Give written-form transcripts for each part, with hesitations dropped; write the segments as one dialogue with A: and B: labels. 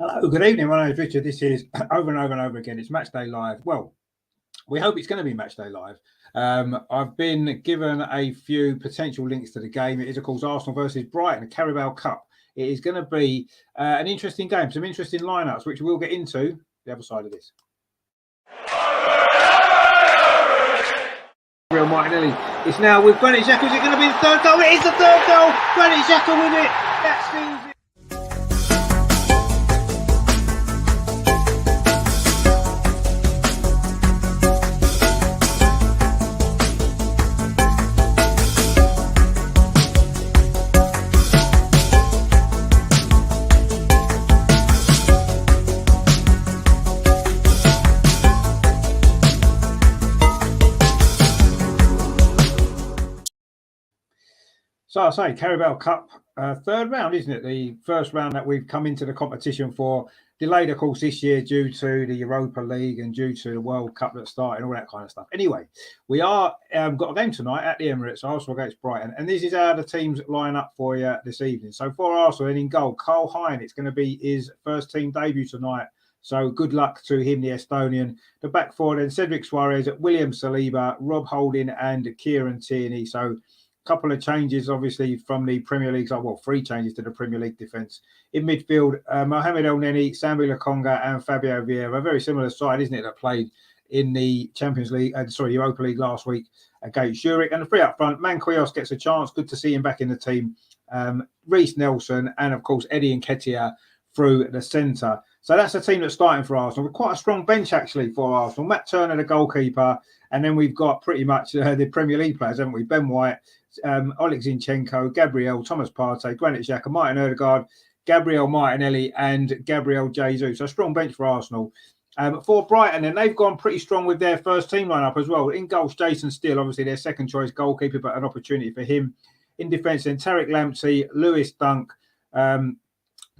A: Hello, good evening. My name is Richard. This is over and over and over again. It's Matchday Live. Well, we hope it's going to be Matchday Live. I've been given a few potential links to the game. It is, of course, Arsenal versus Brighton, Carabao Cup. It is going to be an interesting game, some interesting lineups, which we'll get into the other side of this. Real Martinelli. It's now with Granit Xhaka. Is it going to be the third goal? It is the third goal. Granit Xhaka with it. That seems. So I say Carabao Cup, third round, isn't it? The first round that we've come into the competition for, delayed, of course, this year due to the Europa League and due to the World Cup that started and all that kind of stuff. Anyway, we are got a game tonight at the Emirates, Arsenal against Brighton, and this is how the teams line up for you this evening. So for Arsenal, and in goal, Carl Hein, it's going to be his first team debut tonight. So good luck to him, the Estonian. The back four then, Cedric Suarez, William Saliba, Rob Holding and Kieran Tierney. So couple of changes, obviously, from the Premier League. Well, 3 changes to the Premier League defence. In midfield, Mohamed El-Neni, Sambi Lokonga and Fabio Vieira. A very similar side, isn't it, that played in the Champions League, Europa League last week against Zurich. And the 3 up front, Manquillos gets a chance. Good to see him back in the team. Rhys Nelson and, of course, Eddie Nketiah through the centre. So that's the team that's starting for Arsenal. With quite a strong bench, actually, for Arsenal. Matt Turner, the goalkeeper. And then we've got pretty much the Premier League players, haven't we? Ben White, Oleg Zinchenko, Gabriel, Thomas Partey, Granit Xhaka, Martin Odegaard, Gabriel Martinelli and Gabriel Jesus. So a strong bench for Arsenal. For Brighton, and they've gone pretty strong with their first team lineup as well. In goals, Jason Steele, obviously their second choice goalkeeper, but an opportunity for him. In defence, then Tariq Lamptey, Lewis Dunk,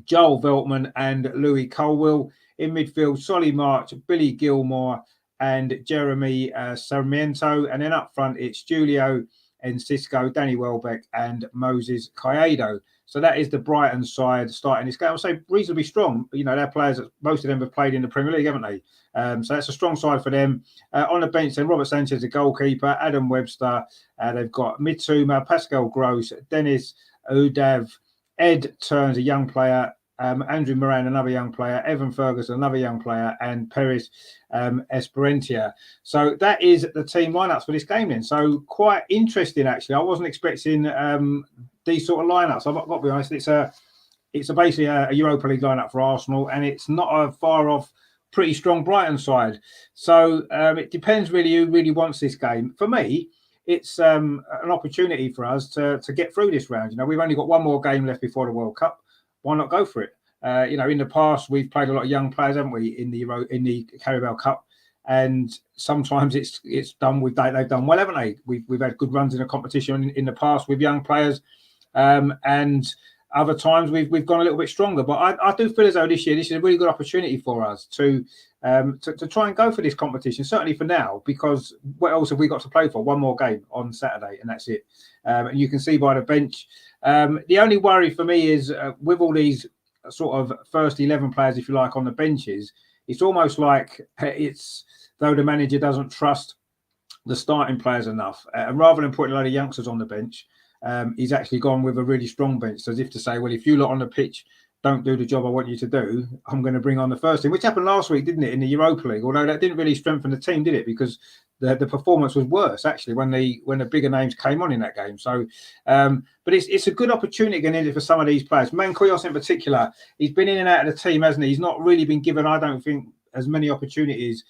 A: Joel Veltman and Louis Colwill. In midfield, Solly March, Billy Gilmore and Jeremy Sarmiento. And then up front, it's Julio Enciso, Danny Welbeck and Moses Caicedo. So that is the Brighton side starting this game. I'll say reasonably strong. You know, their players, most of them have played in the Premier League, haven't they? So that's a strong side for them. On the bench, then Robert Sanchez, the goalkeeper, Adam Webster. They've got Mitoma, Pascal Gross, Dennis Udav, Ed Turns, a young player, Andrew Moran, another young player, Evan Ferguson, another young player, and Peres Esperantia. So that is the team lineups for this game then. So quite interesting, actually. I wasn't expecting these sort of lineups. I've got to be honest. It's basically a Europa League lineup for Arsenal, and it's not a far off, pretty strong Brighton side. So it depends really who really wants this game. For me, it's an opportunity for us to get through this round. You know, we've only got one more game left before the World Cup. Why not go for it? You know, in the past we've played a lot of young players, haven't we, in the Carabao Cup, and sometimes it's done with they've done well, haven't they? We've had good runs in the competition in the past with young players, and other times we've gone a little bit stronger. But I do feel as though this year this is a really good opportunity for us to try and go for this competition, certainly for now, because what else have we got to play for? One more game on Saturday, and that's it. And you can see by the bench. The only worry for me is with all these sort of first 11 players, if you like, on the benches, it's almost like it's though the manager doesn't trust the starting players enough. And rather than putting a load of youngsters on the bench, he's actually gone with a really strong bench, as if to say, well, if you lot on the pitch don't do the job I want you to do, I'm going to bring on the first team, which happened last week, didn't it, in the Europa League? Although that didn't really strengthen the team, did it? Because the performance was worse, actually, when the bigger names came on in that game. So, but it's a good opportunity again for some of these players. Manquillos in particular, he's been in and out of the team, hasn't he? He's not really been given, I don't think, as many opportunities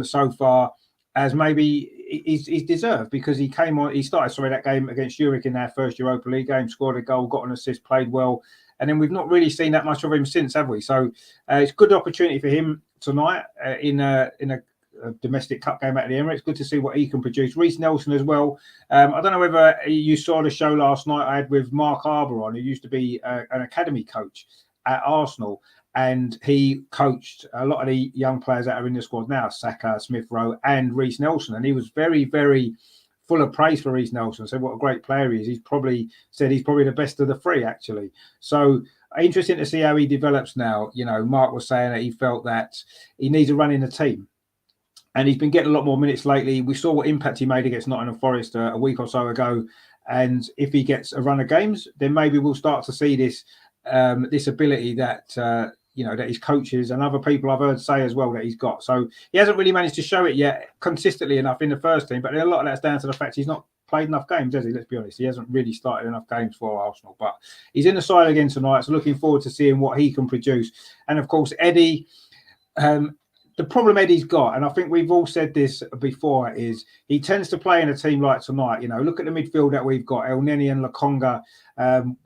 A: so far as maybe he's deserved, because he started that game against Zurich in their first Europa League game, scored a goal, got an assist, played well. And then we've not really seen that much of him since, have we? So it's a good opportunity for him tonight in a domestic cup game at the Emirates. Good to see what he can produce. Rhys Nelson as well. I don't know whether you saw the show last night I had with Mark Arbour on, who used to be an academy coach at Arsenal. And he coached a lot of the young players that are in the squad now, Saka, Smith Rowe and Rhys Nelson. And he was very, very full of praise for Rhys Nelson. Said what a great player he is. He's probably the best of the 3, actually. So Interesting to see how he develops now. You know, Mark was saying that he felt that he needs a run in the team. And he's been getting a lot more minutes lately. We saw what impact he made against Nottingham Forest a week or so ago. And if he gets a run of games, then maybe we'll start to see this this ability that that his coaches and other people I've heard say as well that he's got. So he hasn't really managed to show it yet consistently enough in the first team. But a lot of that's down to the fact he's not played enough games, has he? Let's be honest. He hasn't really started enough games for Arsenal. But he's in the side again tonight. So looking forward to seeing what he can produce. And of course, Eddie. The problem Eddie's got, and I think we've all said this before, is he tends to play in a team like tonight. You know, look at the midfield that we've got, El Neni and Lokonga.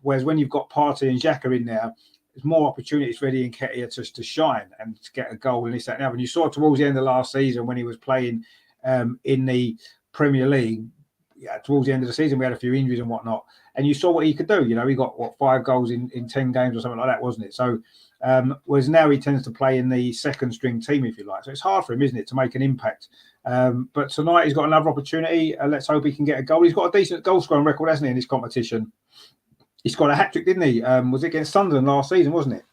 A: Whereas when you've got Partey and Xhaka in there, there's more opportunities for Eddie Nketiah to shine and to get a goal and this, that, and the other. And you saw towards the end of last season when he was playing in the Premier League, towards the end of the season, we had a few injuries and whatnot. And you saw what he could do. You know, he got, 5 goals in 10 games or something like that, wasn't it? So, whereas now he tends to play in the second string team, if you like. So it's hard for him, isn't it, to make an impact. But tonight he's got another opportunity. Let's hope he can get a goal. He's got a decent goal scoring record, hasn't he, in this competition? He scored a hat-trick, didn't he? Was it against Sunderland last season, wasn't it?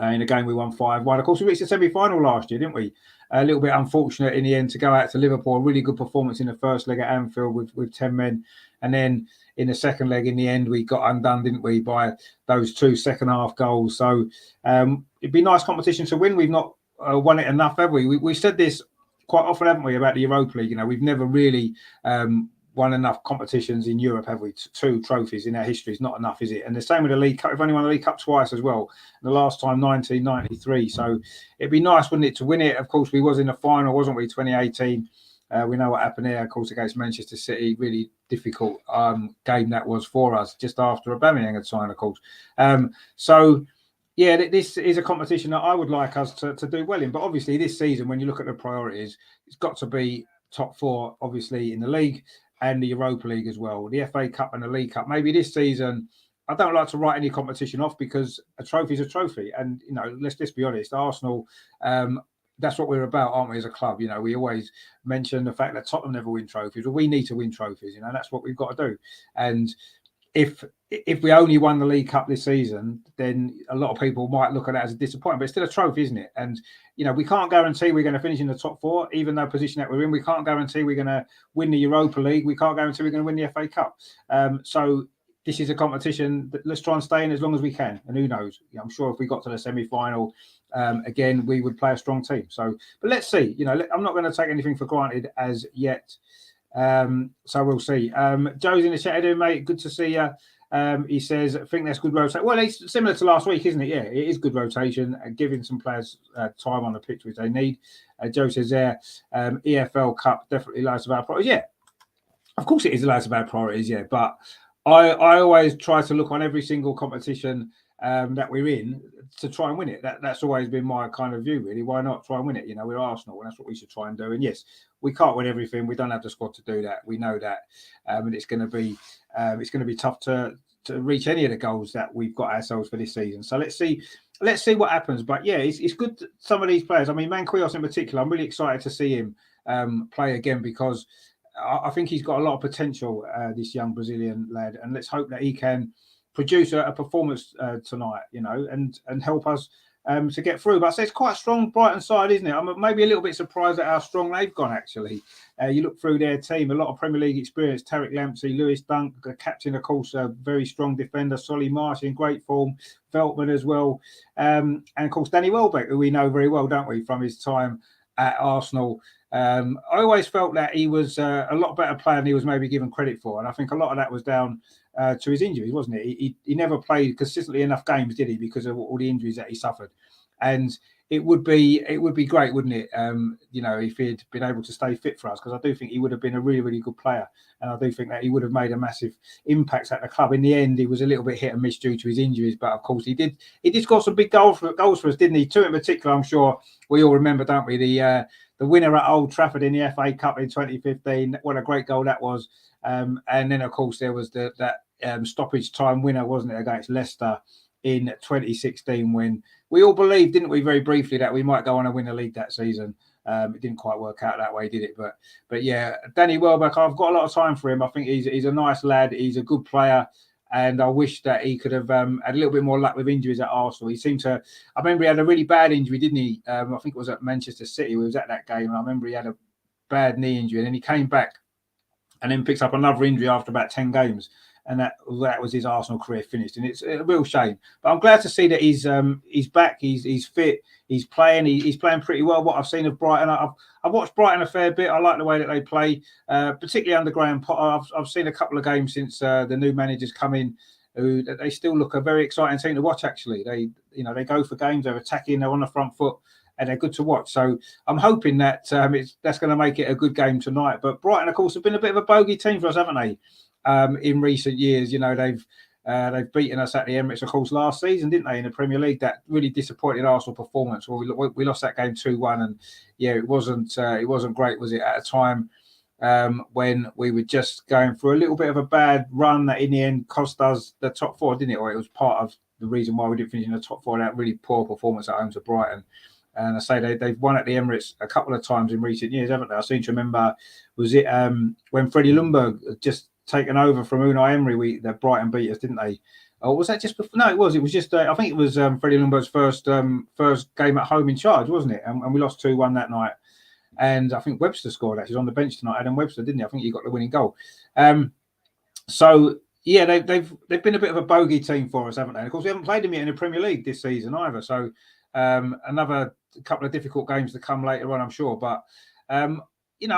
A: In a game we won 5-1. Of course, we reached the semi-final last year, didn't we? A little bit unfortunate in the end to go out to Liverpool. A really good performance in the first leg at Anfield with 10 men. And then in the second leg, in the end, we got undone, didn't we, by those 2 second-half goals. So it'd be nice competition to win. We've not won it enough, have we? We've said this quite often, haven't we, about the Europa League? You know, we've never really won enough competitions in Europe, have we? 2 trophies in our history is not enough, is it? And the same with the League Cup. We've only won the League Cup twice as well. The last time, 1993. So it'd be nice, wouldn't it, to win it? Of course, we was in the final, wasn't we, 2018? We know what happened there, of course, against Manchester City. Really difficult game that was for us, just after Aubameyang had signed, of course. So, yeah, this is a competition that I would like us to do well in. But obviously, this season, when you look at the priorities, it's got to be top 4, obviously, in the league and the Europa League as well. The FA Cup and the League Cup. Maybe this season, I don't like to write any competition off because a trophy is a trophy. And, you know, let's be honest, Arsenal, that's what we're about, aren't we, as a club? You know, we always mention the fact that Tottenham never win trophies. Well, we need to win trophies, you know, that's what we've got to do. And if we only won the League Cup this season, then a lot of people might look at that as a disappointment, but it's still a trophy, isn't it? And, you know, we can't guarantee we're going to finish in the top 4, even though position that we're in. We can't guarantee we're going to win the Europa League. We can't guarantee we're going to win the FA Cup. So this is a competition that let's try and stay in as long as we can. And who knows? I'm sure if we got to the semi-final, again, we would play a strong team. So, but let's see. You know, I'm not going to take anything for granted as yet. So we'll see. Joe's in the chat, mate. Good to see you. He says, I think that's good rotation. Well, it's similar to last week, isn't it? Yeah, it is good rotation, giving some players time on the pitch which they need. Joe says there, EFL Cup definitely loads of our priorities. Yeah, of course it is loads of our priorities, yeah. But I always try to look on every single competition that we're in to try and win it. That's always been my kind of view, really. Why not try and win it? You know, we're Arsenal, and that's what we should try and do. And yes, we can't win everything. We don't have the squad to do that. We know that, and it's going to be tough to reach any of the goals that we've got ourselves for this season. So let's see what happens. But yeah, it's good. Some of these players. I mean, Manquillos in particular. I'm really excited to see him play again because I think he's got a lot of potential. This young Brazilian lad, and let's hope that he can produce a performance tonight, you know, and help us to get through. But I say it's quite a strong Brighton side, isn't it? I'm maybe a little bit surprised at how strong they've gone, actually. You look through their team, a lot of Premier League experience. Tariq Lamptey, Lewis Dunk, the captain, of course, a very strong defender. Solly Marsh in great form. Veltman as well. And, of course, Danny Welbeck, who we know very well, don't we, from his time at Arsenal. I always felt that he was a lot better player than he was maybe given credit for. And I think a lot of that was down to his injuries, wasn't it? He never played consistently enough games, did he? Because of all the injuries that he suffered. And it would be great, wouldn't it? You know, if he'd been able to stay fit for us, because I do think he would have been a really, really good player, and I do think that he would have made a massive impact at the club. In the end, he was a little bit hit and miss due to his injuries, but of course he did score some big goals for us, didn't he? 2 in particular, I'm sure we all remember, don't we? The winner at Old Trafford in the FA Cup in 2015. What a great goal that was! And then, of course, there was that stoppage time winner, wasn't it, against Leicester in 2016, when we all believed, didn't we, very briefly, that we might go on and win the league that season. It didn't quite work out that way, did it? But yeah, Danny Welbeck, I've got a lot of time for him. I think he's a nice lad. He's a good player. And I wish that he could have had a little bit more luck with injuries at Arsenal. He seemed to. I remember he had a really bad injury, didn't he? I think it was at Manchester City. We was at that game, and I remember he had a bad knee injury, and then he came back and then picks up another injury after about 10 games. And that was his Arsenal career finished. And it's a real shame. But I'm glad to see that he's back, he's fit, he's playing pretty well. What I've seen of Brighton, I've watched Brighton a fair bit. I like the way that they play, particularly under Graham Potter. I've seen a couple of games since the new managers come in. They still look a very exciting team to watch. Actually, they go for games, they're attacking, they're on the front foot, and they're good to watch. So I'm hoping that that's going to make it a good game tonight. But Brighton, of course, have been a bit of a bogey team for us, haven't they? In recent years, they've beaten us at the Emirates, of course, last season, didn't they? In the Premier League, that really disappointed Arsenal performance. Well, we lost that game 2-1, and yeah, it wasn't great, was it? At a time when we were just going through a little bit of a bad run that in the end cost us the top four, didn't it? Or it was part of the reason why we didn't finish in the top four. That really poor performance at home to Brighton. And I say they've won at the Emirates a couple of times in recent years, haven't they? I seem to remember, was it when Freddie Ljungberg just taken over from Unai Emery, that Brighton beat us, didn't they? Or was that just before? No, it was just I think it was Freddie Ljungberg's first game at home in charge, wasn't it? And we lost 2-1 that night. And I think Webster scored, actually. He's on the bench tonight, Adam Webster, didn't he? I think he got the winning goal. So yeah, they've been a bit of a bogey team for us, haven't they? And of course, we haven't played them yet in the Premier League this season either. So another couple of difficult games to come later on, I'm sure. But I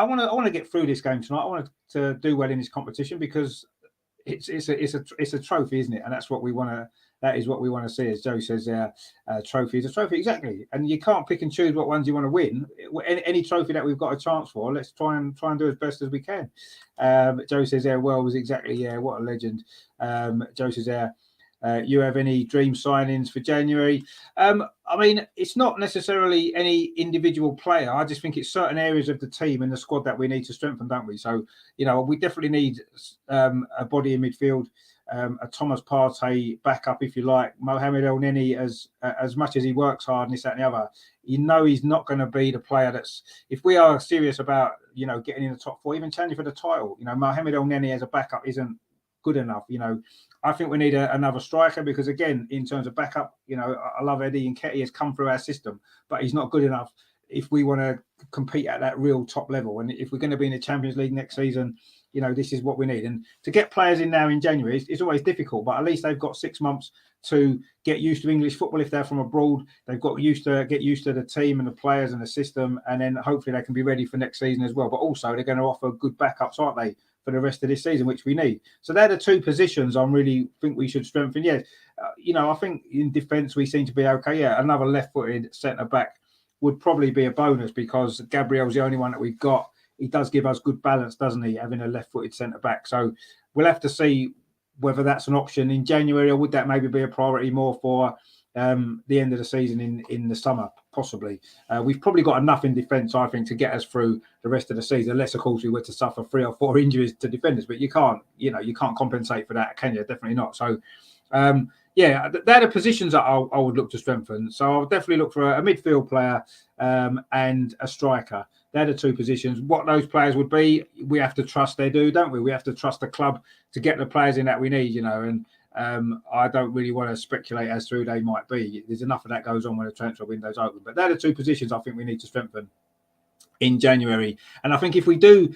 A: want to get through this game tonight. I want to do well in this competition because it's a trophy, isn't it? And that's what we want to. That is what we want to see, as Joe says. Trophy is a trophy, exactly. And you can't pick and choose what ones you want to win. Any trophy that we've got a chance for, let's try and do as best as we can. Joe says, was exactly, what a legend. Joe says, you have any dream signings for January? I mean, it's not necessarily any individual player. I just think it's certain areas of the team and the squad that we need to strengthen, don't we? So, we definitely need a body in midfield. A Thomas Partey backup, if you like. Mohamed El Neni, as much as he works hard and this, that, and the other, he's not going to be the player that's. If we are serious about getting in the top four, even challenging for the title, Mohamed El Neni as a backup isn't good enough. I think we need another striker because, again, in terms of backup, I love Eddie Nketiah has come through our system, but he's not good enough if we want to compete at that real top level. And if we're going to be in the Champions League next season, this is what we need. And to get players in now in January, it's always difficult, but at least they've got 6 months to get used to English football. If they're from abroad, they've got get used to the team and the players and the system, and then hopefully they can be ready for next season as well. But also they're going to offer good backups, aren't they, for the rest of this season, which we need. So they're the two positions I really think we should strengthen. Yes, I think in defence we seem to be okay. Yeah, another left-footed centre-back would probably be a bonus because Gabriel's the only one that we've got. He does give us good balance, doesn't he, having a left-footed centre-back. So we'll have to see whether that's an option in January or would that maybe be a priority more for the end of the season in the summer, possibly. We've probably got enough in defence, I think, to get us through the rest of the season, unless, of course, we were to suffer 3 or 4 injuries to defenders. But you can't compensate for that, can you? Definitely not. So, they're the positions that I would look to strengthen. So I'll definitely look for a midfield player and a striker. They're the two positions. What those players would be, we have to trust they do, don't we? We have to trust the club to get the players in that we need, and I don't really want to speculate as to who they might be. There's enough of that goes on when the transfer window's open. But they're the two positions I think we need to strengthen in January. And I think if we do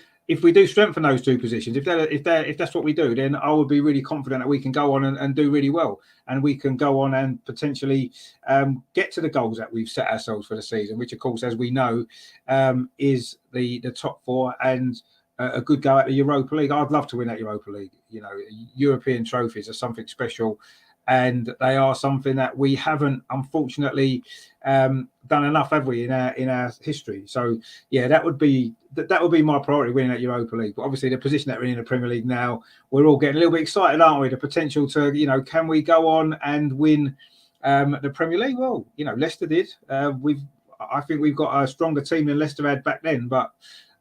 A: strengthen those two positions, if that's what we do, then I would be really confident that we can go on and do really well, and we can go on and potentially get to the goals that we've set ourselves for the season, which, of course, as we know, is the top 4 and a good go at the Europa League. I'd love to win that Europa League. European trophies are something special, and they are something that we haven't, unfortunately, done enough, have we, in our history? So yeah, that would be my priority, winning that Europa League. But obviously, the position that we're in the Premier League now, we're all getting a little bit excited, aren't we? The potential to, can we go on and win the Premier League? Well, Leicester did. I think we've got a stronger team than Leicester had back then, but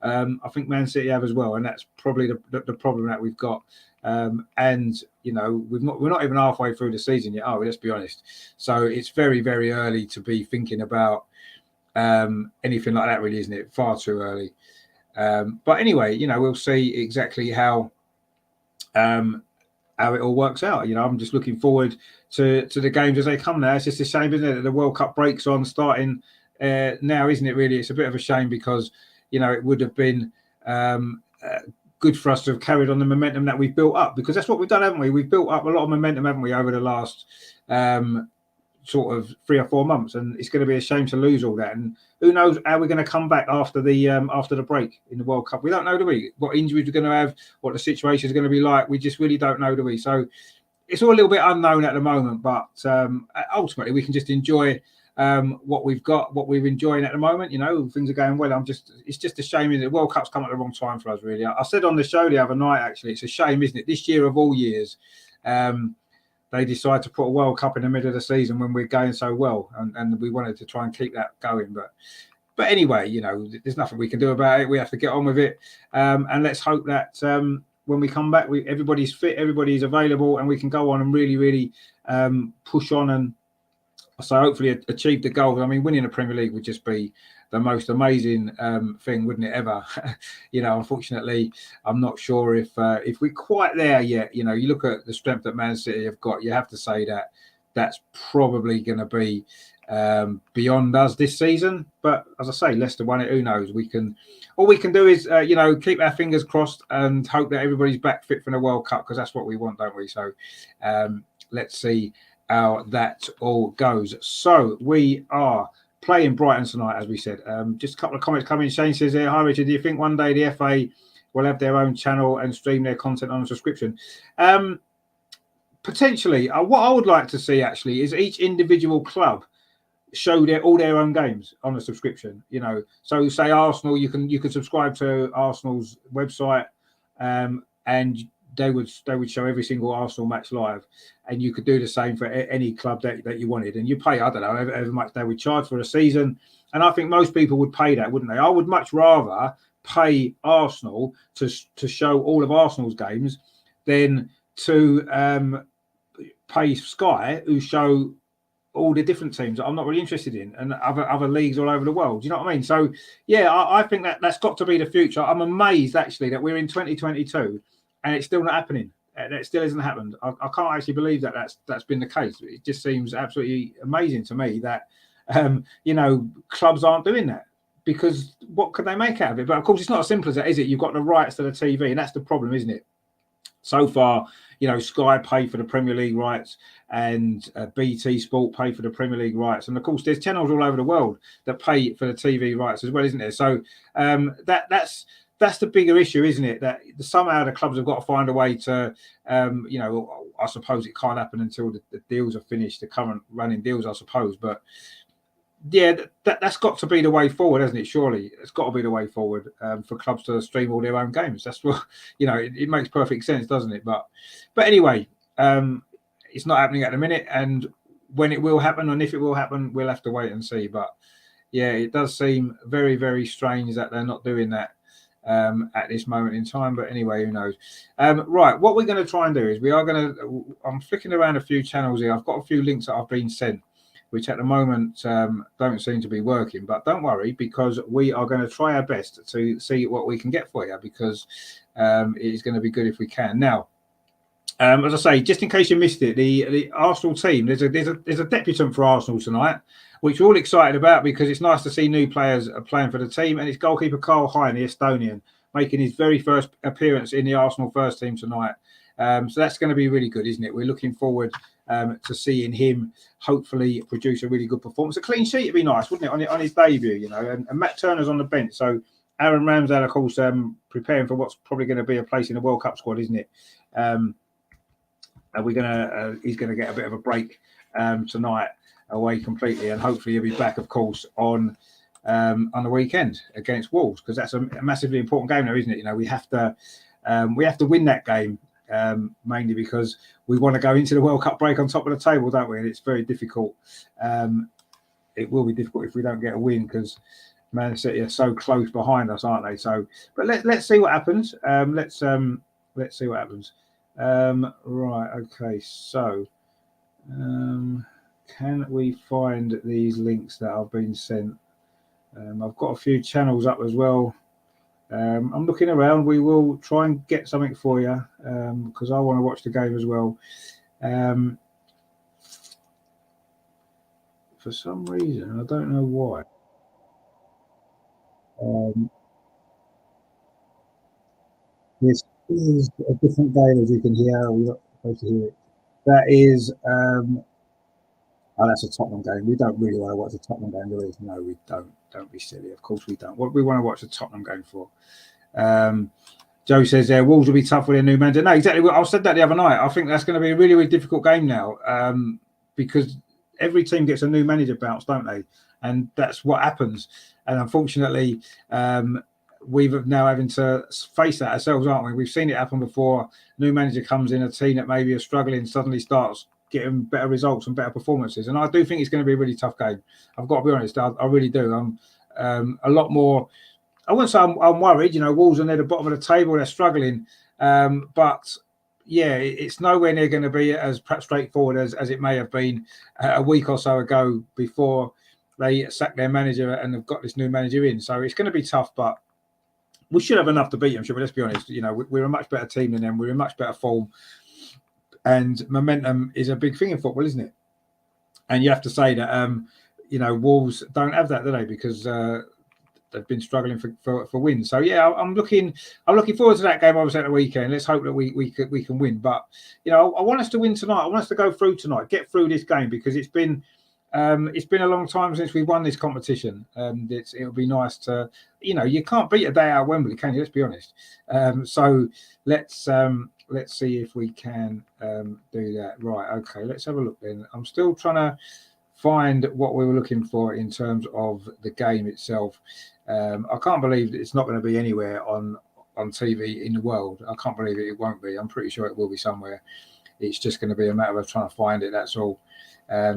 A: I think Man City have as well, and that's probably the problem that we've got. And we're not even halfway through the season yet, are we? Let's be honest. So it's very, very early to be thinking about anything like that, really, isn't it? Far too early. But anyway, we'll see exactly how how it all works out. You know, I'm just looking forward to the games as they come now. It's just a shame, isn't it, that the World Cup breaks on starting now, isn't it, really? It's a bit of a shame because, you know, it would have been good for us to have carried on the momentum that we've built up, because that's what we've done, haven't we? We've built up a lot of momentum, haven't we, over the last sort of 3 or 4 months, and it's going to be a shame to lose all that. And who knows how we're going to come back after the break in the World Cup? We don't know, do we? What injuries we're going to have, what the situation is going to be like. We just really don't know, do we? So it's all a little bit unknown at the moment, but ultimately we can just enjoy what we've got, what we're enjoying at the moment. You know, things are going well. It's just a shame, isn't it? The World Cup's come at the wrong time for us, really. I said on the show the other night, actually, it's a shame, isn't it? This year of all years, they decide to put a World Cup in the middle of the season when we're going so well, and we wanted to try and keep that going. But anyway, you know, there's nothing we can do about it. We have to get on with it, and let's hope that when we come back, everybody's fit, everybody's available, and we can go on and really, really push on and so hopefully achieve the goal. I mean, winning the Premier League would just be the most amazing thing, wouldn't it ever? You know, unfortunately, I'm not sure if we're quite there yet. You know, you look at the strength that Man City have got, you have to say that that's probably going to be beyond us this season. But as I say, Leicester won it. Who knows? All we can do is you know, keep our fingers crossed and hope that everybody's back fit for the World Cup, because that's what we want, don't we? So let's see how that all goes. So we are playing Brighton tonight, as we said. Just a couple of comments coming. Shane says here, hi Richard, do you think one day the FA will have their own channel and stream their content on a subscription? Potentially. What I would like to see actually is each individual club show all their own games on a subscription. You know, so say Arsenal, you can subscribe to Arsenal's website, and they would show every single Arsenal match live, and you could do the same for any club that you wanted, and you pay, I don't know, however much they would charge for a season, and I think most people would pay that, wouldn't they? I would much rather pay Arsenal to show all of Arsenal's games than to pay Sky, who show all the different teams that I'm not really interested in, and other leagues all over the world. Do you know what I mean? So yeah, I think that's got to be the future. I'm amazed actually that we're in 2022 and it's still not happening. It still hasn't happened. I can't actually believe that's been the case. It just seems absolutely amazing to me that you know, clubs aren't doing that, because what could they make out of it? But of course, it's not as simple as that, is it? You've got the rights to the TV, and that's the problem, isn't it? So far, you know, Sky pay for the Premier League rights, and BT Sport pay for the Premier League rights, and of course, there's channels all over the world that pay for the TV rights as well, isn't there? So that's the bigger issue, isn't it? That somehow the clubs have got to find a way to, you know, I suppose it can't happen until the deals are finished, the current running deals, I suppose. But yeah, that's got to be the way forward, hasn't it? Surely it's got to be the way forward for clubs to stream all their own games. That's what, you know, it makes perfect sense, doesn't it? But anyway, it's not happening at the minute, and when it will happen and if it will happen, we'll have to wait and see. But yeah, it does seem very, very strange that they're not doing that at this moment in time. But anyway, who knows? Right, what we're going to try and do is I'm flicking around a few channels here. I've got a few links that I've been sent, which at the moment don't seem to be working. But don't worry, because we are going to try our best to see what we can get for you, because it is going to be good if we can. Now, as I say, just in case you missed it, the Arsenal team, there's a debutant for Arsenal tonight, which we're all excited about, because it's nice to see new players playing for the team, and it's goalkeeper Carl Hein, the Estonian, making his very first appearance in the Arsenal first team tonight. So that's going to be really good, isn't it? We're looking forward to seeing him hopefully produce a really good performance. A clean sheet would be nice, wouldn't it, on his debut, you know? And Matt Turner's on the bench, so Aaron Ramsdale, of course, preparing for what's probably going to be a place in the World Cup squad, isn't it? He's gonna get a bit of a break tonight away completely, and hopefully he'll be back, of course, on the weekend against Wolves, because that's a massively important game now, isn't it? You know, we have to win that game, mainly because we want to go into the World Cup break on top of the table, don't we? And it's very difficult. It will be difficult if we don't get a win, because Man City are so close behind us, aren't they? So, but let's see what happens. Let's see what happens. Right, okay, so can we find these links that I've been sent? I've got a few channels up as well. I'm looking around. We will try and get something for you because I want to watch the game as well. For some reason, I don't know why. This is a different game, as you can hear. We're not supposed to hear it. That is, that's a Tottenham game. We don't really want to watch a Tottenham game, do we? No, we don't. Don't be silly. Of course we don't. What we want to watch a Tottenham game for? Joe says there, Wolves will be tough with their new manager. No, exactly. I said that the other night. I think that's going to be a really, really difficult game now because every team gets a new manager bounce, don't they? And that's what happens. And unfortunately, we've now having to face that ourselves, aren't we? We've seen it happen before. New manager comes in, a team that maybe are struggling suddenly starts getting better results and better performances. And I do think it's going to be a really tough game. I've got to be honest. I really do. I'm a lot more. I wouldn't say I'm worried. You know, Wolves are near the bottom of the table; they're struggling. But yeah, it's nowhere near going to be as perhaps straightforward as it may have been a week or so ago before they sacked their manager and have got this new manager in. So it's going to be tough, but we should have enough to beat them. Should we? Let's be honest. You know, we're a much better team than them. We're in much better form, and momentum is a big thing in football, isn't it? And you have to say that you know, Wolves don't have that, do they? Because they've been struggling for wins. So yeah, I'm looking forward to that game obviously at the weekend. Let's hope that we can win. But you know, I want us to win tonight. I want us to go through tonight, get through this game because it's been a long time since we won this competition. It'll be nice to, you know, you can't beat a day out of Wembley, can you? Let's be honest. So let's see if we can do that. Right, okay, let's have a look then. I'm still trying to find what we were looking for in terms of the game itself. I can't believe that it's not going to be anywhere on TV in the world. I can't believe it won't be. I'm pretty sure it will be somewhere. It's just going to be a matter of trying to find it. That's all.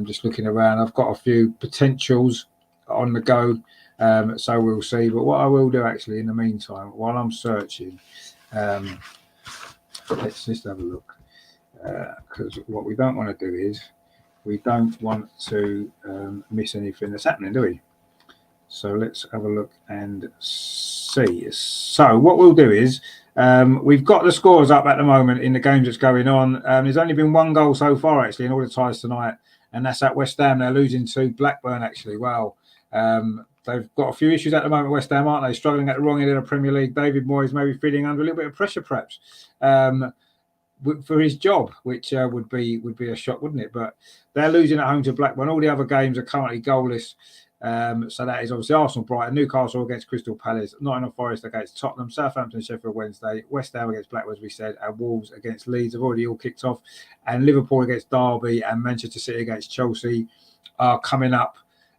A: Just looking around. I've got a few potentials on the go, so we'll see. But what I will do actually in the meantime, while I'm searching, let's just have a look. Because what we don't want to do is we don't want to miss anything that's happening, do we? So let's have a look and see. So what we'll do is we've got the scores up at the moment in the games that's going on. There's only been one goal so far actually in all the ties tonight, and that's at West Ham. They're losing to Blackburn actually. Wow. They've got a few issues at the moment, West Ham, aren't they? Struggling at the wrong end of the Premier League. David Moyes maybe feeling under a little bit of pressure perhaps for his job, which would be a shock, wouldn't it? But they're losing at home to Blackburn. All the other games are currently goalless. So that is obviously Arsenal, Brighton, Newcastle against Crystal Palace, Nottingham Forest against Tottenham, Southampton, Sheffield Wednesday, West Ham against Blackburn, as we said, and Wolves against Leeds have already all kicked off, and Liverpool against Derby and Manchester City against Chelsea are coming up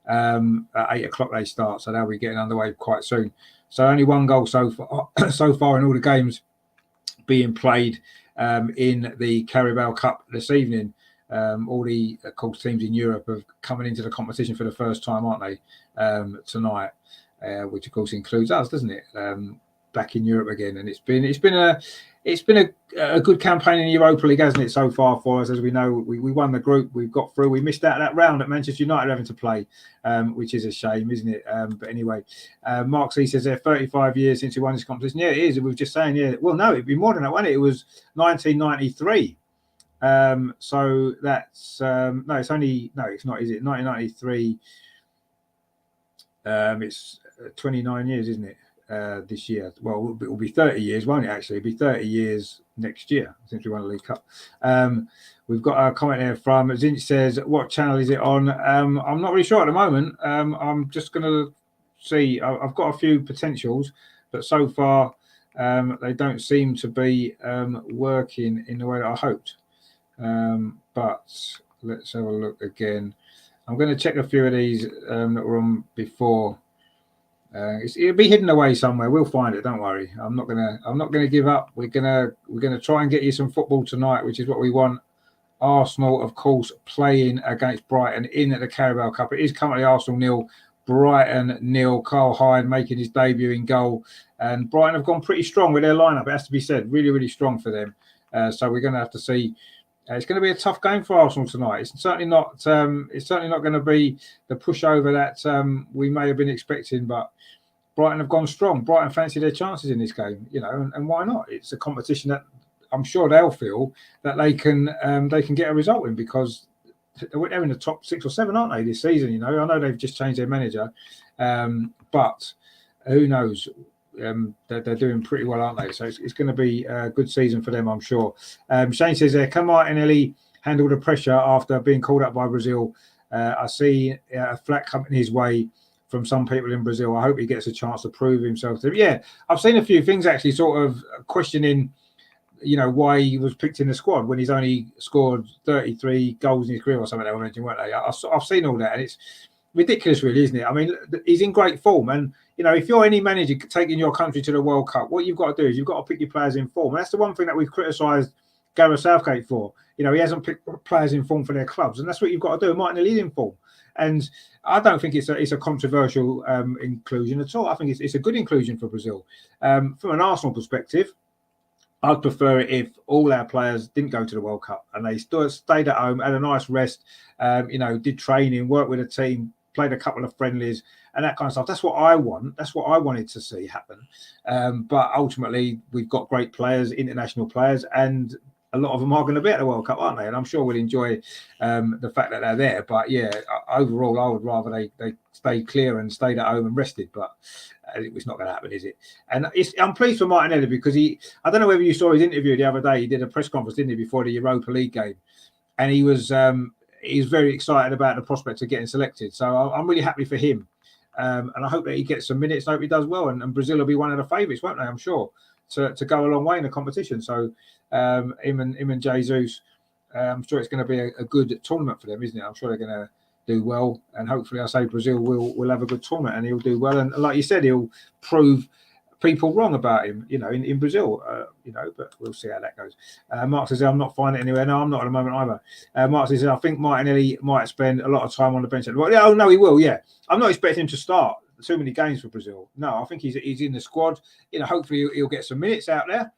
A: at 8 o'clock. They start, so they'll be getting underway quite soon. So only one goal so far in all the games being played in the Carabao Cup this evening. All the, of course, teams in Europe are coming into the competition for the first time, aren't they? Tonight, which of course includes us, doesn't it? Back in Europe again, and it's been a good campaign in the Europa League, hasn't it, so far for us? As we know, we won the group, we've got through. We missed out that round at Manchester United having to play, which is a shame, isn't it? But anyway, Mark C says they're 35 years since we won this competition. Yeah, it is. We were just saying, yeah. Well, no, it'd be more than that, wasn't it? It was 1993. So that's no, it's not, is it? 1993. It's 29 years, isn't it? This year. Well, it will be 30 years, won't it? Actually, it'll be 30 years next year since we won the League Cup. We've got a comment here from Zinch says, "What channel is it on?" I'm not really sure at the moment. I'm just going to see. I've got a few potentials, but so far they don't seem to be working in the way that I hoped. But let's have a look again. I'm going to check a few of these that were on before. It'll be hidden away somewhere. We'll find it. Don't worry. I'm not gonna give up. We're gonna try and get you some football tonight, which is what we want. Arsenal, of course, playing against Brighton in the Carabao Cup. It is currently Arsenal 0, Brighton 0. Carl Hyde making his debut in goal, and Brighton have gone pretty strong with their lineup. It has to be said, really, really strong for them. So we're going to have to see. It's going to be a tough game for Arsenal tonight. It's certainly not. It's certainly not going to be the pushover that we may have been expecting. But Brighton have gone strong. Brighton fancy their chances in this game, and why not? It's a competition that I'm sure they'll feel that they can get a result in, because they're in the top 6 or 7, aren't they, this season? I know they've just changed their manager, but who knows? They're doing pretty well, aren't they? So it's going to be a good season for them, I'm sure. Shane says there, can Martinelli handle the pressure after being called up by Brazil? I see a flack coming his way from some people in Brazil. I hope he gets a chance to prove himself to them. Yeah, I've seen a few things actually sort of questioning, why he was picked in the squad when he's only scored 33 goals in his career or something they were mentioning, weren't they? I've seen all that, and it's ridiculous, really, isn't it? I mean, he's in great form, and if you're any manager taking your country to the World Cup, what you've got to do is you've got to pick your players in form. And that's the one thing that we've criticised Gareth Southgate for. He hasn't picked players in form for their clubs, and that's what you've got to do. Martinelli is in form, and I don't think it's a controversial inclusion at all. I think it's a good inclusion for Brazil. From an Arsenal perspective, I'd prefer it if all our players didn't go to the World Cup and they stayed at home, had a nice rest, did training, worked with a team, played a couple of friendlies and that kind of stuff. That's what I want. That's what I wanted to see happen. But ultimately, we've got great players, international players, and a lot of them are going to be at the World Cup, aren't they? And I'm sure we'll enjoy the fact that they're there. But yeah, overall, I would rather they stayed clear and stayed at home and rested. But it's not going to happen, is it? And I'm pleased for Martinelli because I don't know whether you saw his interview the other day. He did a press conference, didn't he, before the Europa League game? And he was very excited about the prospect of getting selected. So I'm really happy for him. And I hope that he gets some minutes. I hope he does well. And Brazil will be one of the favourites, won't they? I'm sure, to go a long way in the competition. So him and Jesus, I'm sure it's going to be a good tournament for them, isn't it? I'm sure they're going to do well, and hopefully, I say Brazil will have a good tournament, and he'll do well. And like you said, he'll prove people wrong about him, in Brazil, but we'll see how that goes. Mark says, I'm not finding it anywhere. No, I'm not at the moment either. Mark says, I think Martinelli might spend a lot of time on the bench. Oh, no, he will, yeah. I'm not expecting him to start too many games for Brazil. No, I think he's in the squad. Hopefully he'll get some minutes out there,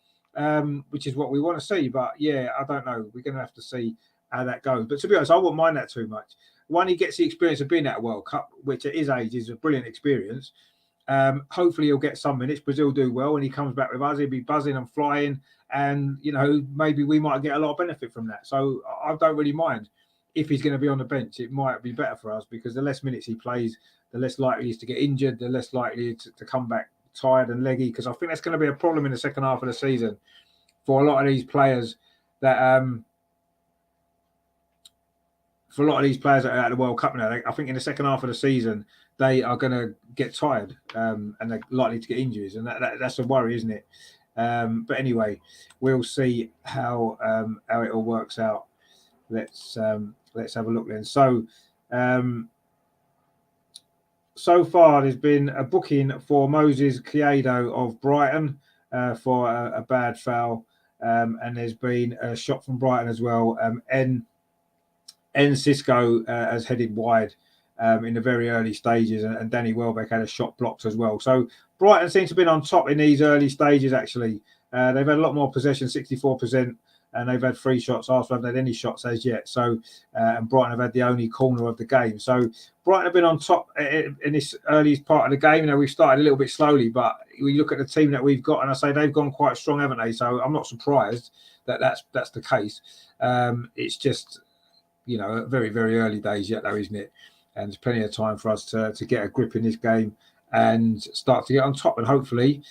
A: which is what we want to see. But, yeah, I don't know. We're going to have to see how that goes. But to be honest, I wouldn't mind that too much. One, he gets the experience of being at a World Cup, which at his age is a brilliant experience. Hopefully he'll get some minutes. Brazil do well when he comes back with us. He'll be buzzing and flying, and maybe we might get a lot of benefit from that. So I don't really mind if he's going to be on the bench. It might be better for us because the less minutes he plays, the less likely he is to get injured, the less likely to come back tired and leggy. Because I think that's going to be a problem in the second half of the season for a lot of these players that. For a lot of these players that are at the World Cup now, I think in the second half of the season, they are going to get tired and they're likely to get injuries. And that's a worry, isn't it? But anyway, we'll see how it all works out. Let's have a look then. So far, there's been a booking for Moses Caicedo of Brighton for a bad foul. And there's been a shot from Brighton as well. Cisco has headed wide in the very early stages, and Danny Welbeck had a shot blocked as well. So Brighton seems to have been on top in these early stages, actually. They've had a lot more possession, 64%, and they've had 3 shots. Arsenal haven't had any shots as yet. So, and Brighton have had the only corner of the game. So Brighton have been on top in this early part of the game. We've started a little bit slowly, but we look at the team that we've got, and I say they've gone quite strong, haven't they? So I'm not surprised that that's the case. It's just, very, very early days yet, though, isn't it? And there's plenty of time for us to get a grip in this game and start to get on top. And hopefully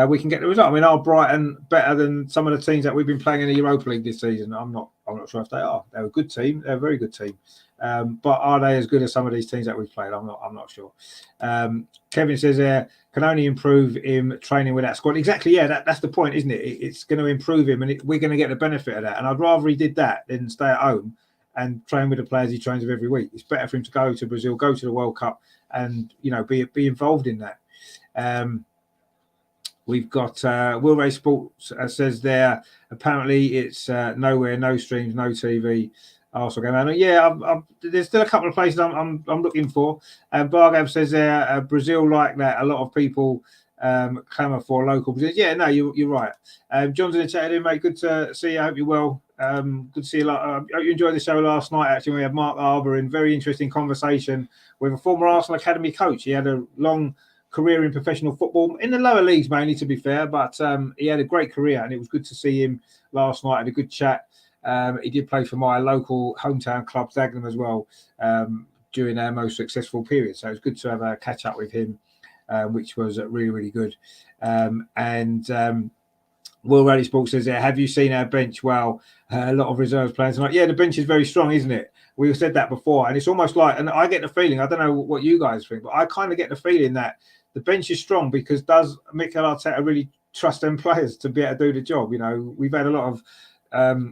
A: we can get the result. I mean, are Brighton better than some of the teams that we've been playing in the Europa League this season? I'm not sure if they are. They're a good team. They're a very good team. But are they as good as some of these teams that we've played? I'm not sure. Kevin says can only improve him training with that squad. Exactly, yeah, that's the point, isn't it? It's going to improve him, and we're going to get the benefit of that. And I'd rather he did that than stay at home and train with the players he trains with every week. It's better for him to go to Brazil, go to the World Cup, and be involved in that. We've got Will Ray Sports says there. Apparently, it's nowhere, no streams, no TV. Also going on. Yeah, there's still a couple of places I'm looking for. Bargab says there, Brazil like that. A lot of people clamour for local positions. Yeah, no, you're right. John's in the chat here, mate. Good to see you. I hope you're well. Good to see you. I hope you enjoyed the show last night. Actually, we had Mark Arbour in very interesting conversation with a former Arsenal Academy coach. He had a long career in professional football, in the lower leagues mainly, to be fair. But he had a great career, and it was good to see him last night. Had a good chat. He did play for my local hometown club, Dagenham, as well, during our most successful period. So it was good to have a catch up with him, which was really, really good. Will Rally Sports says, have you seen our bench? Well, a lot of reserves playing tonight. Yeah, the bench is very strong, isn't it? We said that before, and it's almost like, and I get the feeling, I don't know what you guys think, but I kind of get the feeling that the bench is strong because does Mikel Arteta really trust them players to be able to do the job? You know, we've had a lot of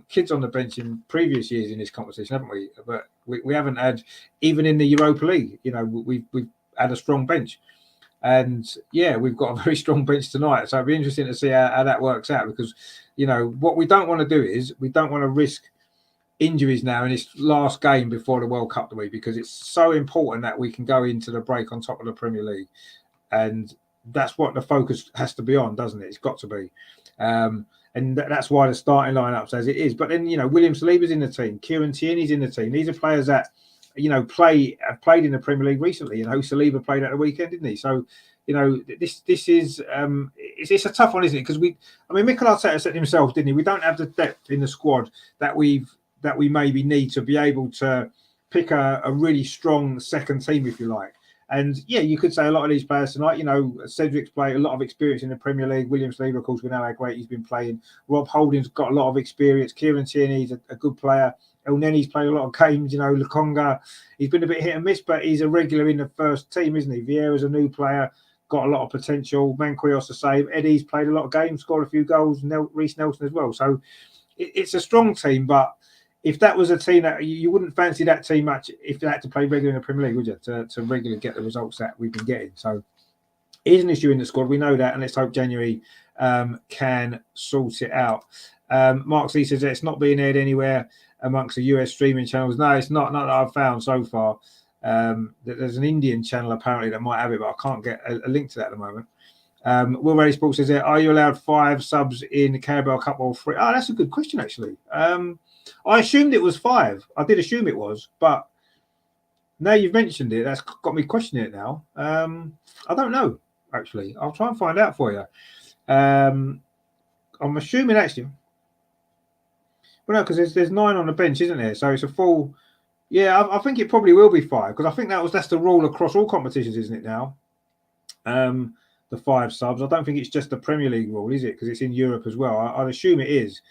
A: kids on the bench in previous years in this competition, haven't we? But we haven't had, even in the Europa League, you know, we've had a strong bench. And yeah, we've got a very strong bench tonight. So it'd be interesting to see how that works out, because, you know, what we don't want to do is we don't want to risk injuries now in this last game before the World Cup, do we? Because it's so important that we can go into the break on top of the Premier League. And that's what the focus has to be on, doesn't it? It's got to be. And that's why the starting lineup's as it is. But then, you know, William Saliba's in the team. Kieran Tierney's in the team. These are players that, you know, have played in the Premier League recently. You know, Saliba played at the weekend, didn't he? So, you know, this is it's a tough one, isn't it? Because Mikel Arteta said himself, didn't he? We don't have the depth in the squad that we maybe need to be able to pick a really strong second team, if you like. And yeah, you could say a lot of these players tonight, you know, Cedric's played a lot of experience in the Premier League. William Saliba, of course, we know how great he's been playing. Rob Holding's got a lot of experience. Kieran Tierney's a good player. El Nenny's played a lot of games, you know. Lukonga, he's been a bit hit and miss, but he's a regular in the first team, isn't he? Vieira's a new player, got a lot of potential. Manquillos the same. Eddie's played a lot of games, scored a few goals. Rhys Nelson as well. So it's a strong team, but if that was a team that you wouldn't fancy that team much if they had to play regular in the Premier League, would you? To regularly get the results that we've been getting. So it is an issue in the squad. We know that, and let's hope January can sort it out. Mark C says it's not being aired anywhere amongst the US streaming channels. No, it's not that I've found so far. There's an Indian channel apparently that might have it, but I can't get a link to that at the moment. Will Rally Sports says, are you allowed 5 subs in the Carabao Cup or 3? Oh, that's a good question, actually. I assumed it was 5. I did assume it was, but now you've mentioned it, that's got me questioning it now. I don't know, actually. I'll try and find out for you. I'm assuming, actually. Well, no, because there's 9 on the bench, isn't there? So it's a full. Yeah, I think it probably will be 5, because I think that's the rule across all competitions, isn't it now? The 5 subs. I don't think it's just the Premier League rule, is it? Because it's in Europe as well. I'd assume it is.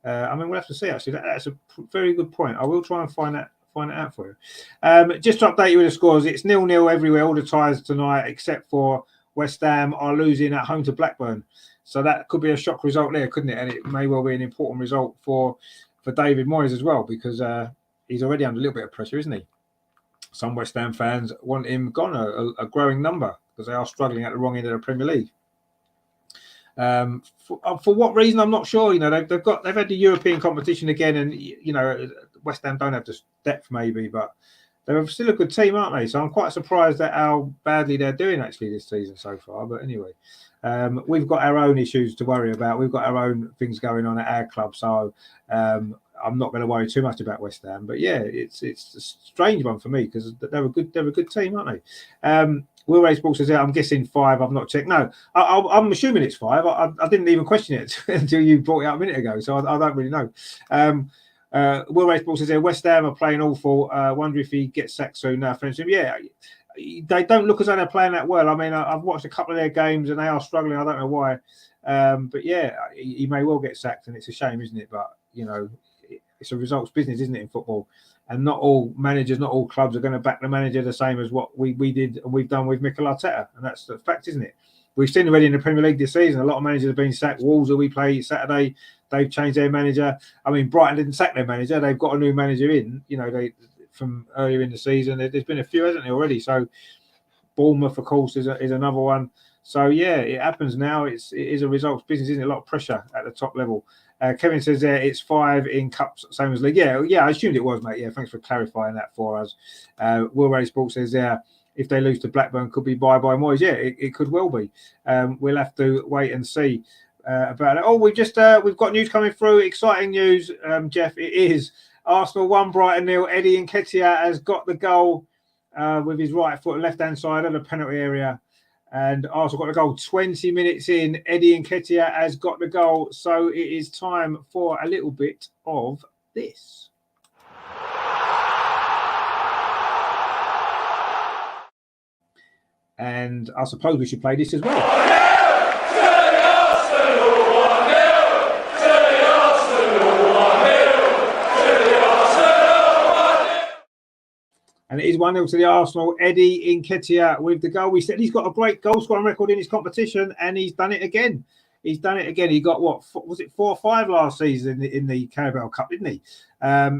A: We'll have to see. Actually, that's a very good point. I will try and find it out for you. Just to update you with the scores, it's 0-0 everywhere. All the ties tonight, except for West Ham, are losing at home to Blackburn. So that could be a shock result there, couldn't it? And it may well be an important result for David Moyes as well, because he's already under a little bit of pressure, isn't he? Some West Ham fans want him gone, a growing number, because they are struggling at the wrong end of the Premier League. For what reason, I'm not sure. You know, they've had the European competition again, and you know, West Ham don't have the depth maybe, but they're still a good team, aren't they? So I'm quite surprised at how badly they're doing actually this season so far. But anyway, we've got our own issues to worry about. We've got our own things going on at our club, so I'm not going to worry too much about West Ham. But yeah, it's a strange one for me, because they're a good team, aren't they? Will Ray Sports says, I'm guessing 5. I've not checked. No, I'm assuming it's 5. I didn't even question it until you brought it up a minute ago, so I don't really know. Will Ray Sports says, West Ham are playing awful. Wonder if he gets sacked soon. No offense to him. Yeah, they don't look as though they're playing that well. I mean, I've watched a couple of their games and they are struggling. I don't know why. But yeah, he may well get sacked, and it's a shame, isn't it? But, you know, it's a results business, isn't it, in football? And not all managers, not all clubs are going to back the manager the same as what we did and we've done with Mikel Arteta. And that's the fact, isn't it? We've seen already in the Premier League this season, a lot of managers have been sacked. Wolves, who we play Saturday, they've changed their manager. I mean, Brighton didn't sack their manager. They've got a new manager in, you know, from earlier in the season. There's been a few, hasn't there, already? So Bournemouth, of course, is another one. So, yeah, it happens now. It is a results business, isn't it? A lot of pressure at the top level. Kevin says there it's 5 in cups, same as league. Yeah, I assumed it was, mate. Yeah, thanks for clarifying that for us. Will Ray Sports says there, if they lose to Blackburn, could be bye Moyes. Yeah, it could well be. We'll have to wait and see about it. Oh, we've got news coming through. Exciting news, Jeff. It is Arsenal 1, Brighton 0. Eddie Nketiah has got the goal with his right foot, left hand side of the penalty area. And Arsenal got the goal 20 minutes in. Eddie Nketiah has got the goal. So it is time for a little bit of this. And I suppose we should play this as well. And it is 1-0 to the Arsenal. Eddie Nketiah with the goal. We said he's got a great goal scoring record in his competition, and he's done it again. He got what was it, 4 or 5 last season in the Carabao Cup, didn't he?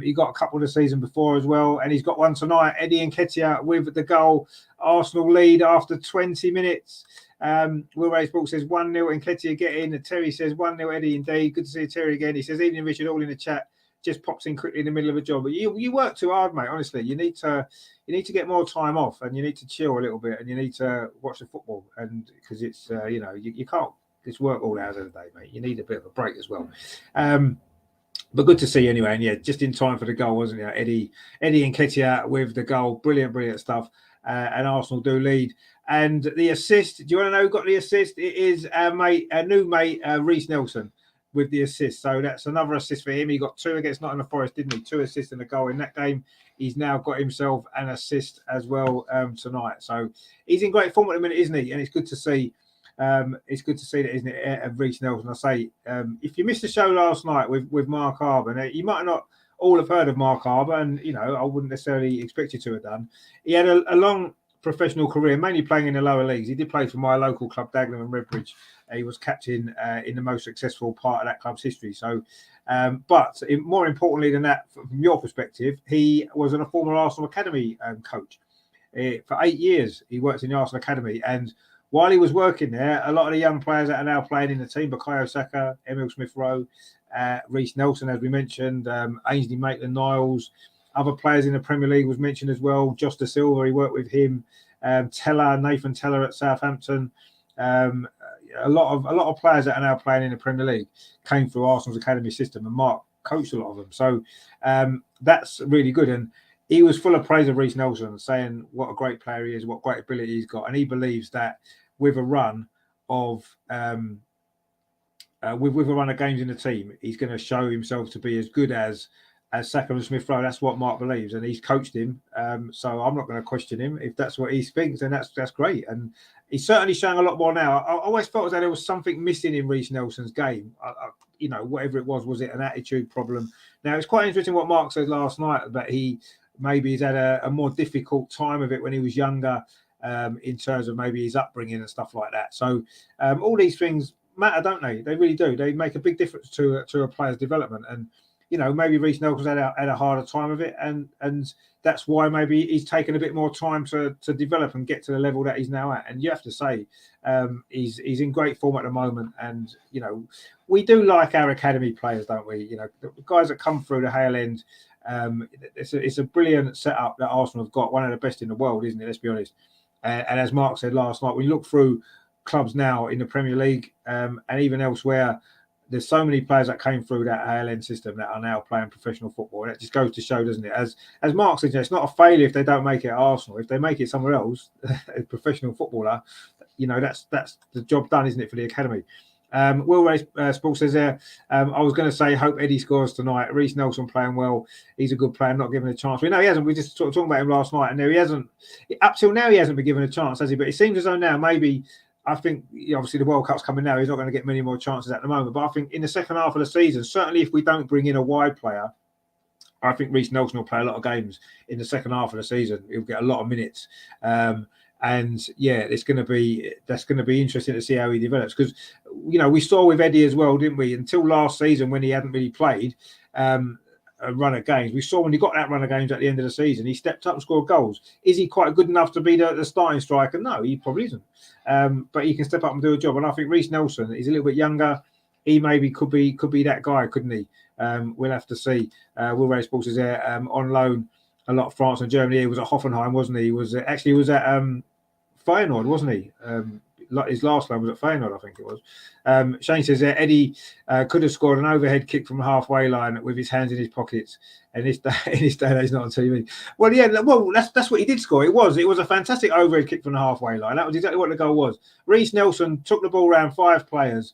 A: He got a couple the season before as well, and he's got one tonight. Eddie Nketiah with the goal. Arsenal lead after 20 minutes. Will Ray Sports says 1-0 Nketiah get in. And Terry says 1-0 Eddie indeed. Good to see Terry again. He says evening Richard, all in the chat. Just pops in quickly in the middle of a job. But you work too hard, mate. Honestly, you need to get more time off, and you need to chill a little bit, and you need to watch the football. And because it's you can't just work all hours of the day, mate. You need a bit of a break as well. But good to see you anyway. And yeah, just in time for the goal, wasn't it? Eddie Nketiah with the goal. Brilliant stuff. And Arsenal do lead. And the assist. Do you want to know who got the assist? It is our new mate, Rhys Nelson, with the assist. So that's another assist for him. He got 2 against Nottingham Forest, didn't he? 2 assists and a goal in that game. He's now got himself an assist as well tonight. So he's in great form at the minute, isn't he? And it's good to see. It's good to see that, isn't it? Rhys Nelson. I say, if you missed the show last night with Mark Harbour, you might not all have heard of Mark Harbour, and I wouldn't necessarily expect you to have done. He had a long professional career, mainly playing in the lower leagues. He did play for my local club, Dagenham and Redbridge. He was captain in the most successful part of that club's history. So, but more importantly than that, from your perspective, he was a former Arsenal Academy coach. For 8 years, he worked in the Arsenal Academy. And while he was working there, a lot of the young players that are now playing in the team, Bukayo Saka, Emil Smith-Rowe, Rhys Nelson, as we mentioned, Ainsley Maitland-Niles, other players in the Premier League was mentioned as well. Josh Da Silva, he worked with him. Nathan Teller at Southampton. A lot of players that are now playing in the Premier League came through Arsenal's academy system, and Mark coached a lot of them. So that's really good. And he was full of praise of Rhys Nelson, saying what a great player he is, what great ability he's got, and he believes that with a run of with a run of games in the team, he's going to show himself to be as good as Saka and Smith-Rowe. That's what Mark believes, and he's coached him. So I'm not going to question him. If that's what he thinks, then that's great. And he's certainly showing a lot more now. I always felt as though there was something missing in Rhys Nelson's game. Whatever it was it an attitude problem? Now, it's quite interesting what Mark said last night, that he maybe he's had a more difficult time of it when he was younger, in terms of maybe his upbringing and stuff like that. So all these things matter, don't they? They really do. They make a big difference to a player's development. And maybe Rhys Nelson's had a harder time of it, and that's why maybe he's taken a bit more time to develop and get to the level that he's now at. And you have to say, he's in great form at the moment. And we do like our academy players, don't we? The guys that come through the Hale End. It's a brilliant setup that Arsenal have got, one of the best in the world, isn't it? Let's be honest. And as Mark said last night, we look through clubs now in the Premier League and even elsewhere. There's so many players that came through that ALN system that are now playing professional football. And it just goes to show, doesn't it? As Mark said, it's not a failure if they don't make it at Arsenal. If they make it somewhere else, a professional footballer, that's the job done, isn't it, for the academy? Will Ray Sports says there, I was going to say, hope Eddie scores tonight. Rhys Nelson playing well. He's a good player, not given a chance. We know he hasn't. We just talking about him last night, and there he hasn't. Up till now, he hasn't been given a chance, has he? But it seems as though now maybe. I think obviously the World Cup's coming now. He's not going to get many more chances at the moment. But I think in the second half of the season, certainly if we don't bring in a wide player, I think Rhys Nelson will play a lot of games in the second half of the season. He'll get a lot of minutes. And yeah, that's going to be interesting to see how he develops, because we saw with Eddie as well, didn't we? Until last season when he hadn't really played a run of games, we saw when he got that run of games at the end of the season, he stepped up and scored goals. Is he quite good enough to be the starting striker? No, he probably isn't. But he can step up and do a job. And I think Rhys Nelson is a little bit younger. He maybe could be that guy, couldn't he? We'll have to see. Will Ray Sports is there on loan a lot of France and Germany. He was at Hoffenheim, wasn't he? He was at Feyenoord, wasn't he? his last loan was at Feyenoord, I think it was. Shane says that Eddie could have scored an overhead kick from the halfway line with his hands in his pockets, and in this day he's not on TV. Well, yeah, well that's what he did score. It was a fantastic overhead kick from the halfway line. That was exactly what the goal was. Rhys Nelson took the ball around 5 players.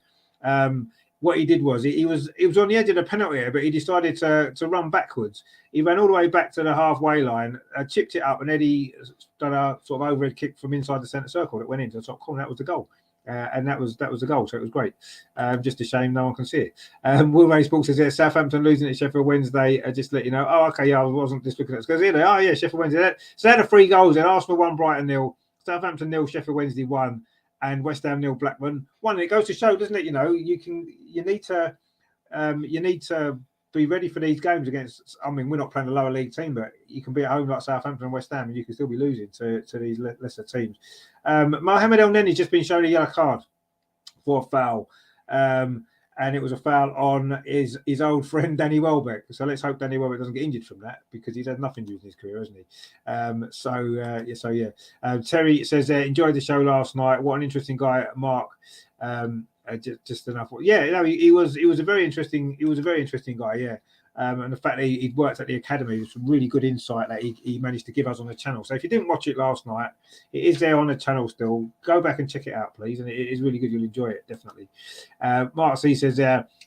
A: What he did was he was on the edge of the penalty area, but he decided to run backwards. He ran all the way back to the halfway line, chipped it up, and Eddie done a sort of overhead kick from inside the centre circle that went into the top corner. That was the goal. And that was the goal, so it was great. Just a shame no one can see it. Will Ray Sports says, yeah, Southampton losing at Sheffield Wednesday. Just let you know. Oh, okay, yeah, I wasn't just looking at it. Because here they are, yeah, Sheffield Wednesday. So they had 3 goals then. Arsenal 1, Brighton 0, Southampton 0, Sheffield Wednesday 1, and West Ham 0, Blackburn 1. And it goes to show, doesn't it? You know, you need to be ready for these games against. I mean, we're not playing a lower league team, but you can be at home like Southampton and West Ham, and you can still be losing to these lesser teams. Mohamed El Neni's just been shown a yellow card for a foul, and it was a foul on his old friend Danny Welbeck. So let's hope Danny Welbeck doesn't get injured from that, because he's had nothing to do with his career, hasn't he? Terry says enjoyed the show last night. What an interesting guy, Mark. Just enough. Yeah, no, he was a very interesting guy. Yeah. And the fact that he'd worked at the academy was some really good insight that he managed to give us on the channel. So if you didn't watch it last night, it is there on the channel still. Go back and check it out, please. And it is really good. You'll enjoy it, definitely. Mark C says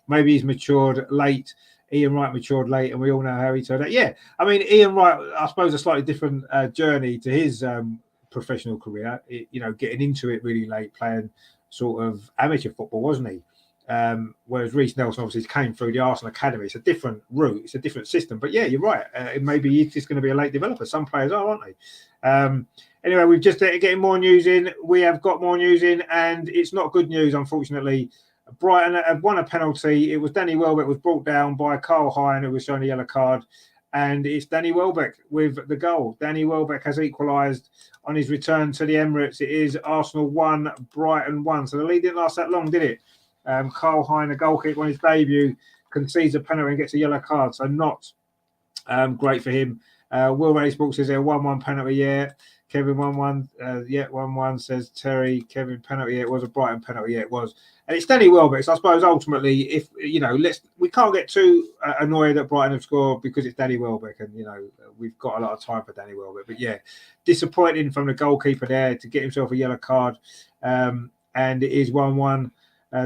A: maybe he's matured late. Ian Wright matured late, and we all know how he turned out. Yeah, I mean, Ian Wright, I suppose, a slightly different journey to his professional career. Getting into it really late, playing sort of amateur football, wasn't he? Whereas Rhys Nelson obviously came through the Arsenal Academy. It's a different route, it's a different system. But yeah, you're right. Maybe he's just going to be a late developer. Some players are, aren't they? Anyway, we've just getting more news in. We have got more news in, and it's not good news, unfortunately. Brighton have won a penalty. It was Danny Welbeck was brought down by Carl Hine, who was shown a yellow card. And it's Danny Welbeck with the goal. Danny Welbeck has equalised on his return to the Emirates. It is Arsenal 1, Brighton 1. So the lead didn't last that long, did it? Carl Hine, a goal kick on his debut, concedes a penalty and gets a yellow card. So not great for him. Will Ray Sports says 1-1 penalty, yeah. Kevin 1-1, 1-1 says Terry. Kevin penalty, yeah, it was a Brighton penalty, yeah, it was. And it's Danny Welbeck. So I suppose ultimately, if we can't get too annoyed that Brighton have scored because it's Danny Welbeck, and we've got a lot of time for Danny Welbeck. But yeah, disappointing from the goalkeeper there to get himself a yellow card. And it is 1-1.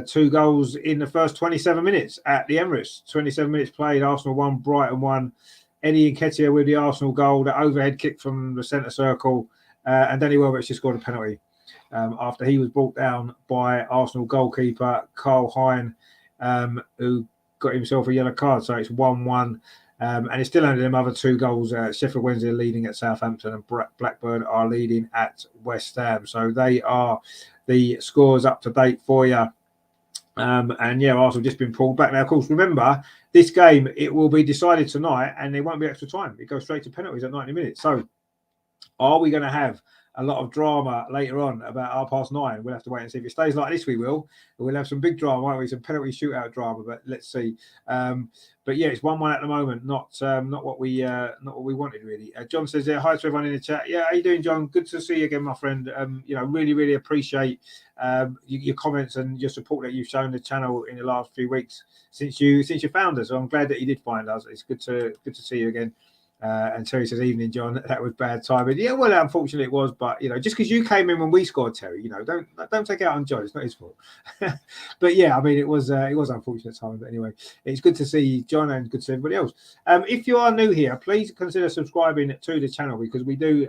A: 2 goals in the first 27 minutes at the Emirates. 27 minutes played. Arsenal 1, Brighton 1. Eddie Nketiah with the Arsenal goal, the overhead kick from the centre circle, and Danny Welbeck just scored a penalty after he was brought down by Arsenal goalkeeper Carl Hine, who got himself a yellow card. So it's 1-1, and it's still under them other 2 goals. Sheffield Wednesday are leading at Southampton, and Blackburn are leading at West Ham. So they are the scores up to date for you. And yeah, Arsenal just been pulled back. Now, of course, remember, this game, it will be decided tonight, and there won't be extra time. It goes straight to penalties at 90 minutes. So are we going to have a lot of drama later on about 9:30? We'll have to wait and see. If it stays like this, we will. We'll have some big drama, won't we? Some penalty shootout drama, but let's see. But yeah, it's 1-1 at the moment. Not what we wanted, really. John says there, hi to everyone in the chat. Yeah, how you doing, John? Good to see you again, my friend. Really, really appreciate your comments and your support that you've shown the channel in the last few weeks since you found us. So I'm glad that you did find us. It's good to see you again. And Terry says, evening, John. That was bad timing. Yeah, well, unfortunately it was, but just because you came in when we scored, Terry, don't take it out on John. It's not his fault. But yeah, I mean, it was unfortunate timing. But anyway, it's good to see John and good to see everybody else. If you are new here, please consider subscribing to the channel, because we do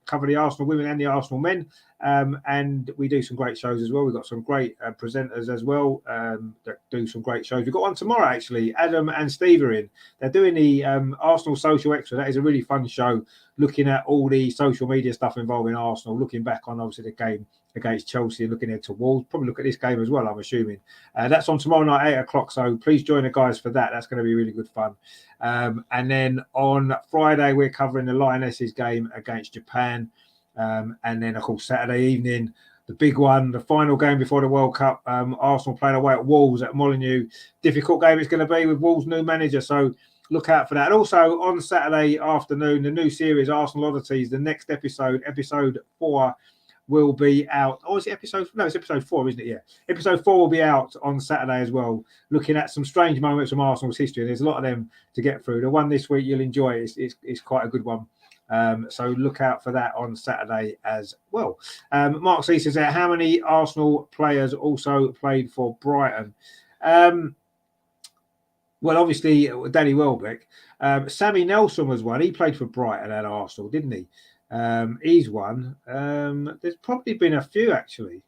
A: cover the Arsenal women and the Arsenal men, and we do some great shows as well. We've got some great presenters as well that do some great shows. We've got one tomorrow, actually. Adam and Steve are in. They're doing the Arsenal Social Extra. That is a really fun show, looking at all the social media stuff involving Arsenal, looking back on obviously the game against Chelsea and looking ahead to Wolves. Probably look at this game as well, I'm assuming. That's on tomorrow night, 8 o'clock. So please join the guys for that. That's going to be really good fun. And then on Friday, we're covering the Lionesses game against Japan. And then, of course, Saturday evening, the big one, the final game before the World Cup. Arsenal playing away at Wolves at Molineux. Difficult game it's going to be with Wolves' new manager. So look out for that. And also on Saturday afternoon, the new series, Arsenal Oddities, the next episode 4, will be out. Oh, is it episode? No, it's episode 4, isn't it? Yeah, episode 4 will be out on Saturday as well, looking at some strange moments from Arsenal's history. And there's a lot of them to get through. The one this week you'll enjoy. It's quite a good one. So look out for that on Saturday as well. Mark C says, how many Arsenal players also played for Brighton? Well, obviously, Danny Welbeck. Sammy Nelson was one. He played for Brighton and Arsenal, didn't he? He's one. There's probably been a few, actually.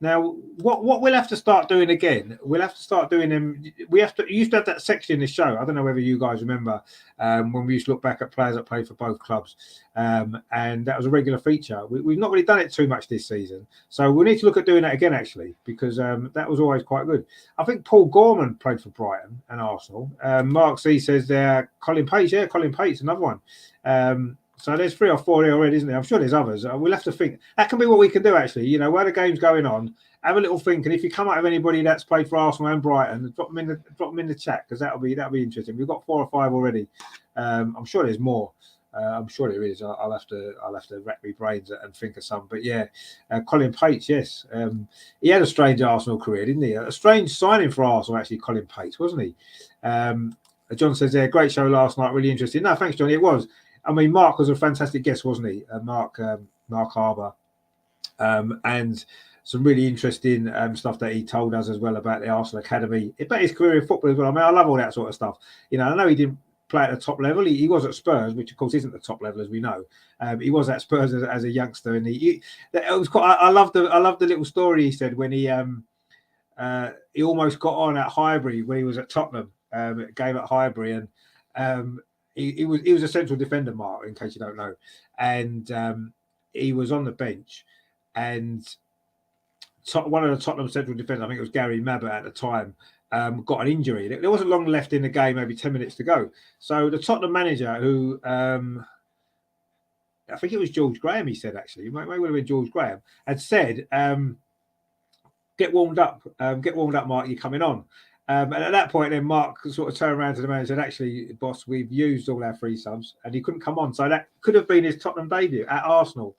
A: Now, what we'll have to start doing again, we'll have to start doing them. We used to have that section in the show. I don't know whether you guys remember when we used to look back at players that played for both clubs, and that was a regular feature. We've not really done it too much this season, so we need to look at doing that again, actually, because that was always quite good. I think Paul Gorman played for Brighton and Arsenal. Mark C says there, Colin Pates, yeah, Colin Pates, another one. So there's 3 or 4 there already, isn't there? I'm sure there's others. We'll have to think. That can be what we can do, actually. You know, while the game's going on, have a little think. And if you come up with anybody that's played for Arsenal and Brighton, drop them in the chat, because that'll be interesting. We've got 4 or 5 already. I'm sure there's more. I'm sure there is. I'll have to rack my brains and think of some. But yeah, Colin Pates, yes, he had a strange Arsenal career, didn't he? A strange signing for Arsenal, actually. Colin Pates, wasn't he? John says there, great show last night, really interesting. No, thanks, John. It was. I mean, Mark was a fantastic guest, wasn't he? Mark Harbour, and some really interesting stuff that he told us as well about the Arsenal Academy, about his career in football as well. I mean, I love all that sort of stuff. You know, I know he didn't play at the top level. He was at Spurs, which of course isn't the top level, as we know. He was at Spurs as a youngster, and it was quite. I love the little story he said when he almost got on at Highbury when he was at Tottenham, game at Highbury, and he was a central defender, Mark, in case you don't know, and he was on the bench, and one of the Tottenham central defenders, I think it was Gary Mabbutt at the time, got an injury. There wasn't long left in the game, maybe 10 minutes to go. So the Tottenham manager, who I think it was George Graham, he said, actually, it may well have been George Graham, had said, get warmed up, Mark, you're coming on. And at that point, then Mark sort of turned around to the man and said, actually, boss, we've used all our free subs, and he couldn't come on. So that could have been his Tottenham debut at Arsenal.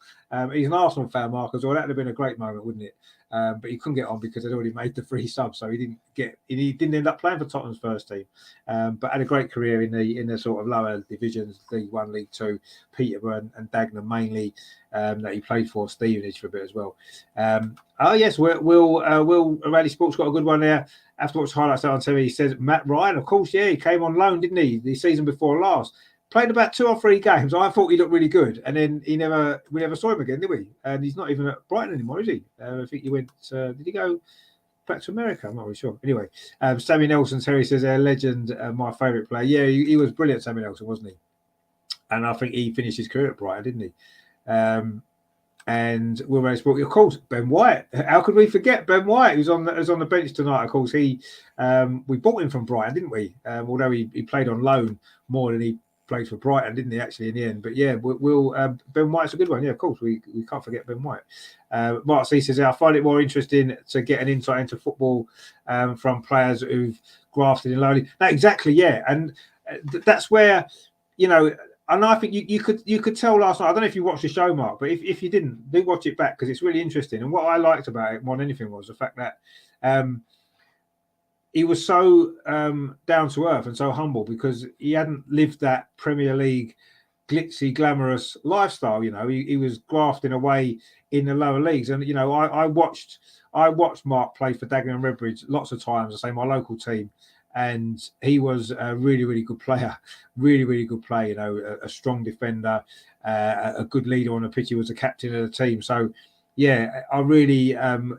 A: He's an Arsenal fan, Mark, as well. That would have been a great moment, wouldn't it? But he couldn't get on because they'd already made the free sub, so he didn't end up playing for Tottenham's first team. But had a great career in the sort of lower divisions, League 1, League 2, Peterborough and Dagenham mainly, that he played for, Stevenage for a bit as well. Oh yes, Will O'Reilly Sports got a good one there. After watch highlights on TV, he says Matt Ryan, of course, yeah, he came on loan, didn't he? The season before last. Played about 2 or 3 games. I thought he looked really good, and then we never saw him again, did we? And he's not even at Brighton anymore, is he? I think he went. Did he go back to America? I'm not really sure. Anyway, Sammy Nelson, Terry says, a legend, my favourite player. Yeah, he was brilliant, Sammy Nelson, wasn't he? And I think he finished his career at Brighton, didn't he? And Will Ray Sport, of course, Ben White. How could we forget Ben White? Who's on the bench tonight? Of course, we bought him from Brighton, didn't we? Although he played on loan more than he played for Brighton, didn't he, actually, in the end? But yeah, Ben White's a good one. Yeah, of course, we can't forget Ben White. Mark C says, I find it more interesting to get an insight into football from players who've grafted in lowly. No, exactly, yeah. And that's where, you know, and I think you could tell last night. I don't know if you watched the show, Mark, but if you didn't, do watch it back because it's really interesting. And what I liked about it more than anything was the fact that he was so down to earth and so humble because he hadn't lived that Premier League glitzy, glamorous lifestyle. You know, he was grafting away in the lower leagues. And you know, I watched Mark play for Dagenham and Redbridge lots of times. I say my local team. And he was a really, really good player, really, really good player. You know, a strong defender, a good leader on the pitch. He was the captain of the team. So, yeah, I really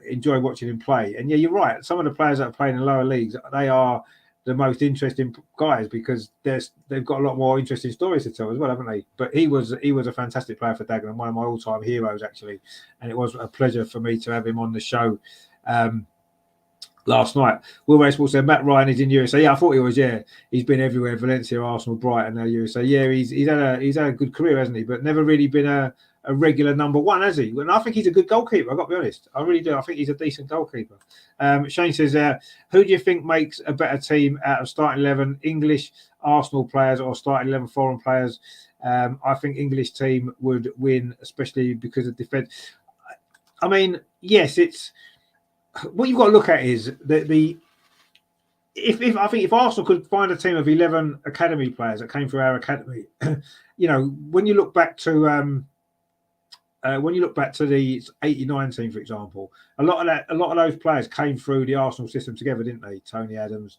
A: enjoy watching him play. And yeah, you're right. Some of the players that are playing in lower leagues, they are the most interesting guys because they've got a lot more interesting stories to tell as well, haven't they? But he was a fantastic player for Dagenham, one of my all-time heroes actually. And it was a pleasure for me to have him on the show. Last night, Will Racewell said Matt Ryan is in USA. Yeah, I thought he was. Yeah, he's been everywhere: Valencia, Arsenal, Brighton, now USA. Yeah, he's had a good career, hasn't he? But never really been a regular number one, has he? And I think he's a good goalkeeper. I've got to be honest. I really do. I think he's a decent goalkeeper. Shane says, who do you think makes a better team out of starting 11 English Arsenal players or starting 11 foreign players? I think English team would win, especially because of defence. I mean, yes, it's what you've got to look at is the if I think if Arsenal could find a team of 11 academy players that came through our academy, you know, when you look back to the '89 team, for example, a lot of those players came through the Arsenal system together, didn't they? Tony Adams,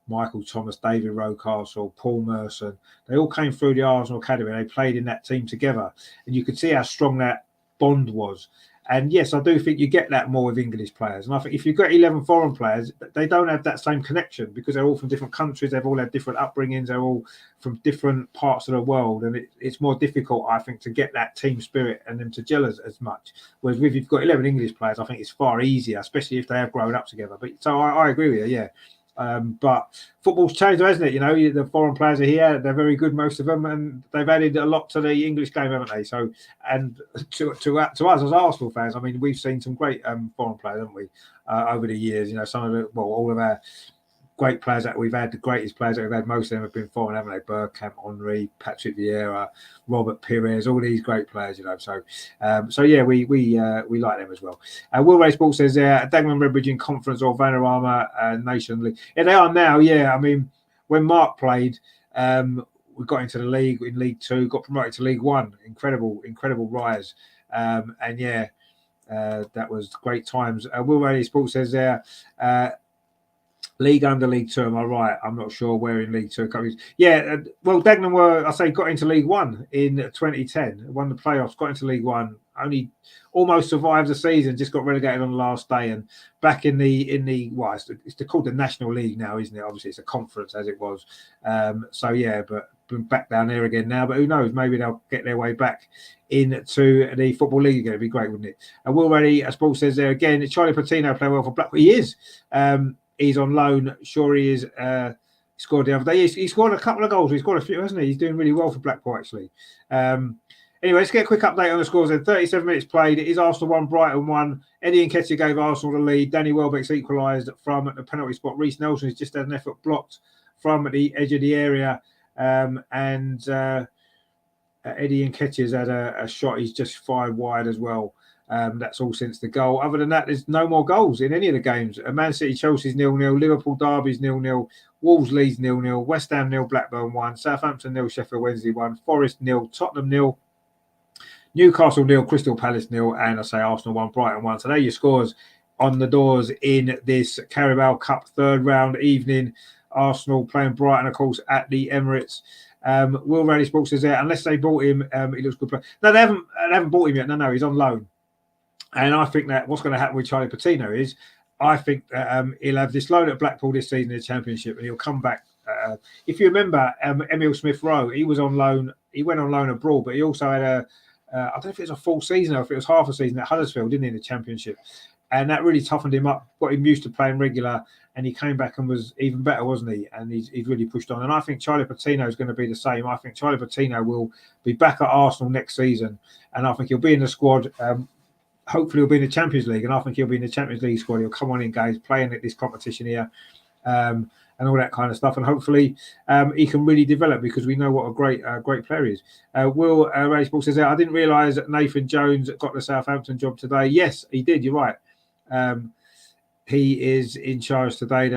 A: Michael Thomas, David Rocastle, Paul Merson. They all came through the Arsenal academy. They played in that team together, and you could see how strong that bond was. And yes, I do think you get that more with English players. And I think if you've got 11 foreign players, they don't have that same connection because they're all from different countries. They've all had different upbringings. They're all from different parts of the world. And it's more difficult, I think, to get that team spirit and them to gel as much. Whereas if you've got 11 English players, I think it's far easier, especially if they have grown up together. But so I agree with you, yeah. But football's changed, hasn't it? You know, the foreign players are here; they're very good, most of them, and they've added a lot to the English game, haven't they? So, and to us as Arsenal fans, I mean, we've seen some great foreign players, haven't we, over the years? You know, some of the all of our great players that we've had, the greatest players that we've had, most of them have been foreign, haven't they? Bergkamp, Henry, Patrick Vieira, Robert Pires, all these great players, you know. So yeah, we like them as well. Will Ray Sports says Dagenham Redbridge in Conference or Vanarama Nation League. Yeah, they are now. Yeah, I mean, when Mark played, we got into the league in League Two, got promoted to League One. Incredible rise. And yeah, that was great times. Will Ray Sports says there. League under League Two, am I right? I'm not sure where in League Two countries. Yeah, well, Dagenham got into League One in 2010, won the playoffs, got into League One, only almost survived the season, just got relegated on the last day, and back in the it's called the National League now, isn't it? Obviously, it's a conference as it was. So yeah, but been back down there again now. But who knows? Maybe they'll get their way back into the Football League again. It'd be great, wouldn't it? And Will Reddy, Sports says there again, Charlie Patino playing well for Blackpool. He is. He's on loan. Sure, he is. Scored the other day. He scored a couple of goals. He scored a few, hasn't he? He's doing really well for Blackpool, actually. Anyway, let's get a quick update on the scores. Then 37 minutes played. It is Arsenal 1, Brighton 1. Eddie Nketiah gave Arsenal the lead. Danny Welbeck's equalised from the penalty spot. Rhys Nelson has just had an effort blocked from the edge of the area. And Eddie Nketiah's had a shot. He's just fired wide as well. That's all since the goal. Other than that, there's no more goals in any of the games. Man City, Chelsea's 0-0. Liverpool, Derby's 0-0. Wolves, Leeds 0-0. West Ham 0, Blackburn 1. Southampton 0, Sheffield Wednesday 1. Forest 0, Tottenham 0. Newcastle 0, Crystal Palace 0. And I say Arsenal 1, Brighton 1. So there are your scores on the doors in this Carabao Cup third round evening. Arsenal playing Brighton, of course, at the Emirates. Will Raleigh Sports is there. Unless they bought him, he looks good. No, they haven't bought him yet. No, he's on loan. And I think that what's going to happen with Charlie Patino is I think that he'll have this loan at Blackpool this season in the Championship and he'll come back. If you remember, Emile Smith-Rowe, he was on loan. He went on loan abroad, but he also had I don't know if it was a full season or if it was half a season at Huddersfield, didn't he, in the Championship? And that really toughened him up, got him used to playing regular, and he came back and was even better, wasn't he? And he's really pushed on. And I think Charlie Patino is going to be the same. I think Charlie Patino will be back at Arsenal next season, and I think he'll be in the squad. Hopefully he'll be in the Champions League, and I think he'll be in the Champions League squad. He'll come on in games, playing at this competition here, and all that kind of stuff. And hopefully he can really develop because we know what a great player he is. Will Raceball says, I didn't realise that Nathan Jones got the Southampton job today. Yes, he did. You're right. He is in charge today.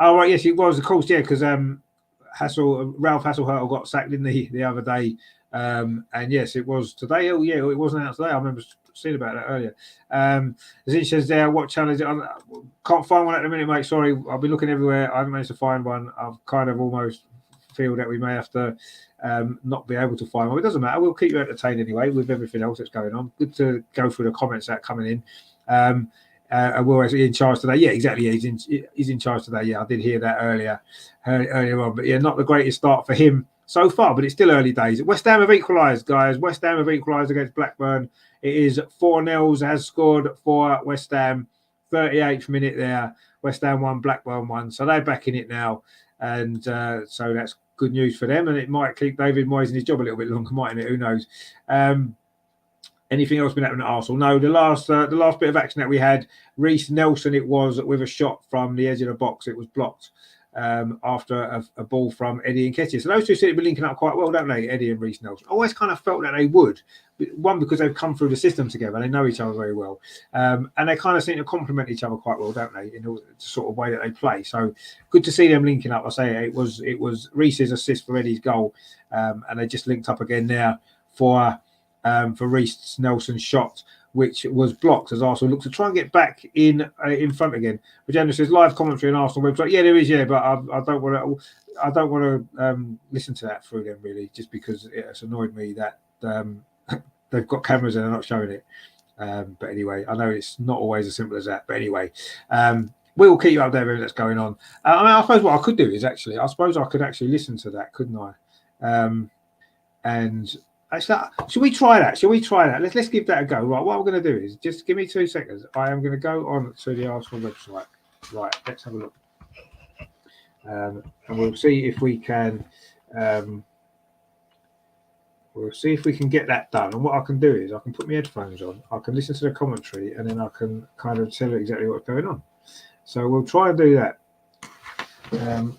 A: Oh, right. Yes, he was, of course. Yeah, because Ralph Hasselhurtel got sacked, didn't he, the other day? And yes, it was today. Oh, yeah, it wasn't out today. I remember seeing about that earlier. As it says there, what channel is it? I can't find one at the minute, mate. Sorry, I've been looking everywhere. I haven't managed to find one. I've kind of almost feel that we may have to not be able to find one. It doesn't matter. We'll keep you entertained anyway with everything else that's going on. Good to go through the comments that are coming in. Will is in charge today. Yeah, exactly. Yeah, he's in charge today. Yeah, I did hear that earlier on. But yeah, not the greatest start for him so far, but it's still early days. West Ham have equalised, guys. West Ham have equalised against Blackburn. It is 4-0. Has scored for West Ham. 38th minute there. West Ham 1, Blackburn 1. So they're back in it now. And so that's good news for them. And it might keep David Moyes in his job a little bit longer, mightn't it? Who knows? Anything else been happening at Arsenal? No, the last bit of action that we had, Rhys Nelson, it was with a shot from the edge of the box. It was blocked. after a ball from Eddie and Ketty. So those two seem to be linking up quite well, don't they, Eddie and Rhys Nelson? I always kind of felt that they would. One, because they've come through the system together and they know each other very well. And they kind of seem to complement each other quite well, don't they, in the sort of way that they play. So good to see them linking up. I say it was Rhys's assist for Eddie's goal, and they just linked up again there for Rhys Nelson's shot, which was blocked as Arsenal look to try and get back in front again. But January says live commentary on Arsenal website. Yeah, there is. Yeah, but I don't want to listen to that through them really, just because it's annoyed me that they've got cameras and they're not showing it. But anyway, I know it's not always as simple as that. But anyway, we will keep you updated with everything that's going on. I suppose what I could do is I could actually listen to that, couldn't I? And actually, should we try that? Let's give that a go. Right, what I'm going to do is just give me 2 seconds. I am going to go on to the Arsenal website. Right, let's have a look, and we'll see if we can. We'll see if we can get that done. And what I can do is I can put my headphones on. I can listen to the commentary, and then I can kind of tell you exactly what's going on. So we'll try and do that.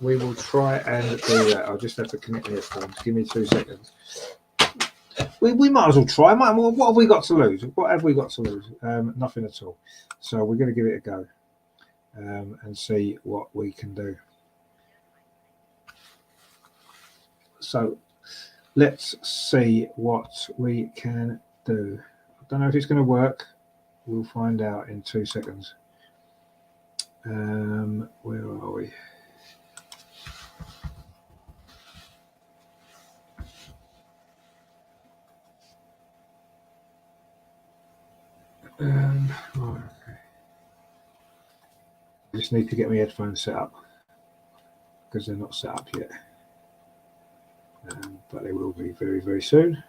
A: We will try and do that. I'll just have to connect my headphones. Give me 2 seconds. We might as well try. What have we got to lose? Nothing at all. So we're going to give it a go and see what we can do. So let's see what we can do. I don't know if it's going to work. We'll find out in 2 seconds. Where are we? Right, okay. I just need to get my headphones set up because they're not set up yet, but they will be very, very soon.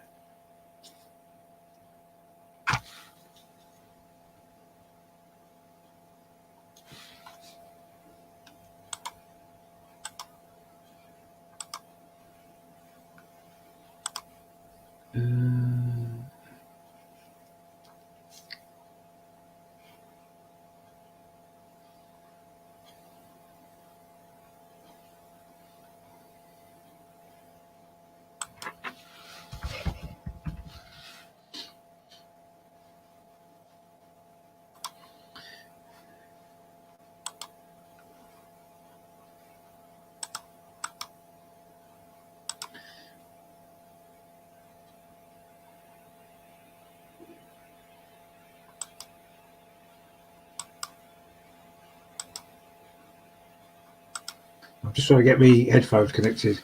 A: I'm just trying to get me headphones connected,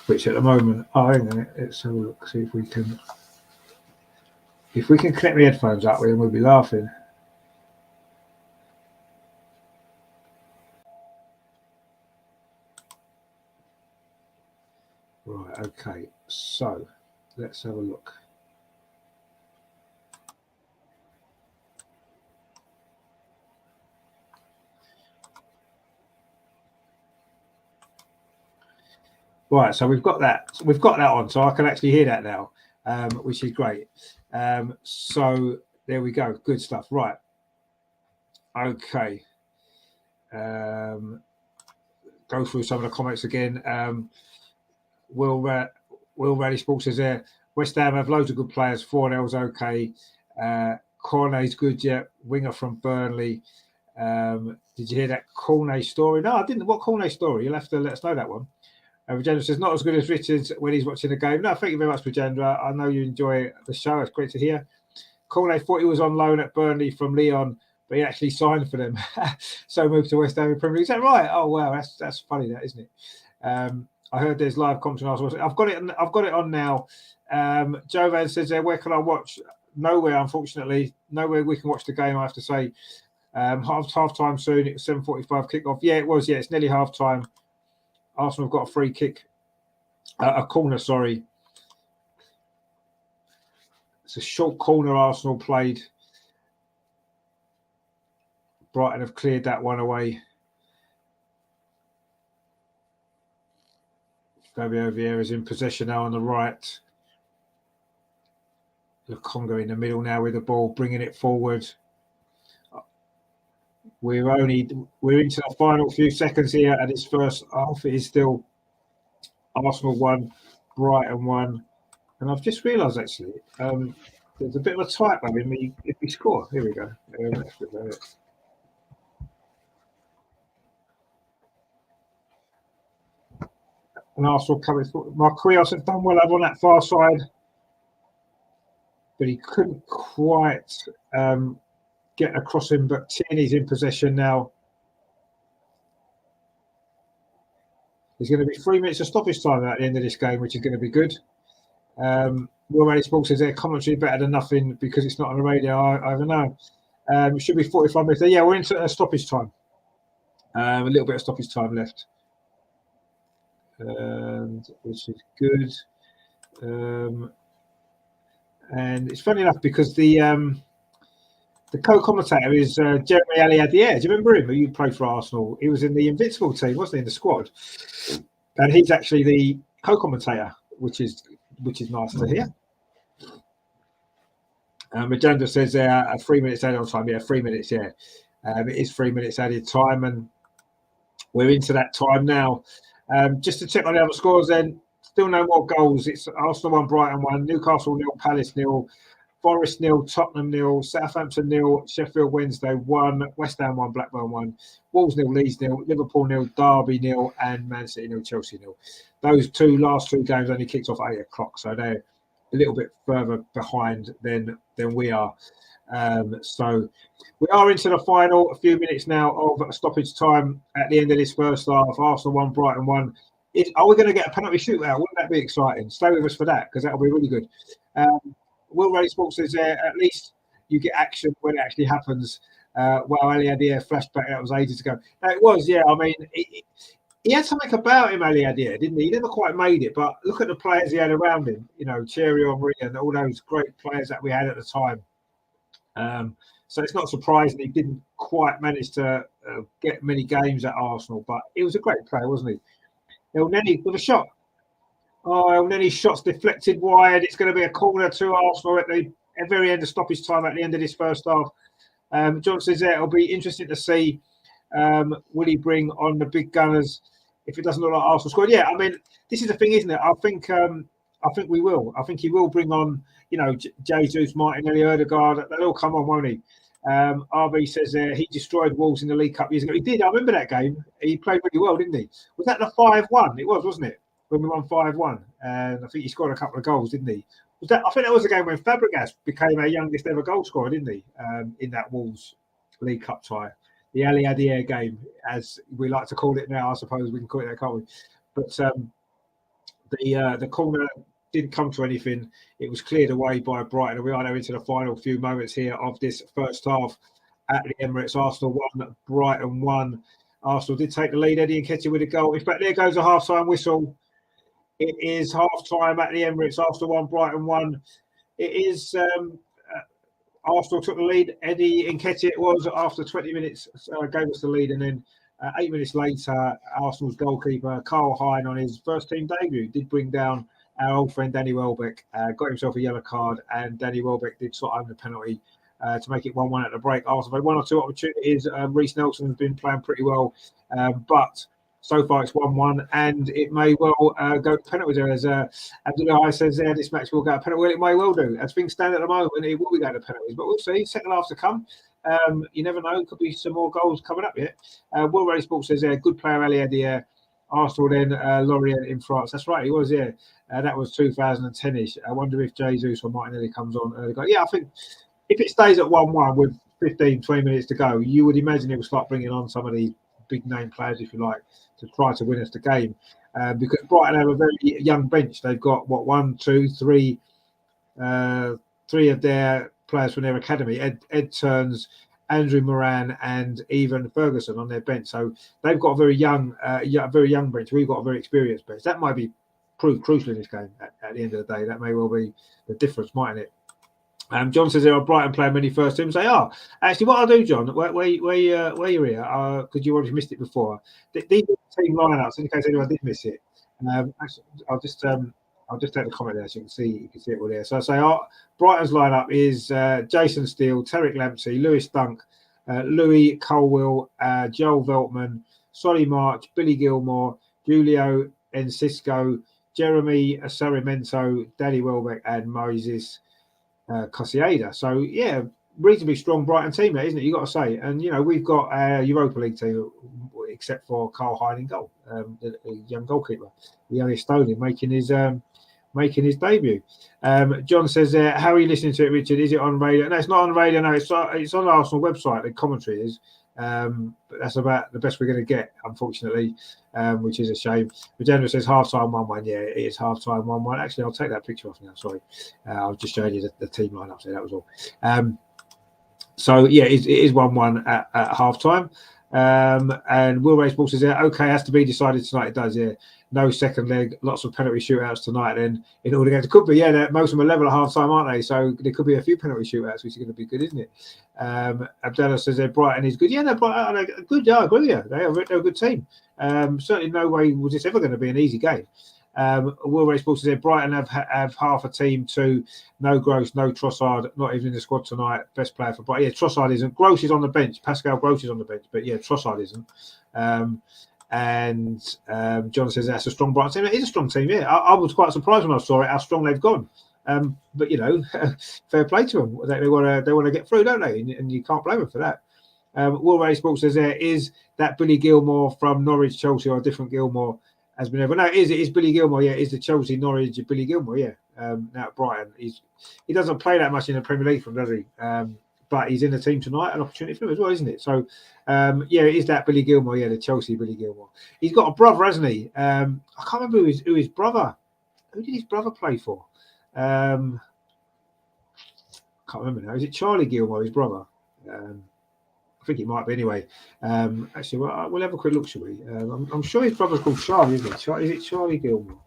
A: which at the moment, hang on, let's have a look, see if we can connect my headphones up, then we'll be laughing. Right, okay, so let's have a look. Right, so we've got that on, so I can actually hear that now, which is great. So there we go, good stuff. Right, okay. Go through some of the comments again. Will Rally Sports is there. West Ham have loads of good players. 4-0's okay. Cornet's good, yeah. Winger from Burnley. Did you hear that Cornet story? No, I didn't. What Cornet story? You'll have to let us know that one. Rajendra says, not as good as Richards when he's watching the game. No, thank you very much, Rajendra. I know you enjoy the show. It's great to hear. Cornet thought he was on loan at Burnley from Lyon, but he actually signed for them. So moved to West Ham in Premier League. Is that right? Oh, wow. That's funny, that, isn't it? I heard there's live commentary. I've got it on now. Jovan says there, where can I watch? Nowhere, unfortunately. Nowhere we can watch the game, I have to say. Half time soon. It's 7:45 kickoff. Yeah, it was. Yeah, it's nearly half time. Arsenal have got a free kick, a corner. Sorry, it's a short corner. Arsenal played. Brighton have cleared that one away. Fabio Vieira is in possession now on the right. Lokonga in the middle now with the ball, bringing it forward. we're into the final few seconds here, and this first half is still Arsenal 1, Brighton 1. And I've just realised actually, there's a bit of a typo in me if we score. Here we go. Let's look at it. And Arsenal coming through. Marquinhos had done well over on that far side, but he couldn't quite get across him. But Tierney's in possession now. There's going to be 3 minutes of stoppage time at the end of this game, which is going to be good. Will Rally Sports says their commentary better than nothing because it's not on the radio. I don't know. It should be 45 minutes. Yeah, we're into a stoppage time. A little bit of stoppage time left. Which is good. And it's funny enough because the co-commentator is Jeremy Aliadier. Do you remember him? Who played for Arsenal? He was in the Invincible team, wasn't he, in the squad? And he's actually the co-commentator, which is nice to hear. Majanda says 3 minutes added on time. Yeah, 3 minutes. Yeah, it is 3 minutes added time, and we're into that time now. Just to check on the other scores, then still no more goals. It's Arsenal 1, Brighton 1, Newcastle 0, Palace 0, Forest 0, Tottenham 0, Southampton 0, Sheffield Wednesday 1, West Ham 1, Blackburn 1, Wolves 0, Leeds 0, Liverpool 0, Derby 0, and Man City 0, Chelsea 0. Those last two games only kicked off at 8 o'clock, so they're a little bit further behind than we are. So we are into the final, a few minutes now of stoppage time at the end of this first half. Arsenal 1, Brighton 1. Are we going to get a penalty shootout? Wouldn't that be exciting? Stay with us for that because that'll be really good. Will Rally Sports says at least you get action when it actually happens. Well, Aliadier flashback, that was ages ago. No, it was, yeah. I mean, he had something about him, Aliadier, didn't he? He never quite made it, but look at the players he had around him. You know, Thierry Henry and all those great players that we had at the time. So it's not surprising he didn't quite manage to get many games at Arsenal, but he was a great player, wasn't he? El Neni with a shot. Oh, El Neni's shot's deflected wide. It's going to be a corner to Arsenal at the very end of stoppage time at the end of this first half. John says there, it'll be interesting to see will he bring on the big gunners if it doesn't look like Arsenal scored. Yeah, I mean, this is the thing, isn't it? I think we will. I think he will bring on, you know, Jesus, Martinelli, Odegaard. They'll all come on, won't he? RB says he destroyed Wolves in the League Cup years ago. He did. I remember that game. He played really well, didn't he? Was that the 5-1? It was, wasn't it? When we won 5-1, and I think he scored a couple of goals, didn't he? I think that was the game when Fabregas became our youngest ever goal scorer, didn't he? In that Wolves League Cup tie, the Aliadier game, as we like to call it now. I suppose we can call it that, can't we? But the corner didn't come to anything. It was cleared away by Brighton, and we are now into the final few moments here of this first half at the Emirates. Arsenal 1, Brighton 1. Arsenal did take the lead. Eddie Nketiah with a goal. In fact, there goes a half-time whistle. It is half-time at the Emirates. Arsenal 1, Brighton 1. It is Arsenal took the lead. Eddie Nketiah, it was, after 20 minutes, gave us the lead, and then 8 minutes later, Arsenal's goalkeeper, Carl Hine, on his first-team debut, did bring down our old friend Danny Welbeck, got himself a yellow card, and Danny Welbeck did slot home the penalty to make it 1-1 at the break. Arsenal had 1 or 2 opportunities. Rhys Nelson has been playing pretty well, but so far it's 1-1, and it may well go to penalties. As Abdullah says there, this match will go to penalty. Well, it may well do. As things stand at the moment, it will be going to penalties, but we'll see. Second half to come. You never know. Could be some more goals coming up yet. Will Rally Sports says there, good player Aliadier. Arsenal then Lorient in France. That's right, he was, yeah. That was 2010-ish. I wonder if Jesus or Martinelli comes on early. Yeah, I think if it stays at 1-1 with 15, 20 minutes to go, you would imagine it will start bringing on some of these big name players, if you like, to try to win us the game. Because Brighton have a very young bench. They've got, three of their players from their academy, Ed Turns, Andrew Moran, and even Ferguson on their bench. So they've got a very young bench. We've got a very experienced bench. That might be proved crucial in this game at the end of the day. That may well be the difference, mightn't it? John says there are Brighton playing many first teams. They are. Actually, what I'll do, John, where you're here, because you already missed it before. These are team lineups, in case anyone did miss it. Actually, I'll just take the comment there so you can see it all there. So I say Brighton's lineup is Jason Steele, Tarek Lamptey, Lewis Dunk, Louis Colwill, Joel Veltman, Solly March, Billy Gilmore, Julio Enciso, Jeremy Sarimento, Danny Welbeck, and Moses Cosieda. So yeah, reasonably strong Brighton team there, isn't it? You got to say. And we've got a Europa League team, except for Carl Hyde in goal, the young goalkeeper, the young Estonian, making his debut. John says, how are you listening to it, Richard? Is it on radio? No, it's not on radio. No, it's on the Arsenal website. The commentary is. But that's about the best we're going to get, unfortunately, which is a shame. Regenda says half-time 1-1. Yeah, it is half-time 1-1. Actually, I'll take that picture off now. Sorry. I was just showing you the team lineup, so that was all. So, yeah, it is 1-1 at half-time. And Will Ray Sports says, okay, has to be decided tonight. It does, yeah. No second leg, lots of penalty shootouts tonight. Then in order to get, it could be, yeah, most of them are level at half time, aren't they? So there could be a few penalty shootouts, which is going to be good, isn't it? Abdallah says Brighton is good. Yeah, no, Brighton are good. Yeah, I agree. Yeah, they're a good team. Certainly, no way was this ever going to be an easy game. Will Ray Sports says Brighton have half a team too. No Gross, no Trossard, not even in the squad tonight. Best player for Brighton. Yeah, Trossard isn't. Gross is on the bench. Pascal Gross is on the bench, but yeah, Trossard isn't. And John says that's a strong Brighton team. It is a strong team, yeah. I was quite surprised when I saw it, how strong they've gone. But fair play to them. They want to get through, don't they? And you can't blame them for that. Will Ray Sports says is that Billy Gilmore from Norwich, Chelsea, or a different Gilmore has been ever? No, it is Billy Gilmore. Yeah, it is the Chelsea, Norwich, Billy Gilmore. Yeah. Now at Brighton, he doesn't play that much in the Premier League, does he? But he's in the team tonight, an opportunity for him as well, isn't it? So, yeah, it is that Billy Gilmore, yeah, the Chelsea Billy Gilmore. He's got a brother, hasn't he? I can't remember who his brother. Who did his brother play for? I can't remember now. Is it Charlie Gilmore, his brother? I think it might be anyway. Actually, we'll have a quick look, shall we? I'm sure his brother's called Charlie, isn't it? Is it Charlie Gilmore?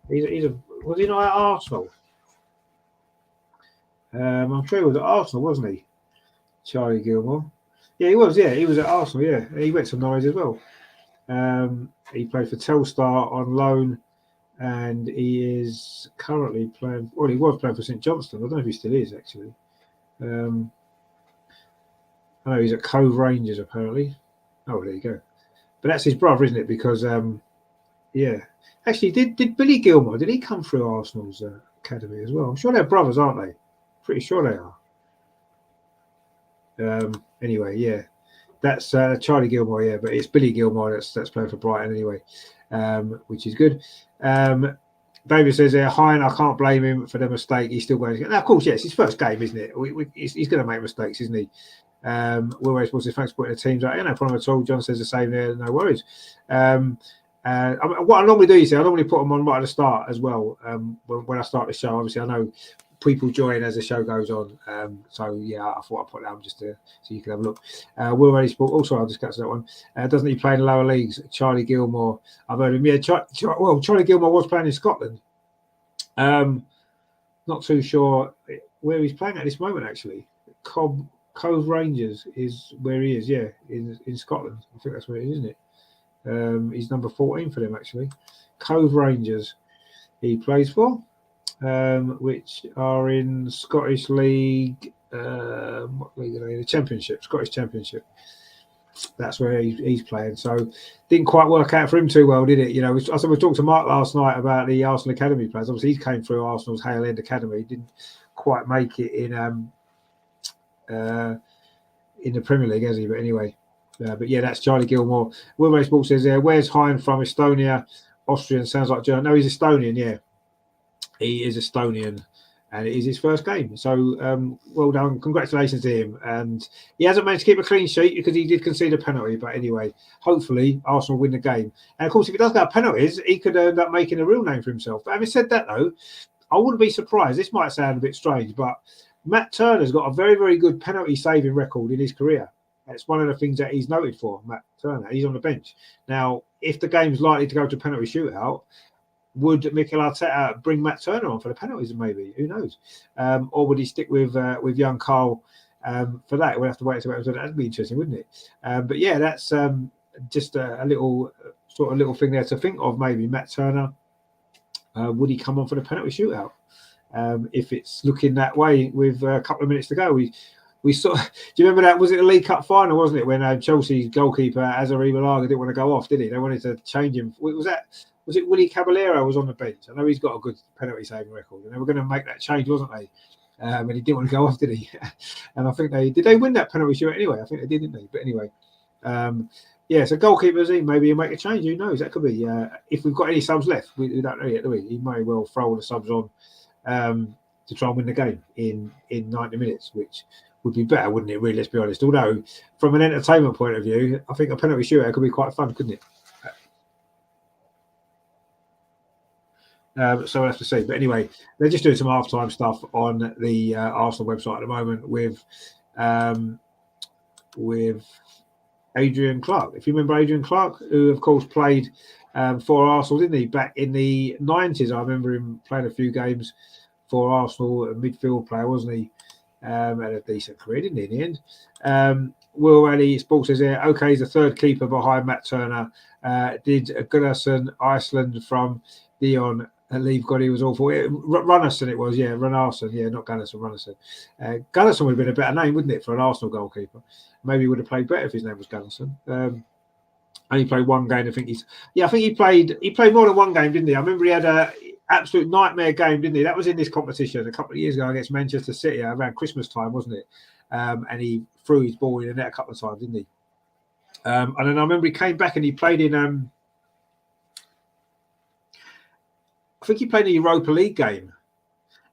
A: Was he not at Arsenal? I'm sure he was at Arsenal, wasn't he? Charlie Gilmore. Yeah, he was. Yeah, he was at Arsenal. Yeah, he went to Norwich as well. He played for Telstar on loan, and he is currently playing. Well, he was playing for St Johnstone. I don't know if he still is actually. I know he's at Cove Rangers apparently. Oh, there you go. But that's his brother, isn't it? Because yeah, actually, did Billy Gilmore? Did he come through Arsenal's academy as well? I'm sure they're brothers, aren't they? Pretty sure they are. Anyway, yeah, that's Charlie Gilmore, yeah, but it's Billy Gilmore that's playing for Brighton anyway, which is good. David says Hine, I can't blame him for the mistake. He's still going to get. Now, of course, yes, his first game, isn't it? He's going to make mistakes, isn't he? Will Ray Sports says thanks for putting the teams out. Yeah, no problem at all. John says the same there. No worries. What I normally do, I normally put them on right at the start as well. When I start the show, obviously I know people join as the show goes on. So yeah, I thought I'd put that on just so you can have a look. Will Ray Sport. Also, I'll just catch that one. Doesn't he play in the lower leagues? Charlie Gilmore. I've heard him. Yeah, Charlie Gilmore was playing in Scotland. Not too sure where he's playing at this moment. Actually, Cove Rangers is where he is. Yeah, in Scotland. I think that's where it is, isn't it? He's number 14 for them actually. Cove Rangers. He plays for. Which are in Scottish League, what league are they? The Championship, Scottish Championship. That's where he's playing. So didn't quite work out for him too well, did it? We talked to Mark last night about the Arsenal Academy players. Obviously, he came through Arsenal's Hale End Academy. Didn't quite make it in the Premier League, has he? But anyway, but yeah, that's Charlie Gilmore. Will Ray Sports says, "Where's Hine from? Estonia, Austrian? Sounds like German." No, he's Estonian. Yeah. He is Estonian, and it is his first game. So, well done. Congratulations to him. And he hasn't managed to keep a clean sheet because he did concede a penalty. But anyway, hopefully Arsenal win the game. And of course, if he does go penalties, he could end up making a real name for himself. But having said that, though, I wouldn't be surprised. This might sound a bit strange, but Matt Turner's got a very, very good penalty saving record in his career. That's one of the things that he's noted for, Matt Turner. He's on the bench. Now, if the game's likely to go to penalty shootout, would Mikel Arteta bring Matt Turner on for the penalties? Maybe, who knows? Or would he stick with young Carl for that? We'll have to wait until that'd be interesting, wouldn't it? But yeah, that's just a little thing there to think of. Maybe Matt Turner, would he come on for the penalty shootout? If it's looking that way with a couple of minutes to go, we saw. Do you remember that? Was it the League Cup final, wasn't it, when Chelsea's goalkeeper Azari Malaga didn't want to go off, did he? They wanted to change him. Was it Willie Caballero was on the bench? I know he's got a good penalty saving record, and they were going to make that change, wasn't they? And he didn't want to go off, did he? And I think they win that penalty shoot anyway. I think they did, didn't they? But anyway, yeah. So goalkeepers, maybe he'll make a change. Who knows? That could be. If we've got any subs left, we don't know yet, do we? He may well throw all the subs on to try and win the game in 90 minutes, which would be better, wouldn't it? Really, let's be honest. Although, from an entertainment point of view, I think a penalty shootout could be quite fun, couldn't it? So we'll have to see. But anyway, they're just doing some halftime stuff on the Arsenal website at the moment with Adrian Clark. If you remember Adrian Clark, who of course played for Arsenal, didn't he? Back in the 90s, I remember him playing a few games for Arsenal, a midfield player, wasn't he? Had a decent career, didn't he, in the end? Will Rally Sports says here, okay, he's the third keeper behind Matt Turner. Did Gunnarsson, Iceland from Dion leave? God, he was awful. Runnarsson it was, yeah, Runnarsson, yeah, not Gunnarsson, Runnarsson. Gunnarsson would have been a better name, wouldn't it, for an Arsenal goalkeeper? Maybe he would have played better if his name was Gunnarsson. Only played one game. I think he played more than one game, didn't he? I remember he had a absolute nightmare game, didn't he? That was in this competition a couple of years ago against Manchester City around Christmas time, wasn't it? And he threw his ball in the net a couple of times, didn't he? And then I remember he came back and he played in I think he played in a Europa League game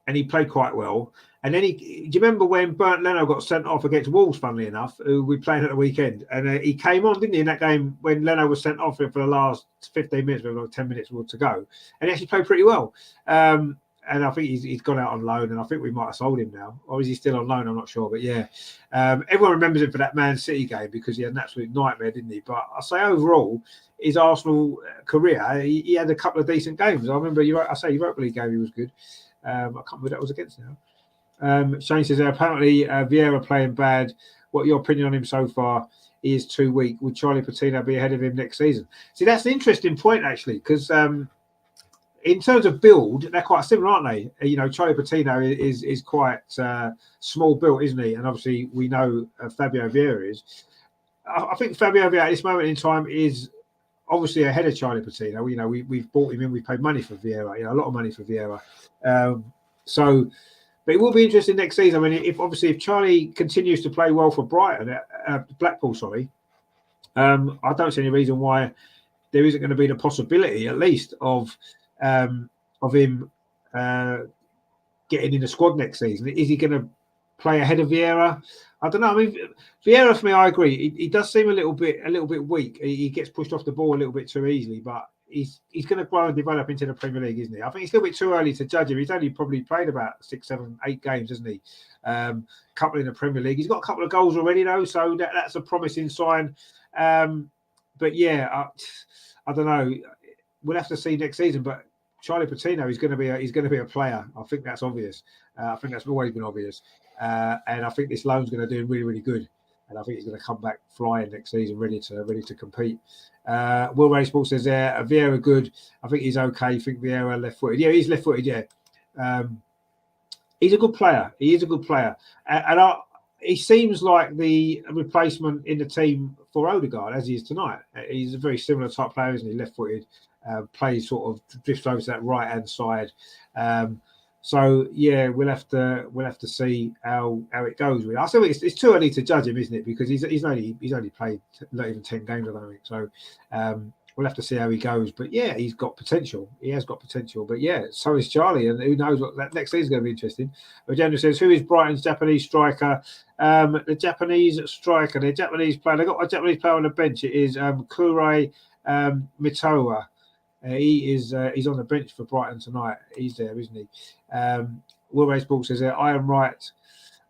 A: and he played quite well. And then do you remember when Bernd Leno got sent off against Wolves, funnily enough, who we played at the weekend? And he came on, didn't he, in that game when Leno was sent off for the last 15 minutes, maybe like 10 minutes to go. And he actually played pretty well. And I think he's gone out on loan, and I think we might have sold him now. Or is he still on loan? I'm not sure. But yeah, everyone remembers him for that Man City game because he had an absolute nightmare, didn't he? But I say overall, his Arsenal career, he had a couple of decent games. I remember Europa League game, he was good. I can't remember who that was against now. Shane says, apparently Vieira playing bad. What your opinion on him so far? He is too weak. Would Charlie Patino be ahead of him next season? See, that's an interesting point, actually, because in terms of build, they're quite similar, aren't they? You know, Charlie Patino is quite small built, isn't he? And obviously, we know Fabio Vieira is. I think Fabio Vieira at this moment in time is obviously ahead of Charlie Patino. You know, we've bought him in, we paid money for Vieira, a lot of money for Vieira. But it will be interesting next season. I mean, if Charlie continues to play well for Brighton, Blackpool, sorry, I don't see any reason why there isn't going to be the possibility, at least, of him getting in the squad next season. Is he going to play ahead of Vieira? I don't know. I mean, Vieira, for me, I agree. He does seem a little bit weak. He gets pushed off the ball a little bit too easily, but he's going to grow and develop into the Premier League, isn't he? I think it's a little bit too early to judge him. He's only probably played about 6, 7, 8 games, hasn't he? Couple in the Premier League. He's got a couple of goals already, though, so that's a promising sign. But yeah, I don't know. We'll have to see next season. But Charlie Patino is going to be a player. I think that's obvious. I think that's always been obvious. And I think this loan's going to do really, really good. And I think he's going to come back flying next season, ready to compete. Will Ray Sports says there, Vieira good. I think he's okay. I think Vieira left-footed. Yeah, he's left-footed, yeah. He's a good player. He is a good player. And he seems like the replacement in the team for Odegaard, as he is tonight. He's a very similar type player, isn't he? Left-footed, plays sort of drifts over to that right-hand side. So yeah, we'll have to see how it goes. I think it's too early to judge him, isn't it? Because he's only played not even 10 games, I don't think. So we'll have to see how he goes. But yeah, he's got potential. He has got potential. But yeah, so is Charlie, and who knows what that next season's going to be interesting. Agenda says, who is Brighton's Japanese striker? The Japanese striker, the Japanese player. They got a Japanese player on the bench. It is Kurei Mitoa. He's on the bench for Brighton tonight. He's there, isn't he? Will Ray Sports says I am right.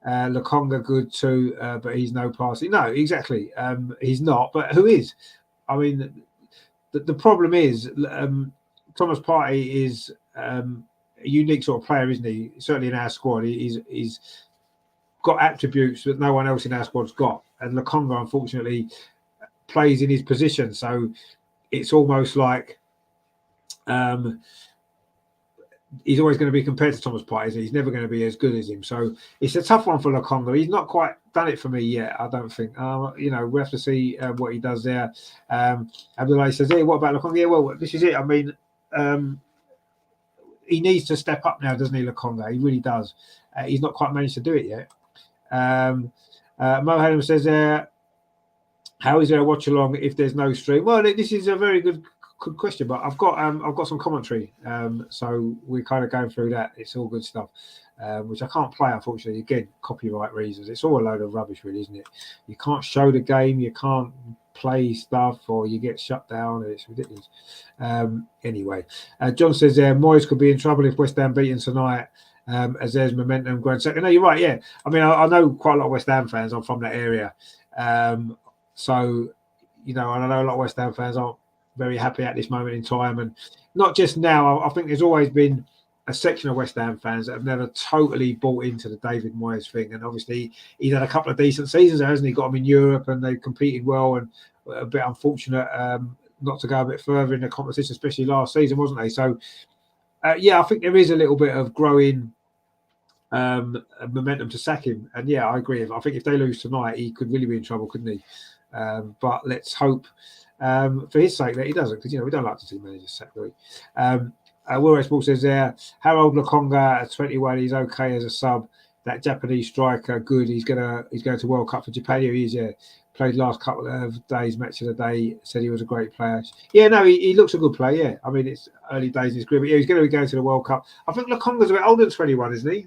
A: Lokonga good too, but he's no passing. No, exactly. He's not. But who is? I mean, the problem is Thomas Partey is a unique sort of player, isn't he? Certainly in our squad, he's got attributes that no one else in our squad's got. And Lokonga, unfortunately, plays in his position, so it's almost like he's always going to be compared to Thomas Partey. He's never going to be as good as him. So it's a tough one for Lokonga. He's not quite done it for me yet, I don't think. We'll have to see what he does there. Abdullah says, hey, what about Lokonga? Yeah, well, this is it. I mean, he needs to step up now, doesn't he, Lokonga? He really does. He's not quite managed to do it yet. Mohammed says, how is there a watch along if there's no stream? Well, this is a very good question, but I've got some commentary, so we're kind of going through that. It's all good stuff, which I can't play, unfortunately. Again, copyright reasons. It's all a load of rubbish, really, isn't it? You can't show the game, you can't play stuff, or you get shut down, and it's ridiculous. Anyway, John says Moyes could be in trouble if West Ham beaten tonight, as there's momentum going second. No, you're right. Yeah, I mean, I know quite a lot of West Ham fans. I'm from that area, so and I know a lot of West Ham fans aren't very happy at this moment in time, and not just now. I think there's always been a section of West Ham fans that have never totally bought into the David Moyes thing, and obviously he's had a couple of decent seasons, hasn't he? Got them in Europe, and they've competed well, and a bit unfortunate not to go a bit further in the competition, especially last season, wasn't they? So I think there is a little bit of growing momentum to sack him, and I agree. I think if they lose tonight, he could really be in trouble, couldn't he? But let's hope for his sake that he doesn't, because we don't like to see managers sacked, do we? Will Sports says Harold Lokonga at 21, he's okay as a sub. That Japanese striker, good. He's going to World Cup for Japan. He is, played last couple of days, match of the day. Said he was a great player. Yeah, no, he looks a good player. Yeah, I mean it's early days in his career, but he's going to be going to the World Cup. I think Lokonga's a bit older than 21, isn't he?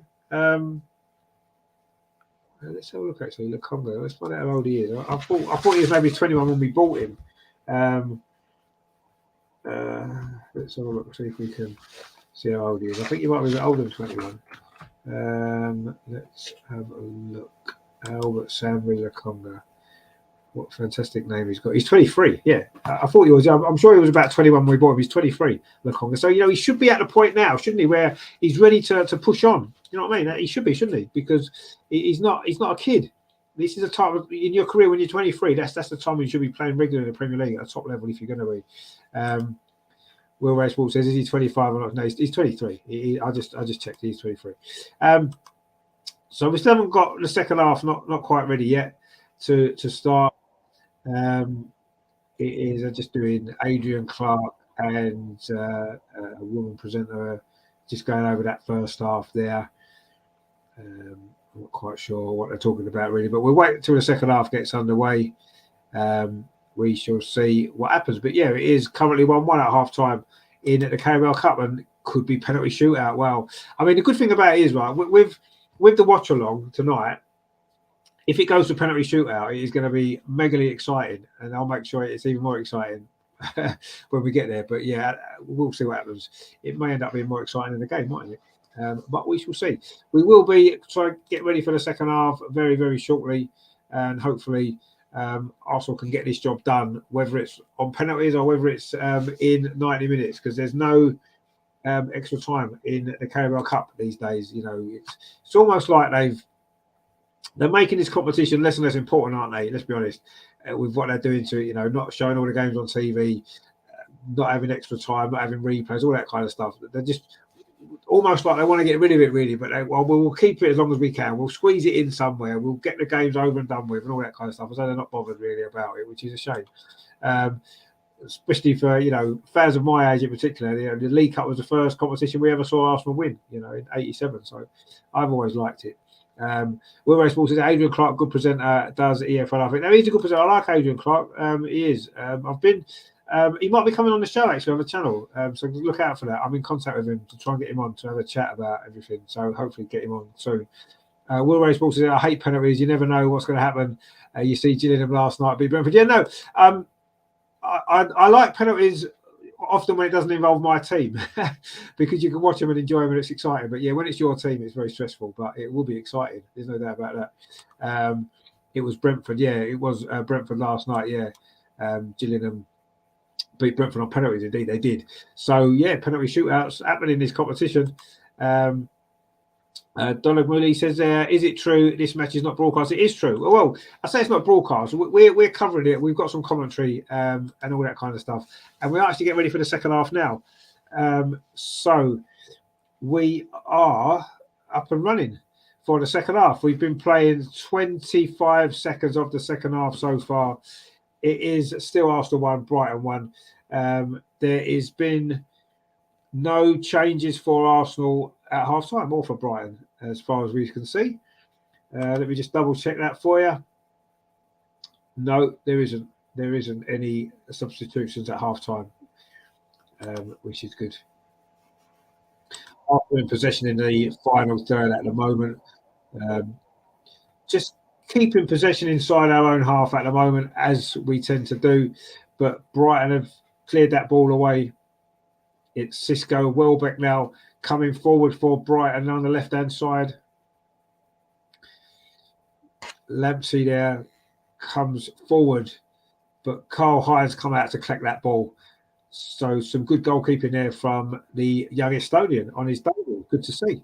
A: Let's have a look. Actually, Lokonga. Let's find out how old he is. I thought he was maybe 21 when we bought him. Let's have a look. See if we can see how old he is. I think he might be a bit older than 21. Let's have a look. Albert Sambi Lokonga. What a fantastic name he's got. He's 23. Yeah, I thought he was. I'm sure he was about 21 when we bought him. He's 23, Lokonga. So he should be at the point now, shouldn't he, where he's ready to push on. You know what I mean? He should be, shouldn't he? Because he's not a kid. This is a time in your career when you're 23. That's the time when you should be playing regularly in the Premier League at the top level if you're going to be. Will Ray Sports says, is he 25 or not? No, he's 23. I just checked. He's 23. So we still haven't got the second half not quite ready yet to start. It is just doing Adrian Clark and a woman presenter just going over that first half there. I'm not quite sure what they're talking about really, but we'll wait until the second half gets underway. We shall see what happens. But it is currently 1-1 at half time in the Carabao Cup and could be penalty shootout. Well, I mean, the good thing about it is, right, with the watch along tonight, if it goes to penalty shootout, it is going to be megally exciting, and I'll make sure it's even more exciting when we get there. But we'll see what happens. It may end up being more exciting in the game, mightn't it? But we shall see. We will be trying to get ready for the second half very, very shortly, and hopefully Arsenal can get this job done, whether it's on penalties or whether it's in 90 minutes, because there's no extra time in the Carabao Cup these days. It's almost like they're making this competition less and less important, aren't they? Let's be honest, with what they're doing to it. Not showing all the games on TV, not having extra time, not having replays, all that kind of stuff. They're just almost like they want to get rid of it, really. But we'll keep it as long as we can. We'll squeeze it in somewhere. We'll get the games over and done with, and all that kind of stuff. So they're not bothered really about it, which is a shame. Especially for fans of my age in particular. The League Cup was the first competition we ever saw Arsenal win. In '87. So I've always liked it. Will Ray Sports says Adrian Clark, good presenter, does EFL. I think he's a good presenter. I like Adrian Clark. He is. He might be coming on the show actually on the channel. So look out for that. I'm in contact with him to try and get him on to have a chat about everything. So hopefully get him on soon. Will Ray Sports says I hate penalties. You never know what's going to happen. You see Gillingham last night beat Brentford. I like penalties often when it doesn't involve my team because you can watch them and enjoy them and it's exciting. But when it's your team, it's very stressful, but it will be exciting. There's no doubt about that. It was Brentford. It was Brentford last night. Gillingham beat Brentford on penalties. Indeed, they did. So, penalty shootouts happening in this competition. Donald Mooley says, is it true this match is not broadcast? It is true. Well, I say it's not broadcast. We're covering it. We've got some commentary and all that kind of stuff. And we're actually getting ready for the second half now. So we are up and running for the second half. We've been playing 25 seconds of the second half so far. It is still Arsenal 1, Brighton 1. There has been no changes for Arsenal at half time or for Brighton, as far as we can see. Let me just double check that for you. No, there isn't. There isn't any substitutions at half time, which is good. Arsenal in possession in the final third at the moment. Just keeping possession inside our own half at the moment, as we tend to do. But Brighton have cleared that ball away. It's Cisco Welbeck now coming forward for Brighton on the left-hand side. Lampsey there comes forward, but Carl Hines come out to collect that ball. So some good goalkeeping there from the young Estonian on his debut. Good to see.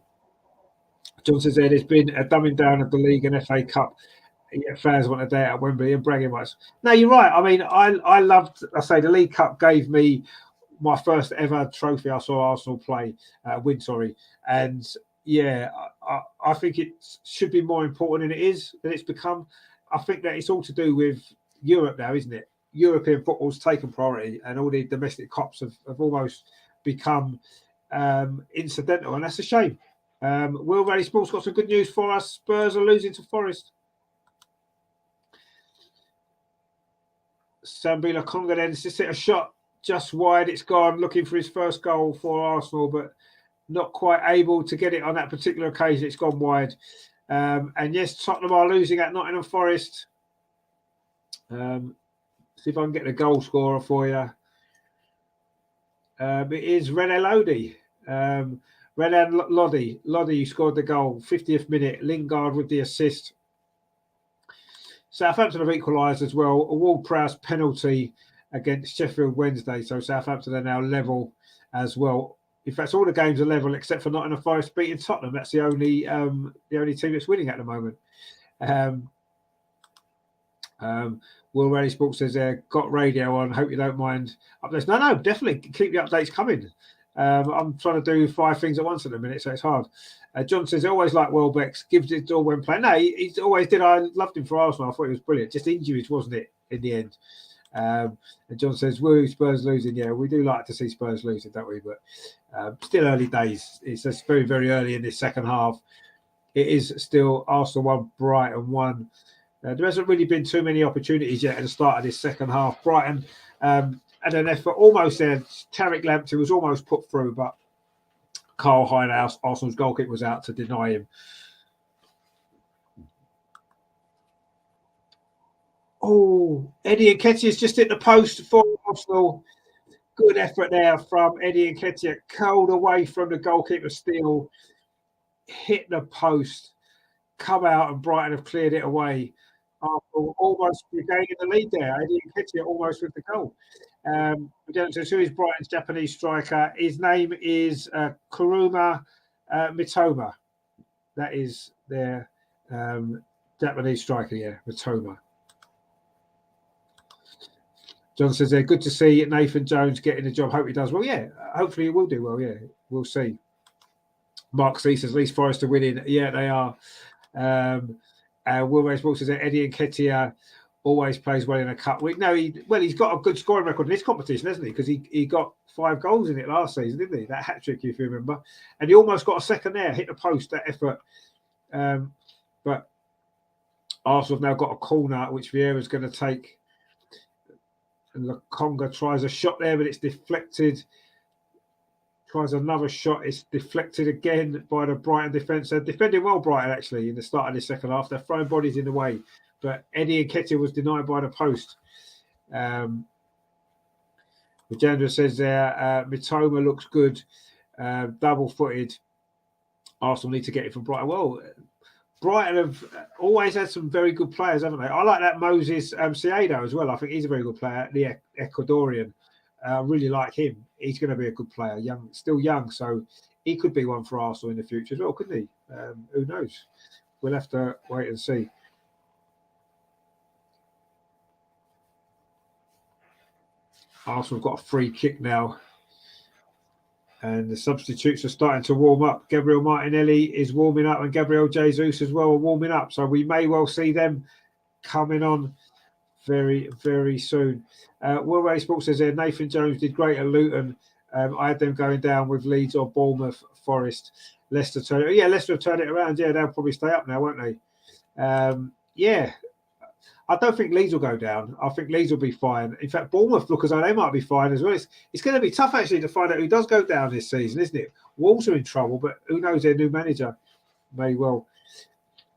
A: John says there's been a dumbing down of the league and FA Cup. Yet fans want a day at Wembley and bragging rights. No, you're right. I mean, I loved. I say the League Cup gave me my first ever trophy. I saw Arsenal win. Sorry, and yeah, I think it should be more important than it is than it's become. I think that it's all to do with Europe now, isn't it? European football's taken priority, and all the domestic cups have almost become incidental, and that's a shame. Will Rally Sports got some good news for us. Spurs are losing to Forest. Sambila Conga then just hit a shot just wide. It's gone, looking for his first goal for Arsenal, but not quite able to get it on that particular occasion. It's gone wide. And yes, Tottenham are losing at Nottingham Forest. See if I can get the goal scorer for you. It is René Lodi. René Lodi. Lodi scored the goal, 50th minute. Lingard with the assist. Southampton have equalised as well. A Ward-Prowse penalty against Sheffield Wednesday. So Southampton are now level as well. In fact, all the games are level except for Nottingham Forest beating Tottenham. That's the only team that's winning at the moment. Will Rally Sports says, got radio on. Hope you don't mind updates. No, definitely keep the updates coming. I'm trying to do 5 things at once at the minute, so it's hard. John says, always like Welbeck, gives it all when playing. No, he always did. I loved him for Arsenal. I thought he was brilliant. Just injuries, wasn't it, in the end? And John says, woo, Spurs losing. Yeah, we do like to see Spurs losing, don't we? But still early days. It's just very, very early in this second half. It is still Arsenal 1, Brighton 1. There hasn't really been too many opportunities yet at the start of this second half. Brighton had an effort almost there. Tariq Lamptey was almost put through, but Carl Hines, Arsenal's goalkeeper, was out to deny him. Oh, Eddie Nketiah's just hit the post for Arsenal. Good effort there from Eddie Nketiah. Curled away from the goalkeeper steal. Hit the post. Come out and Brighton have cleared it away. Arsenal almost regaining the lead there. Eddie Nketiah almost with the goal. So who is Brighton's Japanese striker? His name is Kuruma Mitoma. That is their Japanese striker, yeah, Mitoma. John says they're good to see Nathan Jones getting the job. Hope he does well. Yeah, hopefully he will do well. Yeah, we'll see. Mark C says Leeds Forest are winning. Yeah, they are. Will Ray's Ball says that Eddie Nketiah always plays well in a cup. He's got a good scoring record in this competition, hasn't he? Because he got 5 goals in it last season, didn't he? That hat trick, if you remember. And he almost got a second there, hit the post, that effort. But Arsenal have now got a corner, which Vieira's going to take. And Lokonga tries a shot there, but it's deflected. Tries another shot. It's deflected again by the Brighton defence. They're defending well, Brighton, actually, in the start of the second half. They're throwing bodies in the way. But Eddie Nketiah was denied by the post. Vijandra says there, Mitoma looks good. Double-footed. Arsenal need to get it from Brighton. Well, Brighton have always had some very good players, haven't they? I like that Moses Ciedo as well. I think he's a very good player, the Ecuadorian. I really like him. He's going to be a good player, still young, so he could be one for Arsenal in the future as well, couldn't he? Who knows? We'll have to wait and see. Arsenal have got a free kick now. And the substitutes are starting to warm up. Gabriel Martinelli is warming up, and Gabriel Jesus as well are warming up. So we may well see them coming on very, very soon. Will Sports says there, Nathan Jones did great at Luton. I had them going down with Leeds or Bournemouth, Forest, Leicester. Leicester have turned it around. Yeah, they'll probably stay up now, won't they? I don't think Leeds will go down. I think Leeds will be fine. In fact, Bournemouth look as though they might be fine as well. It's going to be tough actually to find out who does go down this season, isn't it? Wolves are in trouble, but who knows? Their new manager may well.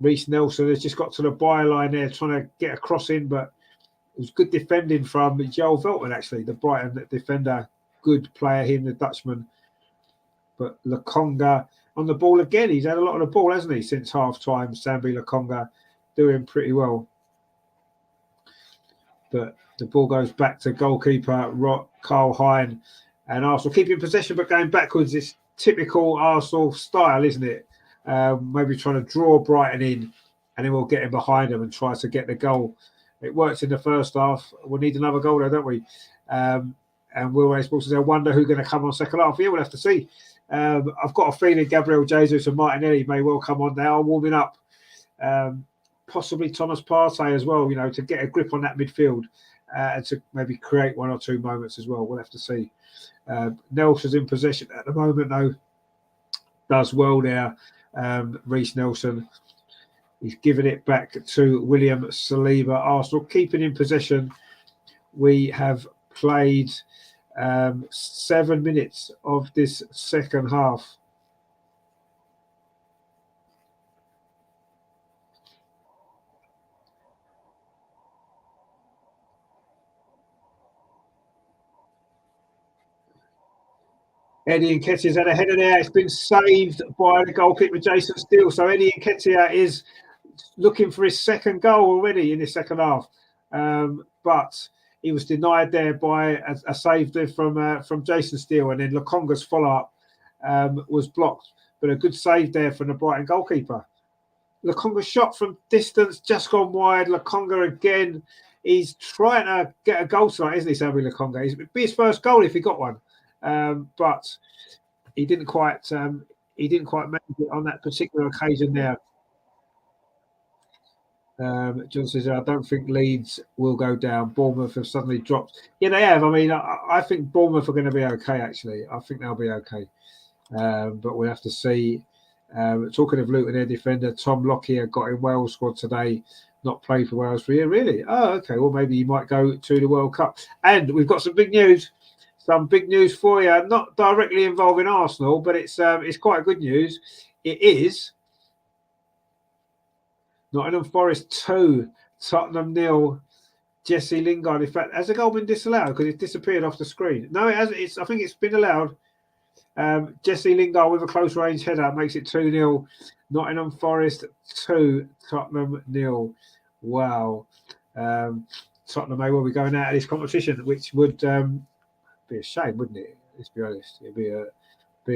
A: Rhys Nelson has just got to the byline there, trying to get a cross in, but it was good defending from Joel Veltman, actually, the Brighton defender. Good player, him, the Dutchman. But Lokonga on the ball again. He's had a lot of the ball, hasn't he, since half-time? Sambi Lokonga doing pretty well. But the ball goes back to goalkeeper Carl Hine. And Arsenal keeping possession but going backwards. It's typical Arsenal style, isn't it? Maybe trying to draw Brighton in, and then we'll get him behind them and try to get the goal. It worked in the first half. We'll need another goal there, don't we? And Will Ray Sports says, I wonder who's going to come on second half. Yeah, we'll have to see. I've got a feeling Gabriel Jesus and Martinelli may well come on now, warming up. Possibly Thomas Partey as well, to get a grip on that midfield and to maybe create one or two moments as well. We'll have to see. Nelson's in possession at the moment, though. Does well there. Rhys Nelson. He's given it back to William Saliba. Arsenal keeping in possession. We have played 7 minutes of this second half. Eddie Nketiah's had a header there. It's been saved by the goalkeeper, Jason Steele. So Eddie Nketiah is looking for his second goal already in the second half. But he was denied there by a save there from Jason Steele. And then Lokonga's follow-up was blocked. But a good save there from the Brighton goalkeeper. Lokonga's shot from distance, just gone wide. Lokonga again. He's trying to get a goal tonight, isn't he, Sammy Lokonga? It'd be his first goal if he got one. But he didn't quite manage it on that particular occasion there. John says, I don't think Leeds will go down. Bournemouth have suddenly dropped. Yeah, they have. I mean, I think Bournemouth are going to be okay, actually. I think they'll be okay. But we'll have to see. Talking of Luton, their defender, Tom Lockyer got in Wales squad today. Not played for Wales for a year, really. Oh, okay. Well, maybe he might go to the World Cup. And we've got some big news. Some big news for you, not directly involving Arsenal, but it's quite good news. It is Nottingham Forest 2, Tottenham 0. Jesse Lingard. In fact, has the goal been disallowed because it disappeared off the screen? No, it hasn't. I think it's been allowed. Jesse Lingard with a close range header makes it 2-0. Nottingham Forest 2, Tottenham 0. Wow. Tottenham may well be going out of this competition, which would be a shame, wouldn't it? Let's be honest. It'd be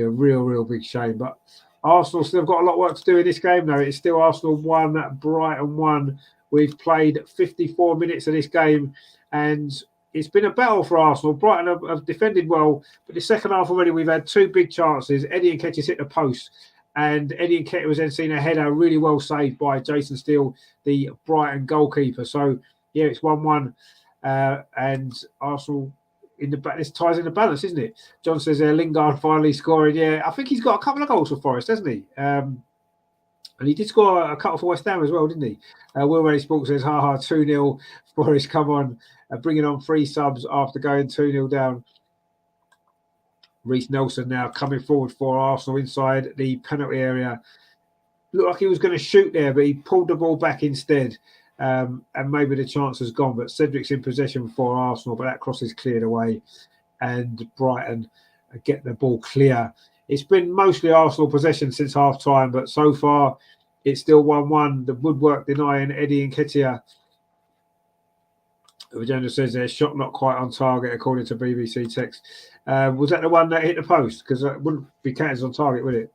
A: a real big shame. But Arsenal still have got a lot of work to do in this game, though. It's still Arsenal 1, Brighton 1. We've played 54 minutes of this game, and it's been a battle for Arsenal. Brighton have defended well, but the second half already we've had 2 big chances. Eddie Nketiah's hit the post, and Eddie Nketiah was then seen a header really well saved by Jason Steele, the Brighton goalkeeper. So, yeah, it's 1-1, and Arsenal in the back. This ties in the balance, isn't it? John says Lingard finally scoring. Yeah, I think he's got a couple of goals for Forest, hasn't he? And he did score a couple for West Ham as well, didn't he? Will Ray Sports says, 2-0. Forest come on, bringing on 3 subs after going 2-0 down. Rhys Nelson now coming forward for Arsenal inside the penalty area. Looked like he was going to shoot there, but he pulled the ball back instead. And maybe the chance has gone, but Cedric's in possession for Arsenal, but that cross is cleared away and Brighton get the ball clear. It's been mostly Arsenal possession since half-time, but so far it's still 1-1. The woodwork denying Eddie Nketiah. Vijay says their shot not quite on target, according to BBC text. Was that the one that hit the post? Because it wouldn't be counted on target, would it?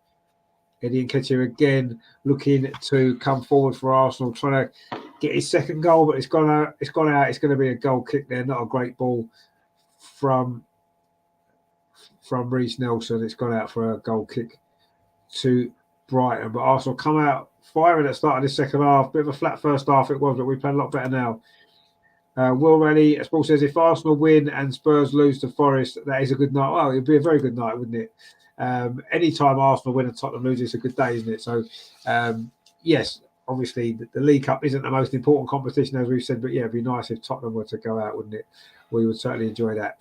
A: Eddie Nketiah again looking to come forward for Arsenal, trying to get his second goal, but it's gone out. It's going to be a goal kick there. Not a great ball from from Rhys Nelson. It's gone out for a goal kick to Brighton. But Arsenal come out firing at the start of the second half. Bit of a flat first half it was, but we played a lot better now. Will Rennie, as Paul says, if Arsenal win and Spurs lose to Forest, that is a good night. Well, it'd be a very good night, wouldn't it? Anytime Arsenal win and Tottenham lose, it's a good day, isn't it? So, yes, obviously the League Cup isn't the most important competition, as we've said, but yeah, it'd be nice if Tottenham were to go out, wouldn't it? We would certainly enjoy that.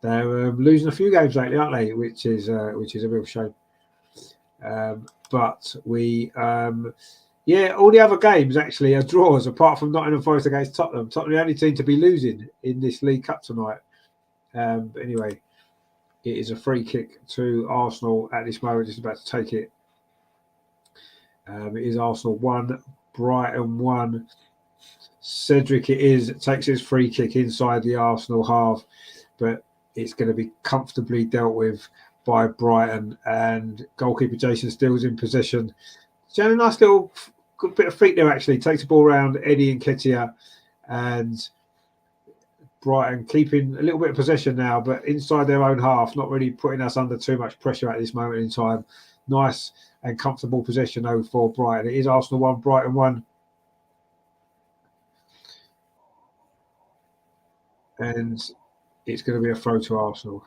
A: They're losing a few games lately, aren't they? Which is a real shame. But we, all the other games actually are draws, apart from Nottingham Forest against Tottenham. Tottenham the only team to be losing in this League Cup tonight. But anyway, it is a free kick to Arsenal at this moment. Just about to take it. It is Arsenal 1, Brighton 1. Cedric takes his free kick inside the Arsenal half, but it's going to be comfortably dealt with by Brighton, and goalkeeper Jason Steele's in possession. He's had a nice little good bit of feet there, actually. Takes the ball around Eddie Nketiah, and Brighton keeping a little bit of possession now, but inside their own half, not really putting us under too much pressure at this moment in time. Nice and comfortable possession, though, for Brighton. It is Arsenal 1, Brighton 1. And it's going to be a throw to Arsenal.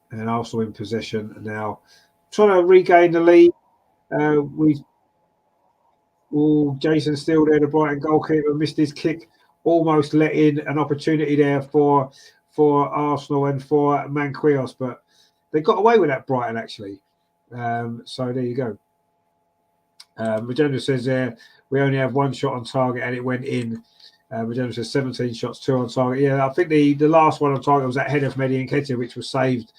A: And Arsenal in possession now, trying to regain the lead. Jason Steele there, the Brighton goalkeeper, missed his kick, almost let in an opportunity there for Arsenal and for Manquillos, but they got away with that, Brighton, actually. So there you go. Magenda says there, we only have one shot on target and it went in. Magenda says 17 shots, 2 on target. Yeah, I think the last one on target was that header from Eddie Nketiah, which was saved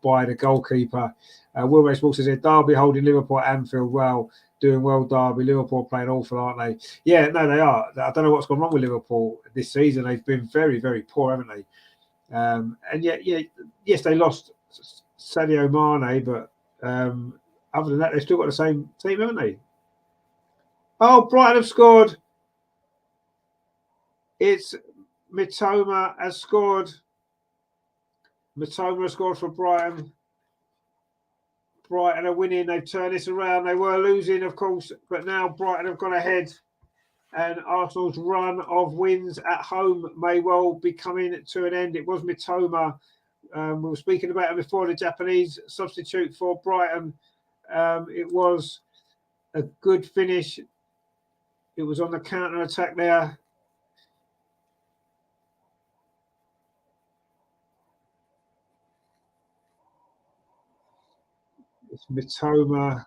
A: by the goalkeeper. Will Race says there, Derby holding Liverpool at Anfield well, doing well, Derby. Liverpool playing awful, aren't they? Yeah, no, they are. I don't know what's gone wrong with Liverpool this season. They've been very, very poor, haven't they? And yet, yes, they lost Sadio Mane, but other than that, they've still got the same team, haven't they? Oh, Brighton have scored. It's Mitoma has scored. Mitoma has scored for Brighton. Brighton are winning. They've turned this around. They were losing, of course, but now Brighton have gone ahead. And Arsenal's run of wins at home may well be coming to an end. It was Mitoma. We were speaking about it before, the Japanese substitute for Brighton. It was a good finish. It was on the counter-attack there. It's Mitoma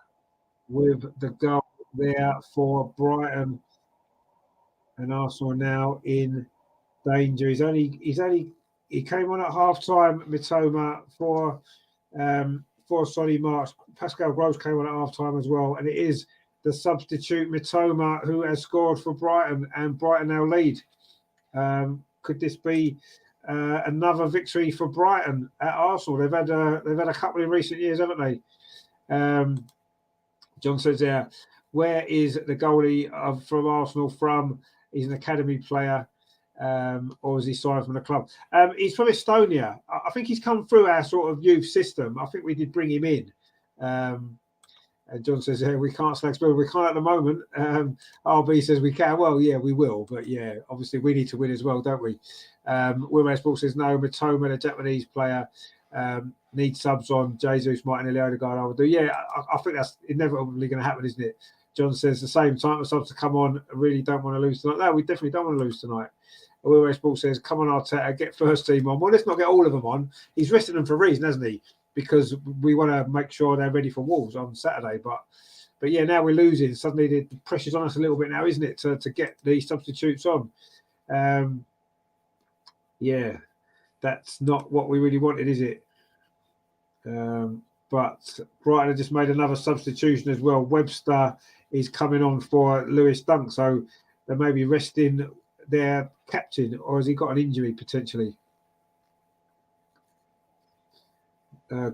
A: with the goal there for Brighton, and Arsenal now in danger. He came on at half time, Mitoma, for Solly March. Pascal Gross came on at half time as well, and it is the substitute Mitoma who has scored for Brighton, and Brighton now lead. Could this be another victory for Brighton at Arsenal? They've had a couple in recent years, haven't they? John says there, where is the goalie from Arsenal from? He's an academy player, or is he signed from the club? He's from Estonia. I think he's come through our sort of youth system. I think we did bring him in. And John says, we can't select Spurs. We can't at the moment. RB says we can. Well, yeah, we will. But yeah, obviously we need to win as well, don't we? Wilmer Sports says, no, Mitoma, the Japanese player, needs subs on Jesus, Martinelli, Odegaard. I would do. Yeah, I think that's inevitably going to happen, isn't it? John says the same time for subs to come on. I really don't want to lose tonight. No, we definitely don't want to lose tonight. Wilmer Sports says, come on, Arteta, get first team on. Well, let's not get all of them on. He's resting them for a reason, hasn't he? Because we want to make sure they're ready for Wolves on Saturday. But yeah, now we're losing. Suddenly the pressure's on us a little bit now, isn't it, to get the substitutes on? Yeah, that's not what we really wanted, is it? But Brighton have just made another substitution as well. Webster is coming on for Lewis Dunk, so they may be resting their captain, or has he got an injury potentially?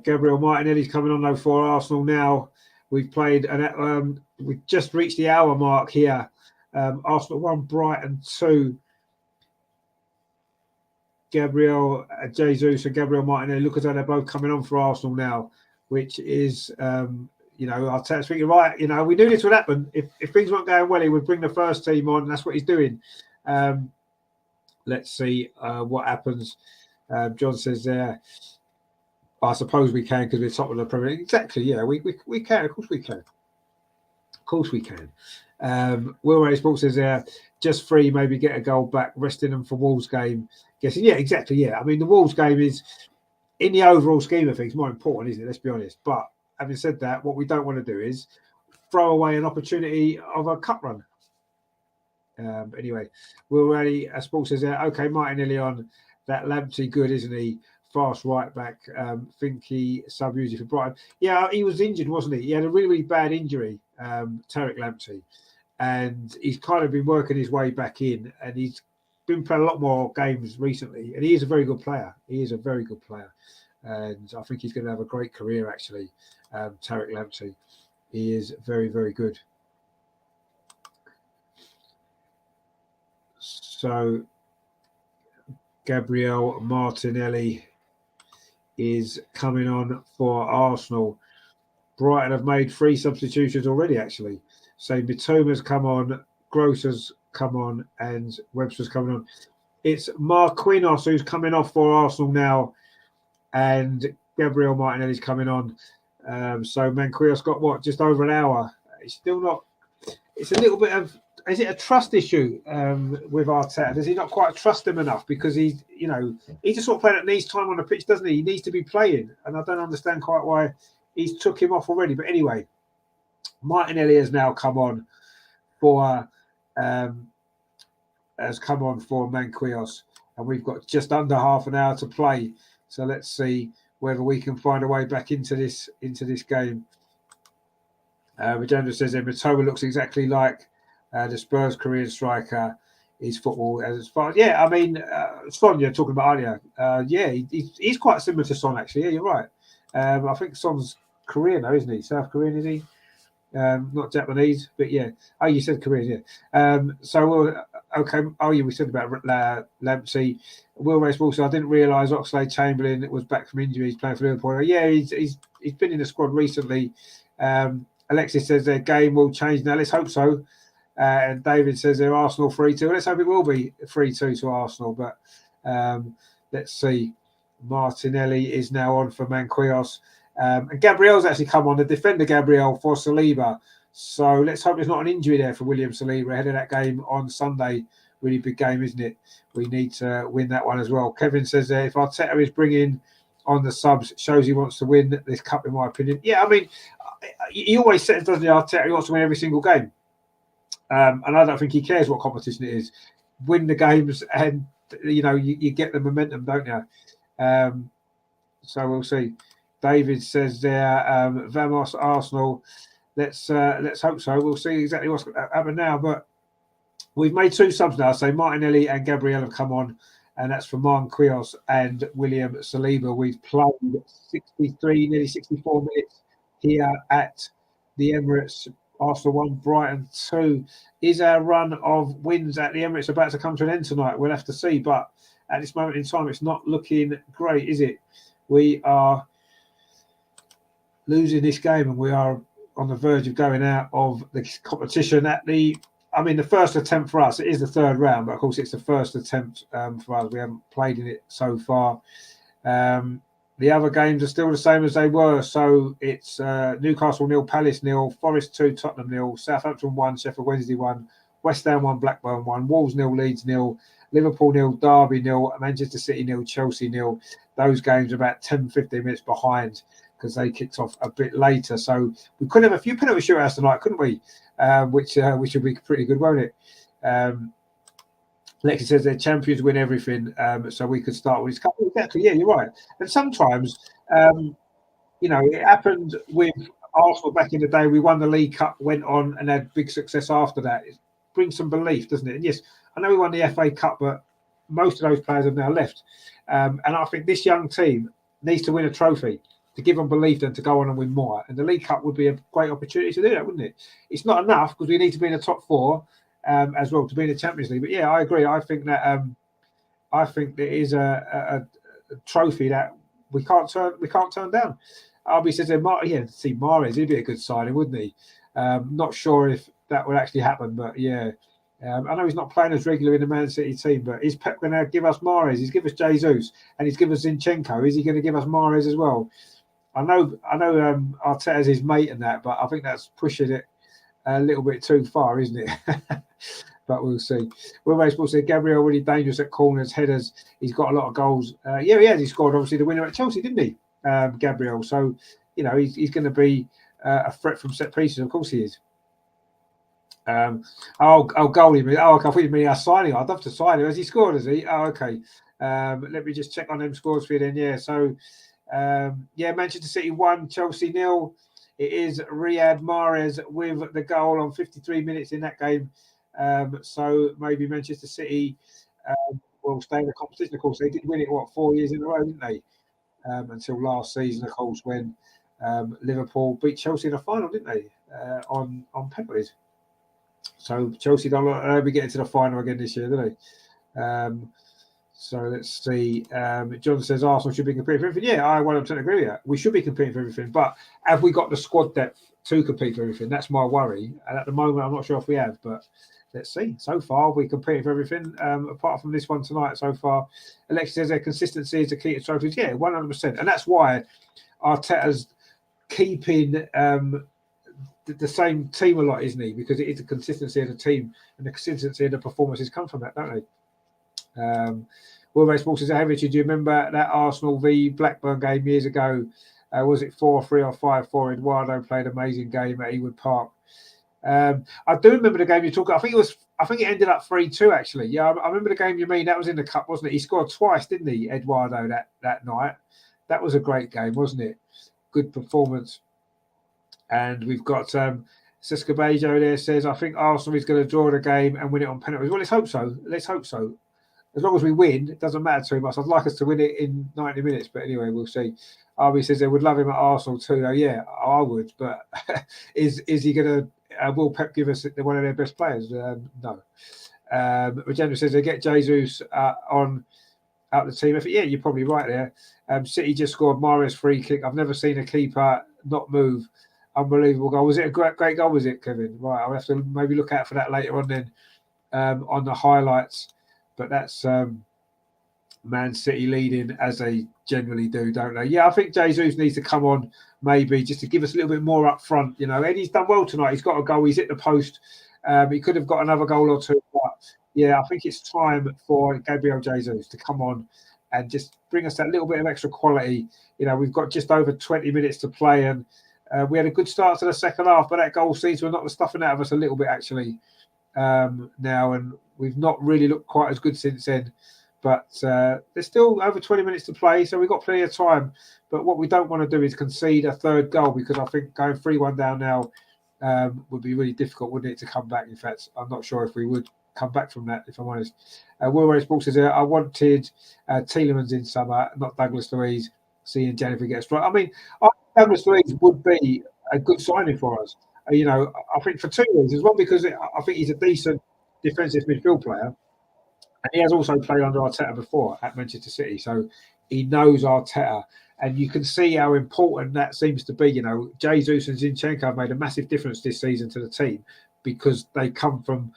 A: Gabriel Martinelli's coming on though for Arsenal now. We've played and we've just reached the hour mark here. Arsenal 1, Brighton 2. Gabriel Jesus and Gabriel Martinelli, look as though they're both coming on for Arsenal now, which is, Arteta speaking right. We knew this would happen. If things weren't going well, he would bring the first team on. And that's what he's doing. Let's see what happens. John says there, I suppose we can because we're top of the Premier League. Exactly, yeah, we can. Of course we can. Of course we can. Will Ray Sports says there, just free, maybe get a goal back, resting them for Wolves game. Guessing, yeah, exactly, yeah. I mean, the Wolves game is, in the overall scheme of things, more important, isn't it? Let's be honest. But having said that, what we don't want to do is throw away an opportunity of a cup run. Anyway, Will Ray Sports says there, okay, Martinelli on that Lamptey, good, isn't he? Fast right back. Think he sub-used for Brighton. Yeah, he was injured, wasn't he? He had a really, really bad injury, Tariq Lamptey. And he's kind of been working his way back in, and he's been playing a lot more games recently. And he is a very good player. He is a very good player. And I think he's going to have a great career, actually, Tariq Lamptey. He is very, very good. So, Gabriel Martinelli is coming on for Arsenal. Brighton have made 3 substitutions already, actually. So Mitoma's come on, Gross has come on, and Webster's coming on. It's Marquinhos who's coming off for Arsenal now, and Gabriel Martinelli's coming on. So Manquillos got what, just over an hour. It's still not. It's a little bit of. Is it a trust issue with Arteta? Does he not quite trust him enough? Because he's just sort of player that needs time on the pitch, doesn't he? He needs to be playing, and I don't understand quite why he's took him off already. But anyway, Martinelli has now come on for Manquillos, and we've got just under half an hour to play. So let's see whether we can find a way back into this game. Rajendra says that Mitoma looks exactly like the Spurs Korean striker. His football as far. Yeah, I mean, Son, you're talking about earlier. He's quite similar to Son, actually. Yeah, you're right. I think Son's Korean, though, isn't he? South Korean, is he? Not Japanese, but yeah. Oh, you said Korean, yeah. Okay. Oh, yeah, we said about Lamptey. Will Race also, I didn't realise Oxlade-Chamberlain was back from injury. He's playing for Liverpool. Yeah, he's been in the squad recently. Alexis says their game will change now. Let's hope so. And David says they're Arsenal 3-2. Let's hope it will be 3-2 to Arsenal. But let's see. Martinelli is now on for Manquillos. And Gabriel's actually come on, the defender Gabriel for Saliba. So let's hope there's not an injury there for William Saliba ahead of that game on Sunday. Really big game, isn't it? We need to win that one as well. Kevin says there, if Arteta is bringing on the subs, shows he wants to win this cup, in my opinion. Yeah, I mean, he always says, doesn't he, Arteta, he wants to win every single game. And I don't think he cares what competition it is. Win the games and, you get the momentum, don't you? So we'll see. David says there, Vamos Arsenal. Let's hope so. We'll see exactly what's happening now. But we've made 2 subs now. So Martinelli and Gabriel have come on, and that's for Manquillos and William Saliba. We've played 63, nearly 64 minutes here at the Emirates. Arsenal 1, Brighton 2. Is our run of wins at the Emirates about to come to an end tonight? We'll have to see. But at this moment in time, it's not looking great, is it? We are losing this game, and we are on the verge of going out of the competition the first attempt for us. It is the 3rd round, but of course it's the first attempt for us. We haven't played in it so far. The other games are still the same as they were. So it's Newcastle 0, Palace 0, Forest 2, Tottenham 0, Southampton 1, Sheffield Wednesday 1, West Ham 1, Blackburn 1, Wolves 0, Leeds 0, Liverpool 0, Derby 0, Manchester City 0, Chelsea 0. Those games are about 10-15 minutes behind because they kicked off a bit later. So we could have a few penalty shootouts tonight, couldn't we? Which would be pretty good, won't it? Lexi says their champions win everything, so we could start with his cup. Exactly, yeah, you're right. And sometimes, it happened with Arsenal back in the day. We won the League Cup, went on and had big success after that. It brings some belief, doesn't it? And yes, I know we won the FA Cup, but most of those players have now left. And I think this young team needs to win a trophy to give them belief then to go on and win more. And the League Cup would be a great opportunity to do that, wouldn't it? It's not enough because we need to be in the top 4 as well to be in the Champions League. But yeah, I agree. I think that I think there is a trophy that we can't turn down. Albie says, see Mahrez, he'd be a good signing, wouldn't he? Not sure if that would actually happen, but yeah. I know he's not playing as regular in the Man City team, but is Pep going to give us Mahrez? He's given us Jesus, and he's given us Zinchenko. Is he going to give us Mahrez as well? I know. Arteta's his mate and that, but I think that's pushing it a little bit too far, isn't it? But we'll see. Will Baseball said Gabriel really dangerous at corners, headers. He's got a lot of goals. Yeah, he has. He scored obviously the winner at Chelsea, didn't he, Gabriel? So he's going to be a threat from set pieces. Of course he is. Goalie. I thought you mean signing. I'd love to sign him. Has he scored? Has he? Oh, okay. Let me just check on them scores for you then. Yeah. So, Manchester City 1, Chelsea 0. It is Riyad Mahrez with the goal on 53 minutes in that game. So maybe Manchester City will stay in the competition. Of course, they did win it 4 years in a row, didn't they? Until last season, of course, when Liverpool beat Chelsea in the final, didn't they? On penalties. So Chelsea don't be getting to the final again this year, do they? So let's see. John says Arsenal should be competing for everything. Yeah, I 100% agree with that. We should be competing for everything, but have we got the squad depth to compete for everything? That's my worry. And at the moment, I'm not sure if we have, but let's see. So far, we competing for everything. Apart from this one tonight, so far, Alexis says their consistency is the key to trophies. Yeah, 100%, and that's why Arteta's keeping the same team a lot, isn't he? Because it is the consistency of the team and the consistency of the performances come from that, don't they? Will Baseball says, do you remember that Arsenal v Blackburn game years ago? Was it 4-3 or 5-4? Eduardo played an amazing game at Ewood Park. I do remember the game you talk. I think it ended up 3-2 actually. Yeah, I remember the game you mean. That was in the cup, wasn't it? He scored twice, didn't he, Eduardo, that night? That was a great game, wasn't it? Good performance. And we've got Sescabejo there says, I think Arsenal is going to draw the game and win it on penalties. Well, let's hope so. Let's hope so. As long as we win, it doesn't matter too much. I'd like us to win it in 90 minutes, but anyway, we'll see. Arby says they would love him at Arsenal too. Yeah, I would, but is he going to? Will Pep give us one of their best players? No. Regenda says they get Jesus on out the team. Yeah, you're probably right there. City just scored Mahrez free kick. I've never seen a keeper not move. Unbelievable goal. Was it a great goal? Was it, Kevin? Right, I'll have to maybe look out for that later on then on the highlights. But that's Man City leading as they generally do, don't they? Yeah, I think Jesus needs to come on maybe just to give us a little bit more up front. Eddie's done well tonight. He's got a goal. He's hit the post. He could have got another goal or two. But yeah, I think it's time for Gabriel Jesus to come on and just bring us that little bit of extra quality. We've got just over 20 minutes to play and we had a good start to the second half, but that goal seems to have knocked the stuffing out of us a little bit actually now, and we've not really looked quite as good since then. But there's still over 20 minutes to play, so we've got plenty of time. But what we don't want to do is concede a third goal, because I think going 3-1 down now would be really difficult, wouldn't it, to come back? In fact, I'm not sure if we would come back from that, if I'm honest. Will Rhys says, I wanted Tielemans in summer, not Douglas Luiz. Seeing Jennifer gets right. I mean, Douglas Luiz would be a good signing for us. I think for two reasons. One, because I think he's a decent defensive midfield player, and he has also played under Arteta before at Manchester City, so he knows Arteta, and you can see how important that seems to be. Jesus and Zinchenko have made a massive difference this season to the team because they come from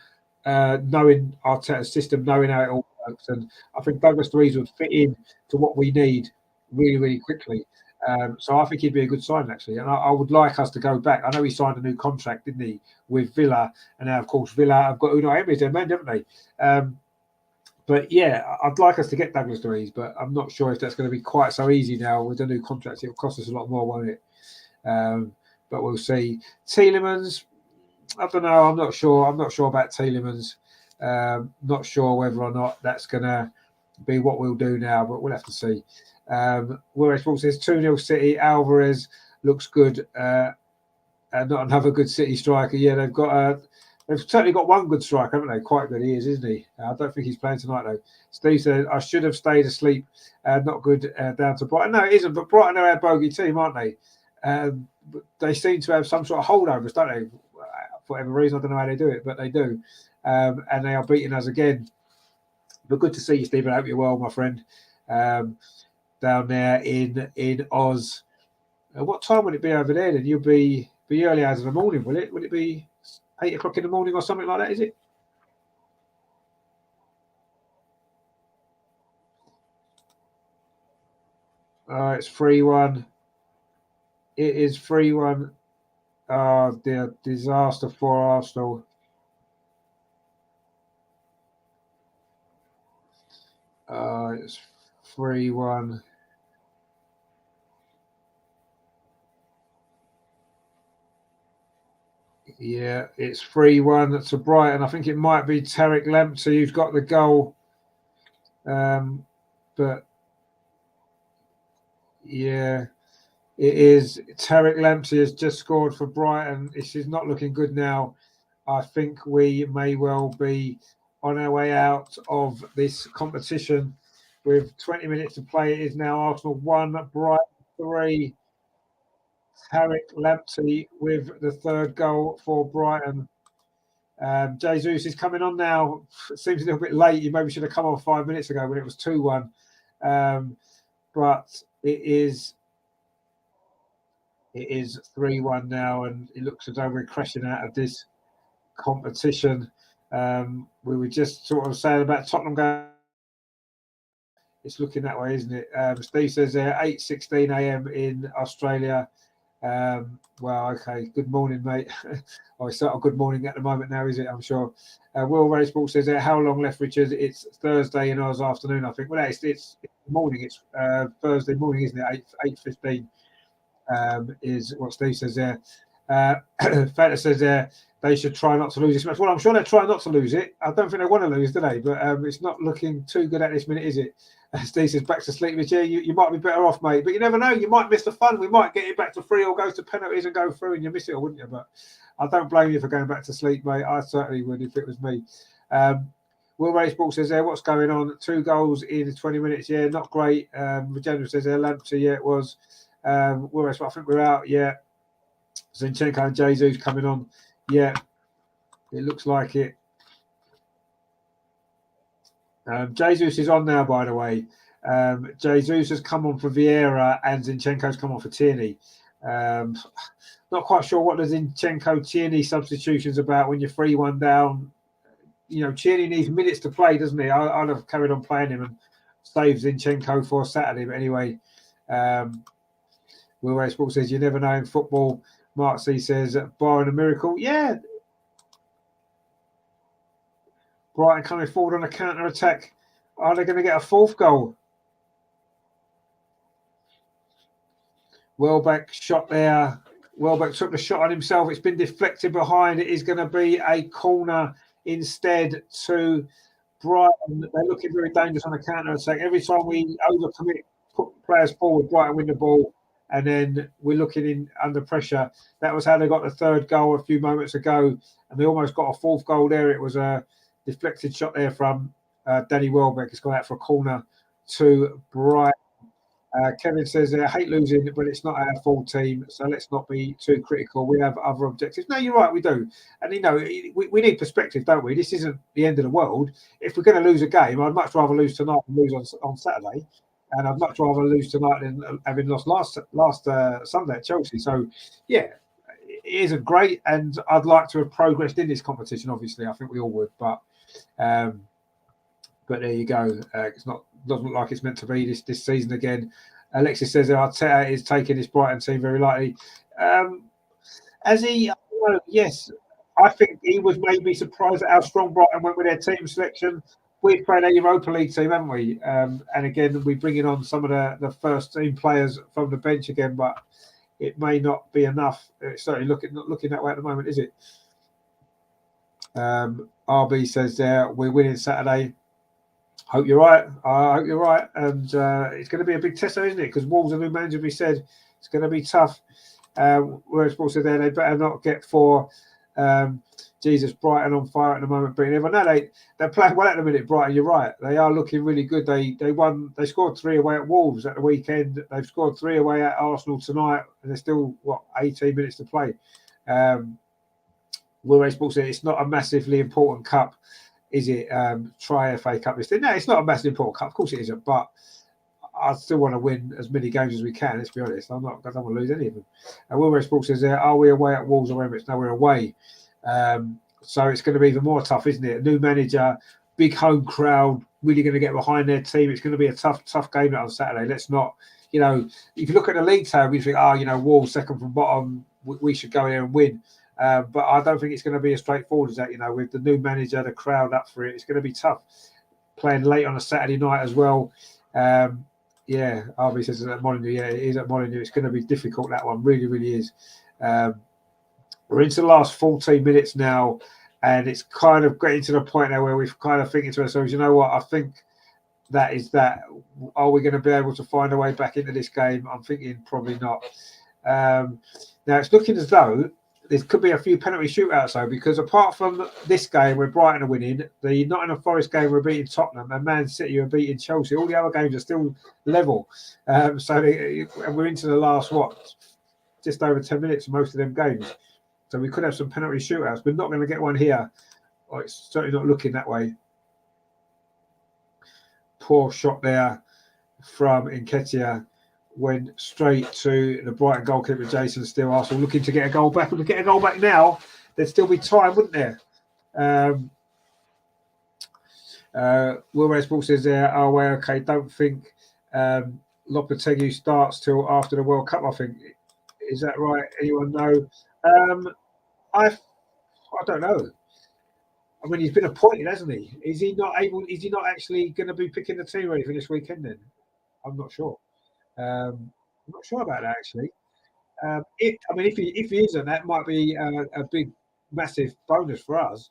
A: knowing Arteta's system, knowing how it all works, and I think Douglas Luiz would fit in to what we need really, really quickly. So I think he'd be a good sign, actually. And I would like us to go back. I know he signed a new contract, didn't he, with Villa. And now, of course, Villa have got Unai Emery, their man, haven't they? But yeah, I'd like us to get Douglas Luiz, but I'm not sure if that's going to be quite so easy now with the new contract. It'll cost us a lot more, won't it? But we'll see. Tielemans, I don't know. I'm not sure. I'm not sure about Tielemans. Not sure whether or not that's going to be what we'll do now, but we'll have to see. Whereas Paul says 2-0 City, Alvarez looks good, and not another good City striker. Yeah, they've certainly got one good striker, haven't they? Quite good he is, isn't he? I don't think he's playing tonight though. Steve said I should have stayed asleep. Not good down to Brighton. No, it isn't. But Brighton are a bogey team, aren't they? But they seem to have some sort of holdovers, don't they? For whatever reason, I don't know how they do it, but they do, and they are beating us again. But good to see you, Stephen. I hope you're well, my friend. Down there in Oz. What time would it be over there? Then you'll be early hours of the morning, will it? Would it be 8 o'clock in the morning or something like that? Is it? It's 3-1. It is 3-1. Oh dear, disaster for Arsenal. It's 3-1. Yeah, it's 3-1 to Brighton. I think it might be Tariq Lamptey who's got the goal. But yeah, it is. Tariq Lamptey has just scored for Brighton. This is not looking good now. I think we may well be on our way out of this competition with 20 minutes to play. It is now Arsenal 1, Brighton 3. Tariq Lamptey with the third goal for Brighton. Jesus is coming on now. It seems a little bit late. You maybe should have come on 5 minutes ago when it was 2-1. But it is 3-1 now, and it looks as though we're crashing out of this competition. We were just sort of saying about Tottenham going. It's looking that way, isn't it? Steve says there 8:16 a.m. in Australia. Well, okay. Good morning, mate. Oh, it's not a good morning at the moment now, is it? I'm sure. Will Ray Sports says there, how long left, Richard? It's Thursday in Oz afternoon, I think. Well, it's morning. It's Thursday morning, isn't it? 8:15 is what Steve says there. Fanta says there they should try not to lose this match. Well, I'm sure they're trying not to lose it. I don't think they want to lose, do they? But it's not looking too good at this minute, is it? Steve says back to sleep. Which, yeah, you might be better off, mate. But you never know. You might miss the fun. We might get it back to 3 or go to penalties and go through, and you miss it, or wouldn't you? But I don't blame you for going back to sleep, mate. I certainly would if it was me. Will Ray Sports says there, what's going on? 2 goals in 20 minutes. Yeah, not great. Regeneration says there, Lamptey, yeah, it was. Will Ray Sports, I think we're out. Yeah. Zinchenko and Jesus coming on. Yeah, it looks like it. Jesus is on now, by the way. Jesus has come on for Vieira and Zinchenko's come on for Tierney. Not quite sure what the Zinchenko-Tierney substitution's about when you're 3-1 down. You know, Tierney needs minutes to play, doesn't he? I'd have carried on playing him and saved Zinchenko for Saturday. But anyway, Will Ray Sports says, you never know in football. Mark C says, barring a miracle. Yeah. Brighton coming forward on a counter-attack. Are they going to get a 4th goal? Welbeck shot there. Welbeck took the shot on himself. It's been deflected behind. It is going to be a corner instead to Brighton. They're looking very dangerous on a counter-attack. Every time we overcommit, put players forward, Brighton win the ball, and then we're looking in under pressure. That was how they got the 3rd goal a few moments ago, and they almost got a 4th goal there. It was a deflected shot there from Danny Welbeck. It's gone out for a corner to Brighton. Kevin says, I hate losing, but it's not our full team, so let's not be too critical. We have other objectives. No, you're right, we do. And, you know, we need perspective, don't we? This isn't the end of the world. If we're going to lose a game, I'd much rather lose tonight than lose on Saturday. And I'd much rather lose tonight than having lost last Sunday at Chelsea. So, yeah, it isn't great. And I'd like to have progressed in this competition, obviously. I think we all would. But there you go. Doesn't look like it's meant to be this season again. Alexis says that Arteta is taking this Brighton team very lightly. As he, yes, I think he was maybe surprised at how strong Brighton went with their team selection. We've played a Europa League team, haven't we? And again, we're bringing on some of the first team players from the bench again, but it may not be enough. It's certainly not looking that way at the moment, is it? RB says there, we're winning Saturday. Hope you're right. I hope you're right. And it's going to be a big test, isn't it? Because Wolves are new manager, we said it's going to be tough. Whereas Paul said there, they better not get for Jesus Brighton on fire at the moment. But never know, they're playing well at the minute, Brighton. You're right. They are looking really good. They scored 3 away at Wolves at the weekend. They've scored 3 away at Arsenal tonight. And there's still, 18 minutes to play. Whereas Paul said it's not a massively important cup. is it try FA Cup this thing? No, it's not a massive important cup. Of course it isn't, but I still want to win as many games as we can. Let's be honest. I don't want to lose any of them. Wilbur Sports says, "Are we away at Wolves or Emirates?" No, we're away. So it's going to be even more tough, isn't it? A new manager, big home crowd, really going to get behind their team. It's going to be a tough game on Saturday. Let's not, if you look at the league table, you think, Wolves second from bottom, we should go there and win. But I don't think it's going to be as straightforward as that. With the new manager, the crowd up for it, it's going to be tough. Playing late on a Saturday night as well. RB says at Molineux. Yeah, it is at Molineux. It's going to be difficult, that one. Really, really is. We're into the last 14 minutes now, and it's kind of getting to the point now where we're kind of thinking to ourselves, you know what, I think that is that. Are we going to be able to find a way back into this game? I'm thinking probably not. Now, it's looking as though there could be a few penalty shootouts, though, because apart from this game where Brighton are winning, the Nottingham Forest game we're beating Tottenham, and Man City are beating Chelsea. All the other games are still level. And we're into the last, just over 10 minutes of most of them games. So we could have some penalty shootouts. We're not going to get one here. Oh, it's certainly not looking that way. Poor shot there from Nketiah. Went straight to the Brighton goalkeeper, Jason Steele. Arsenal looking to get a goal back. If we get a goal back now, there'd still be time, wouldn't there? Will Resball says there, okay, don't think Lopetegui starts till after the World Cup, I think. Is that right? Anyone know? I don't know. I mean, he's been appointed, hasn't he? Is he not actually going to be picking the team ready for this weekend then? I'm not sure. I'm not sure about that, actually. If he isn't, that might be a big, massive bonus for us.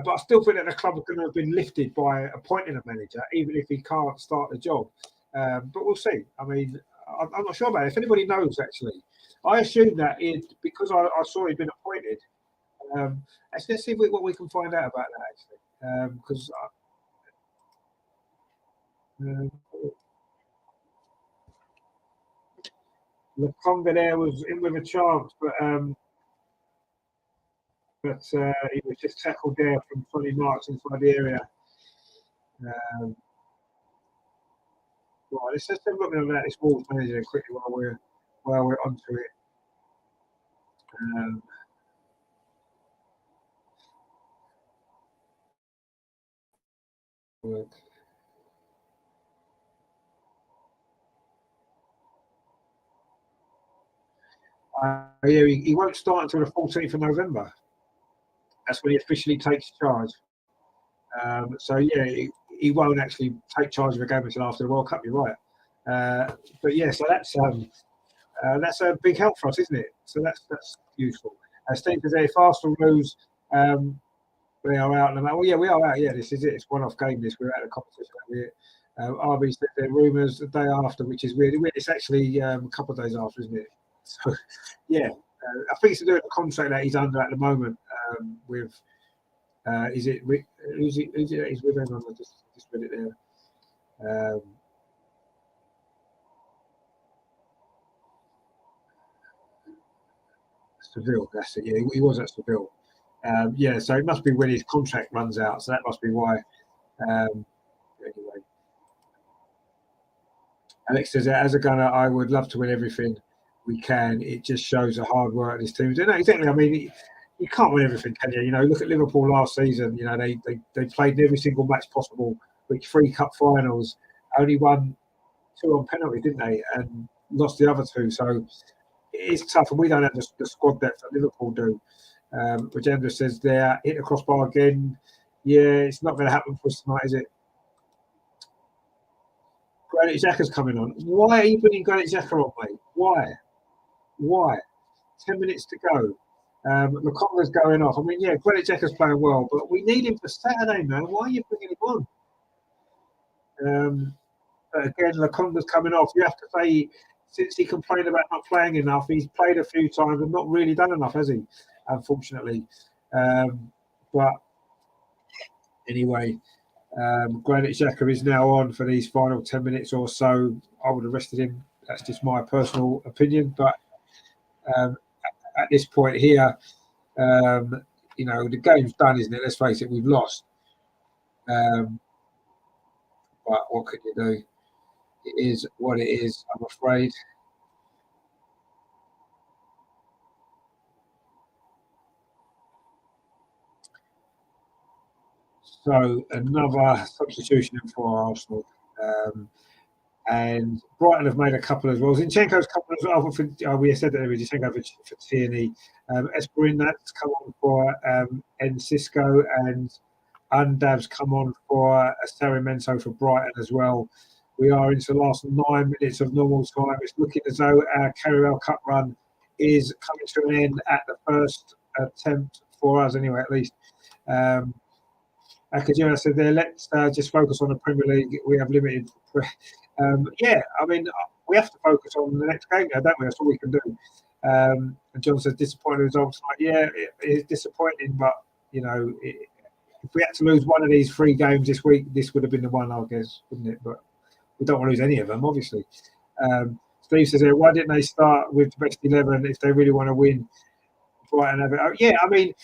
A: But I still think that the club are going to have been lifted by appointing a manager, even if he can't start the job. But we'll see. I mean, I'm not sure about it. If anybody knows, actually, I assume that because I saw he'd been appointed. Let's see what we can find out about that, actually. Because Lokonga there was in with a chance, but he was just tackled there from 20 marks inside the area. Right, let's just have a look at this Wolves manager quickly while we're onto it. He won't start until the 14th of November. That's when he officially takes charge. He won't actually take charge of the game until after the World Cup. You're right. But yeah, so that's a big help for us, isn't it? So that's useful. Steve says, if Arsenal lose, we are out. Well, yeah, we are out. Yeah, this is it. It's one-off game. We're out of competition. RB said there are rumours the day after, which is weird. It's actually a couple of days after, isn't it? So yeah, I think it's to do with the contract that he's under at the moment. With is it who's it? He's with him. I just read it there. Seville, that's it. Yeah, he was at Seville. So it must be when his contract runs out. So that must be why. Anyway, Alex says, as a gunner, I would love to win everything we can. It just shows the hard work this team. No, exactly. I mean, you can't win everything, can you? Look at Liverpool last season. They played every single match possible, reached 3 cup finals, only won 2 on penalty, didn't they? And lost the other 2. So it's tough, and we don't have the squad depth that Liverpool do. Rajendra says there, hit the crossbar again. Yeah, it's not going to happen for us tonight, is it? Granit Xhaka's coming on. Why are you putting Granit Xhaka on, mate? Why? 10 minutes to go. Lokonga's going off. I mean, yeah, Granit Xhaka's playing well, but we need him for Saturday, man. Why are you bringing him on? But again, Lokonga's coming off. You have to say, since he complained about not playing enough, he's played a few times and not really done enough, has he? Unfortunately. But anyway, Granit Xhaka is now on for these final 10 minutes or so. I would have rested him. That's just my personal opinion. But at this point here, the game's done, isn't it? Let's face it, we've lost. Um, but what could you do? It is what it is, I'm afraid. So another substitution for Arsenal. Um, and Brighton have made a couple as well. Zinchenko's couple as well. We said that Zinchenko for Tierney. Esperina's come on for Enciso, and Undav's come on for Sarimento for Brighton as well. We are into the last 9 minutes of normal time. It's looking as though our Carabao Cup run is coming to an end at the first attempt for us, anyway, at least. Akajima said there, let's just focus on the Premier League. We have limited. Yeah, I mean, we have to focus on the next game now, don't we? That's all we can do. And John says, disappointing results. Like, yeah, it is disappointing, but, you know, if we had to lose one of these 3 games this week, this would have been the one, I guess, wouldn't it? But we don't want to lose any of them, obviously. Steve says, why didn't they start with the best 11 if they really want to win? Brighton have it. Oh, yeah, I mean,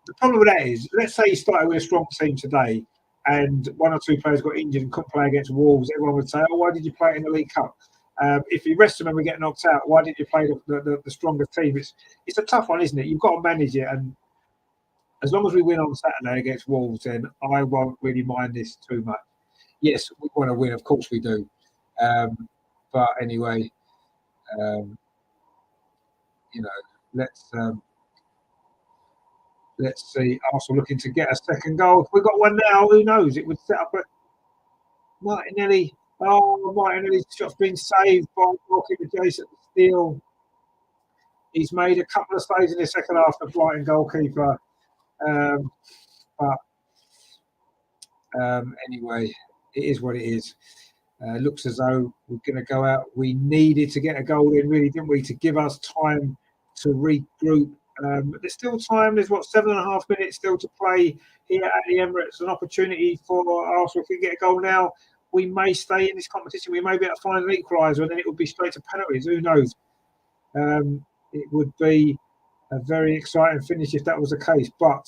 A: the problem with that is, let's say you started with a strong team today and 1 or 2 players got injured and couldn't play against Wolves. Everyone would say, oh, why did you play in the League Cup? If you rest them and we get knocked out, why did you play the stronger team? It's a tough one, isn't it? You've got to manage it. And as long as we win on Saturday against Wolves, then I won't really mind this too much. Yes, we want to win. Of course we do. But anyway, you know, let's see. Arsenal looking to get a second goal. If we got one now, who knows? It would set up a Martinelli. Oh, Martinelli's shot's been saved by goalkeeper Jason Steele. He's made a couple of saves in the second half, the Brighton goalkeeper. But anyway, it is what it is. Looks as though we're going to go out. We needed to get a goal in, really, didn't we, to give us time to regroup. There's still time. There's 7.5 minutes still to play here at the Emirates. An opportunity for Arsenal. If we get a goal now, we may stay in this competition. We may be able to find an equaliser, and then it would be straight to penalties. Who knows? It would be a very exciting finish if that was the case, but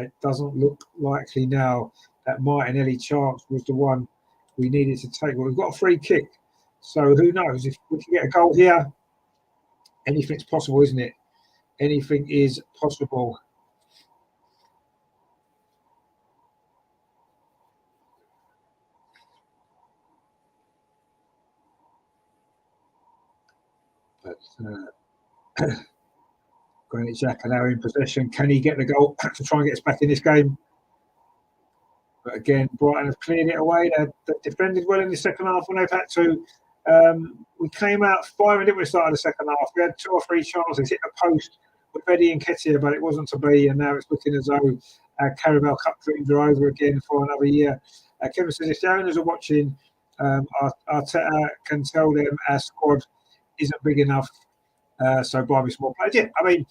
A: it doesn't look likely now. That Martinelli chance was the one we needed to take. Well, we've got a free kick, so who knows? If we can get a goal here, anything's possible, isn't it? Anything is possible. But Granit Xhaka now in possession. Can he get the goal to try and get us back in this game? But again, Brighton have cleared it away. They've defended well in the second half when they've had to. We came out firing, didn't we, start of the second half? We had 2 or 3 chances, hit the post with Eddie and Nketiah, but it wasn't to be. And now it's looking as though our Carabao Cup dreams are over again for another year. Kevin says, if the owners are watching, Arteta can tell them our squad isn't big enough, so buy me small players. Yeah, I mean,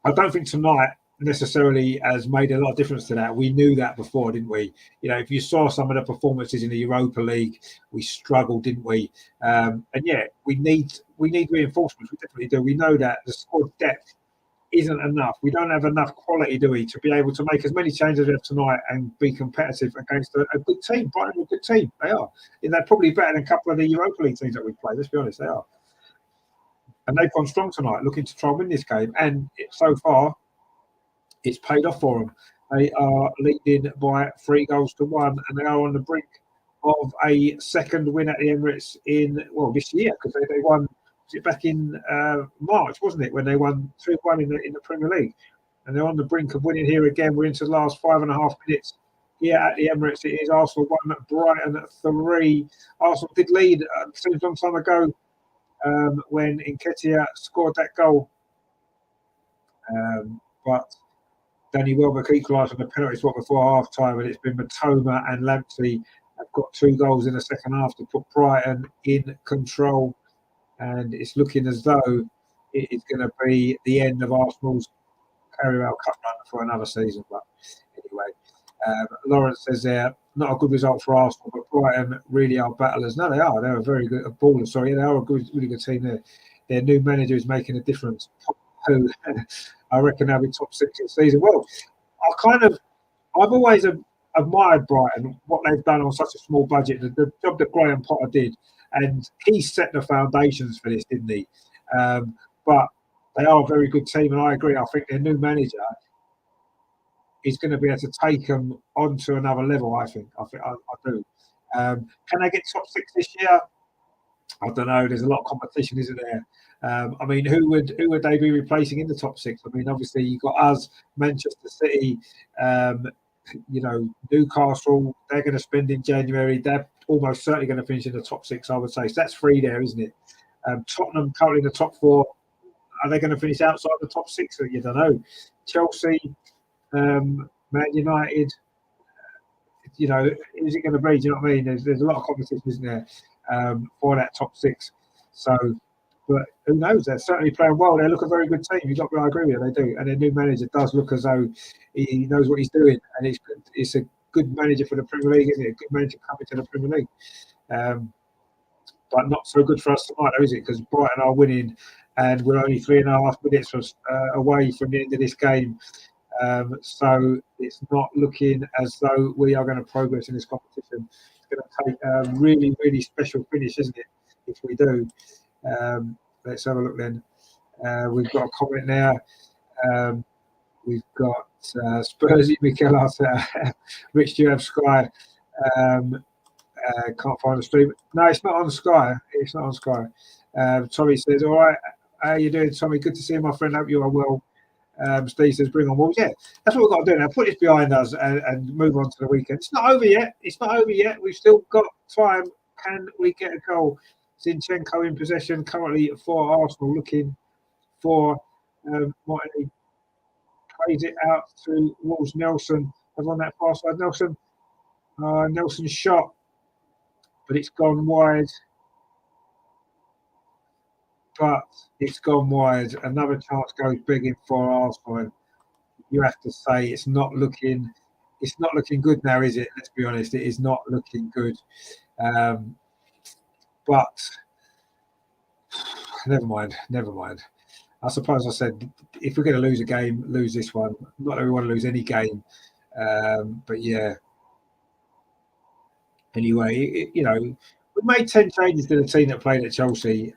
A: I don't think tonight necessarily has made a lot of difference to that. We knew that before, didn't we? You know, if you saw some of the performances in the Europa League, we struggled, didn't we? And yeah, we need reinforcements. We definitely do. We know that the squad depth isn't enough. We don't have enough quality, do we, to be able to make as many changes as we have tonight and be competitive against a good team. Brighton are a good team. They are. And they're probably better than a couple of the Europa League teams that we've played. Let's be honest, they are. And they've gone strong tonight, looking to try and win this game. And so far, it's paid off for them. They are leading by 3 goals to 1, and they are on the brink of a second win at the Emirates in, well, this year, because they won, was it back in March, wasn't it, when they won 2-1 in the Premier League. And they're on the brink of winning here again. We're into the last 5.5 minutes here at the Emirates. It is Arsenal 1, Brighton 3. Arsenal did lead a long time ago when Nketiah scored that goal. But Danny Welbeck equalised on the penalty spot before half-time, and it's been Matoma and Lamptey have got 2 goals in the second half to put Brighton in control. And it's looking as though it is going to be the end of Arsenal's Carabao Cup run for another season. But anyway, Lawrence says there, not a good result for Arsenal, but Brighton really are battlers. No, they are. They're a very good baller. Sorry, they are a really good team there. Their new manager is making a difference. Who I reckon they'll be top 6 this season. Well, I've always admired Brighton, what they've done on such a small budget, the job that Graham Potter did, and he set the foundations for this, didn't he? But they are a very good team, and I agree. I think their new manager is going to be able to take them on to another level. I do. Can they get top six this year? I don't know. There's a lot of competition, isn't there? I mean, who would they be replacing in the top six? I mean, obviously you've got us, Manchester City, Newcastle. They're going to spend in January. They're almost certainly going to finish in the top six, I would say. So that's three there, isn't it? Tottenham currently in the top four. Are they going to finish outside the top six? You don't know. Chelsea, Man United. Who's it going to be? Do you know what I mean? There's a lot of competition, isn't there, for that top six? So, but who knows? They're certainly playing well. They look a very good team. I agree with you. They do, and their new manager does look as though he knows what he's doing, and it's a good manager for the Premier League, isn't it? A good manager coming to the Premier League. But not so good for us tonight, though, is it? Because Brighton are winning, and we're only 3.5 minutes away from the end of this game. So it's not looking as though we are going to progress in this competition. It's going to take a really, really special finish, isn't it, if we do? Let's have a look then. We've got a comment now. We've got Spursy, Mikel Arteta. Rich, do you have Sky? Can't find the stream. No, it's not on Sky. It's not on Sky. Tommy says, all right, how you doing, Tommy? Good to see you, my friend. Hope you are well. Steve says, bring on Wolves. Yeah, that's what we've got to do now. Put this behind us and move on to the weekend. It's not over yet. We've still got time. Can we get a goal? Zinchenko in possession currently for Arsenal, looking for Martinelli. Plays it out to Wolves. Nelson on that far side. Nelson shot, but it's gone wide. Another chance goes begging for Arsenal. You have to say it's not looking good now, is it? Let's be honest, it is not looking good. But never mind. I suppose I said if we're going to lose a game, lose this one. Not that we want to lose any game, but yeah. Anyway, we made 10 changes to the team that played at Chelsea,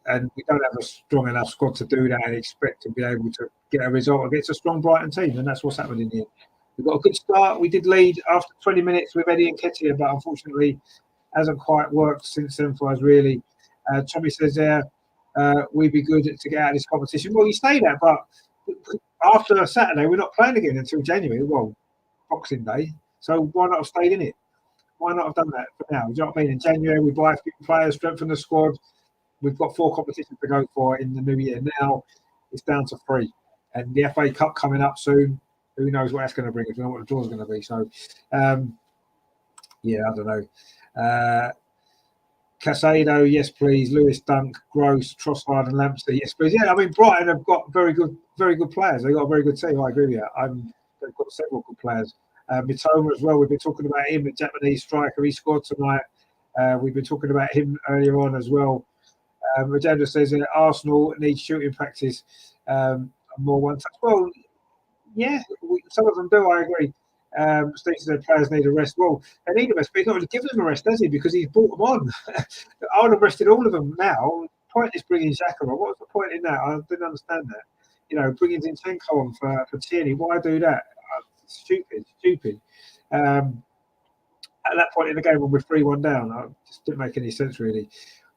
A: and we don't have a strong enough squad to do that and expect to be able to get a result against a strong Brighton team, and that's what's happened in the end. We've got a good start. We did lead after 20 minutes with Eddie Nketiah, but unfortunately hasn't quite worked since then for us, really. Tommy says there, we'd be good to get out of this competition. Well, you say that, but after Saturday, we're not playing again until January, well, Boxing Day. So why not have stayed in it? Why not have done that for now? Do you know what I mean? In January, we buy a few players, strengthen the squad. We've got 4 competitions to go for in the new year. Now it's down to 3. And the FA Cup coming up soon. Who knows what that's going to bring? If we know what the draw's going to be. So, I don't know. Casado, yes, please. Lewis, Dunk, Gross, Trossard, and Lamptey, yes, please. Yeah, I mean, Brighton have got very good players. They've got a very good team. I agree with you. They've got several good players. Mitoma as well. We've been talking about him, the Japanese striker. He scored tonight. We've been talking about him earlier on as well. Rajendra says that Arsenal needs shooting practice more one touch. Well, yeah, some of them do. I agree. Steve said players need a rest. Well, they need a rest, but he's not really giving them a rest, does he? Because he's brought them on. I would have rested all of them now. Point is bringing Xhaka on. What was the point in that? I didn't understand that. Bringing Zinchenko on for Tierney. Why do that? Stupid. At that point in the game when we're 3-1 down, it just didn't make any sense, really.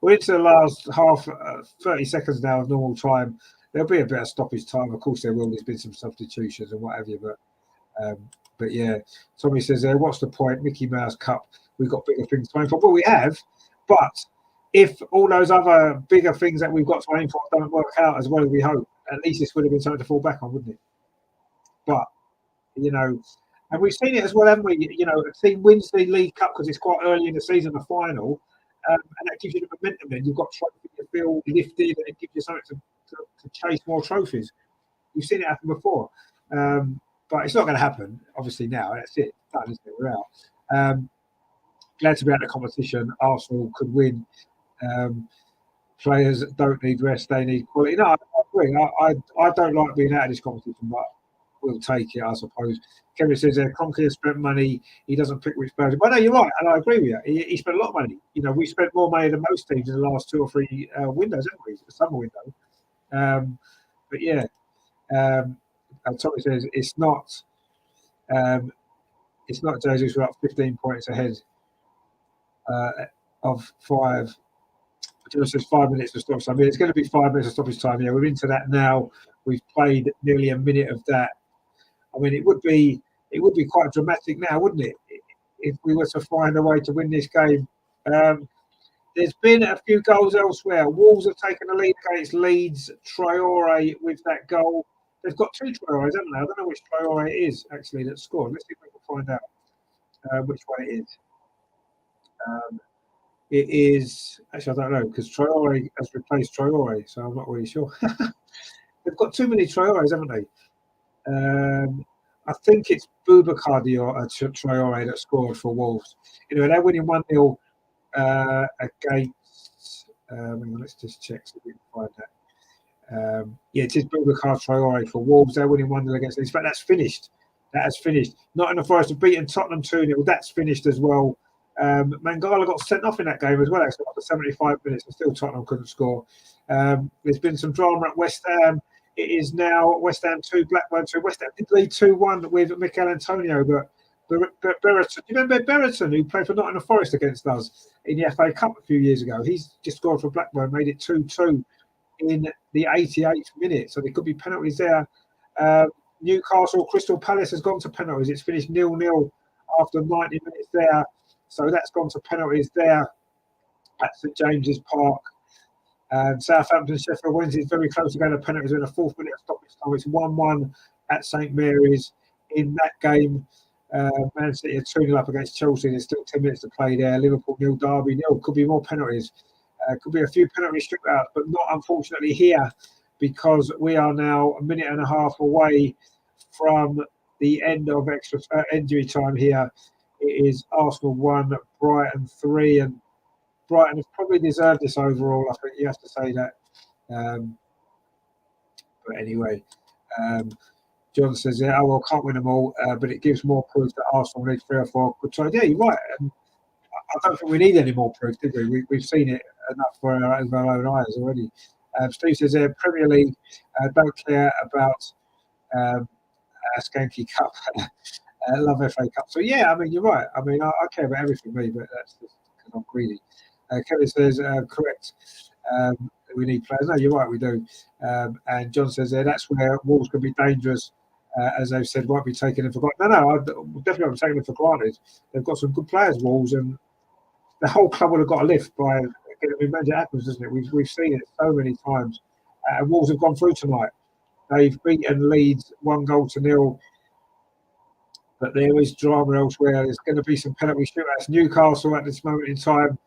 A: We're into the last half, 30 seconds now of normal time. There'll be a bit of stoppage time. Of course, there will. There's been some substitutions and what have you. But yeah, Tommy says, what's the point? Mickey Mouse Cup. We've got bigger things to aim for. Well, we have. But if all those other bigger things that we've got to aim for don't work out as well as we hope, at least this would have been something to fall back on, wouldn't it? But, and we've seen it as well, haven't we? A team wins the League Cup because it's quite early in the season, the final, and that gives you the momentum. Then you've got trophies to feel lifted, and it gives you something to chase more trophies. We've seen it happen before, but it's not going to happen. Obviously now, that's it. Done, isn't it? We're out. Glad to be out of the competition. Arsenal could win. Players don't need rest; they need quality. No, I agree. I don't like being out of this competition, but we'll take it, I suppose. Kevin says, Kroenke has spent money. He doesn't pick which players. Well, no, you're right, and I agree with you. He spent a lot of money. We spent more money than most teams in the last 2 or 3 windows, haven't we? The summer window. But yeah, and Tommy says it's not Jesus. We're up 15 points ahead of 5. It says 5 minutes of stoppage time. It's going to be 5 minutes of stoppage time. Yeah, we're into that now. We've played nearly a minute of that. I mean, it would be quite dramatic now, wouldn't it, if we were to find a way to win this game? There's been a few goals elsewhere. Wolves have taken the lead against Leeds. Traore with that goal. They've got 2 Traores, haven't they? I don't know which Traore it is actually that scored. Let's see if we can find out which one it is. It is actually, I don't know, because Traore has replaced Traore, so I'm not really sure. They've got too many Traores, haven't they? I think it's Boubacar Traore that scored for Wolves. They're winning 1-0 against. Let's just check so we can find that. Yeah, it is Boubacar Traore for Wolves. They're winning 1-0 against Leeds. But that's finished. That has finished. Nottingham Forest have beaten Tottenham 2-0. That's finished as well. Mangala got sent off in that game as well, actually, after 75 minutes, and still Tottenham couldn't score. There's been some drama at West Ham. It is now West Ham 2, Blackburn 2. West Ham did lead 2-1 with Mikel Antonio, but Brereton, do you remember Brereton, who played for Nottingham Forest against us in the FA Cup a few years ago? He's just scored for Blackburn, made it 2-2 in the 88th minute, so there could be penalties there. Newcastle Crystal Palace has gone to penalties. It's finished 0-0 after 90 minutes there, so that's gone to penalties there at St James's Park. Southampton Sheffield Wednesday is very close to going to penalties in the 4th minute of stoppage time. It's 1-1 at St Mary's. In that game, Man City are 2-0 up against Chelsea. There's still 10 minutes to play there. Liverpool 0, Derby 0. Could be more penalties. Could be a few penalty strip-outs, but not unfortunately here, because we are now a minute and a half away from the end of extra injury time here. It is Arsenal 1, Brighton 3, and Brighton have probably deserved this overall. I think you have to say that. But anyway, John says, yeah, well, can't win them all, but it gives more proof that Arsenal need 3 or 4 good tries. Yeah, you're right. I don't think we need any more proof, did we? We've seen it enough for our own eyes already. Steve says, Premier League don't care about Skanky Cup. Love FA Cup. So, yeah, I mean, you're right. I mean, I care about everything, me, but that's just because I'm greedy. Kevin says, correct. We need players. No, you're right, we do. And John says, that's where Wolves can be dangerous, as they've said, won't be taken for granted. No, I definitely won't be taking them for granted. They've got some good players, Wolves, and the whole club would have got a lift by getting a manager. It happens, doesn't it? We've seen it so many times. Wolves have gone through tonight. They've beaten Leeds 1-0. But there is drama elsewhere. There's going to be some penalty shootouts. Newcastle at this moment in time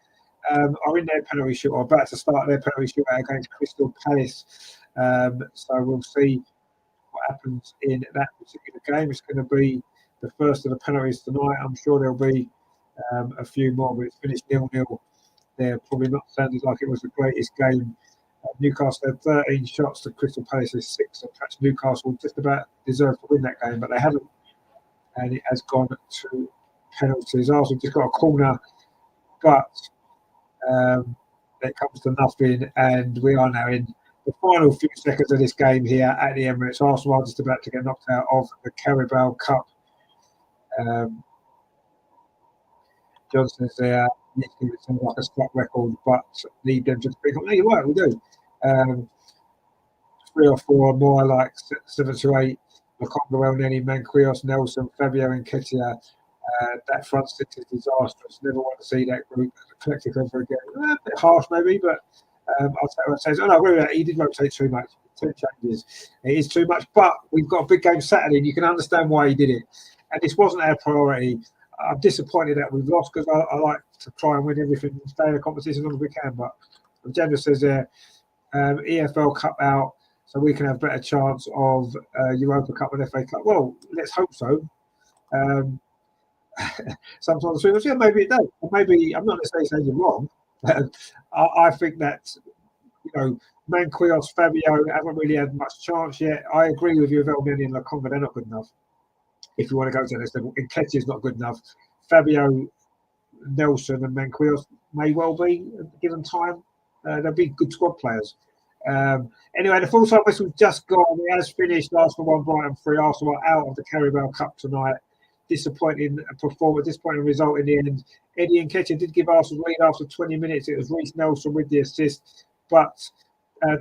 A: are in their penalty shootout, about to start their penalty shootout against Crystal Palace. So we'll see what happens in that particular game. It's going to be the first of the penalties tonight. I'm sure there'll be a few more, but it's finished 0-0. They're probably not sounded like it was the greatest game. Newcastle had 13 shots to Crystal Palace's 6, so perhaps Newcastle just about deserved to win that game, but they haven't. And it has gone to penalties. Arsenal just got a corner, but it comes to nothing, and we are now in the final few seconds of this game here at the Emirates. Arsenal are just about to get knocked out of the Carabao Cup. Johnson is there. It sounds like a scrap record, but need them to pick up. No, you're right, we do. 3 or 4 more, like 7 to 8. Makonga, Elneny, Manquillos, Nelson, Fabio, and Nketiah. That front six is disastrous. Never want to see that group collective ever again. A bit harsh, maybe, but I'll say. Oh, no, he did rotate too much. 2 changes. It is too much, but we've got a big game Saturday, and you can understand why he did it. And this wasn't our priority. I'm disappointed that we've lost, because I like to try and win everything and stay in the competition as long as we can. But the agenda says there, EFL Cup out, so we can have better chance of Europa Cup and FA Cup. Well, let's hope so. Sometimes maybe it does. Maybe I'm not necessarily saying you're wrong. I think that you know, Manquillos, Fabio haven't really had much chance yet. I agree with you with Elneny and Lacombe, they're not good enough. If you want to go to the next level, Nketiah's not good enough. Fabio, Nelson, and Manquillos may well be, given time. They'll be good squad players. Anyway, the full-time whistle's just gone. It has finished. Arsenal 1, Brighton 3. Arsenal are out of the Carabao Cup tonight. Disappointing performance, disappointing result in the end. Eddie Nketiah did give Arsenal lead after 20 minutes. It was Rhys Nelson with the assist, but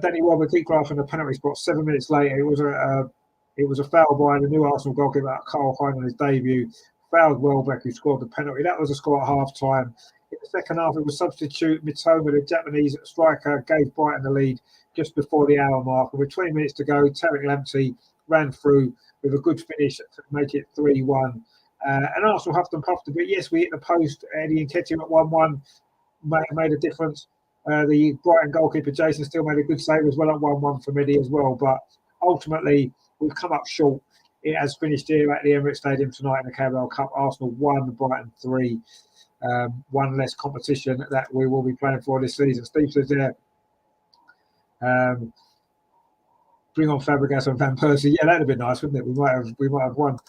A: Danny Welbeck kicked off in the penalty spot 7 minutes later. It was a foul by the new Arsenal goalkeeper Carl Hine on his debut. Fouled Welbeck, who scored the penalty. That was a score at half time. In the second half, it was substitute Mitoma, the Japanese striker, gave Brighton the lead just before the hour mark. And with 20 minutes to go, Tariq Lamptey ran through with a good finish to make it 3-1. And Arsenal huffed and puffed a bit. Yes, we hit the post. Eddie Nketiah at 1-1 made a difference. The Brighton goalkeeper, Jason, still made a good save as well at 1-1 from Eddie as well. But ultimately, we've come up short. It has finished here at the Emirates Stadium tonight in the Carabao Cup. Arsenal 1, Brighton 3. One less competition that we will be playing for this season. Steve says there, bring on Fabregas and Van Persie. Yeah, that'd have been nice, wouldn't it? We might have won.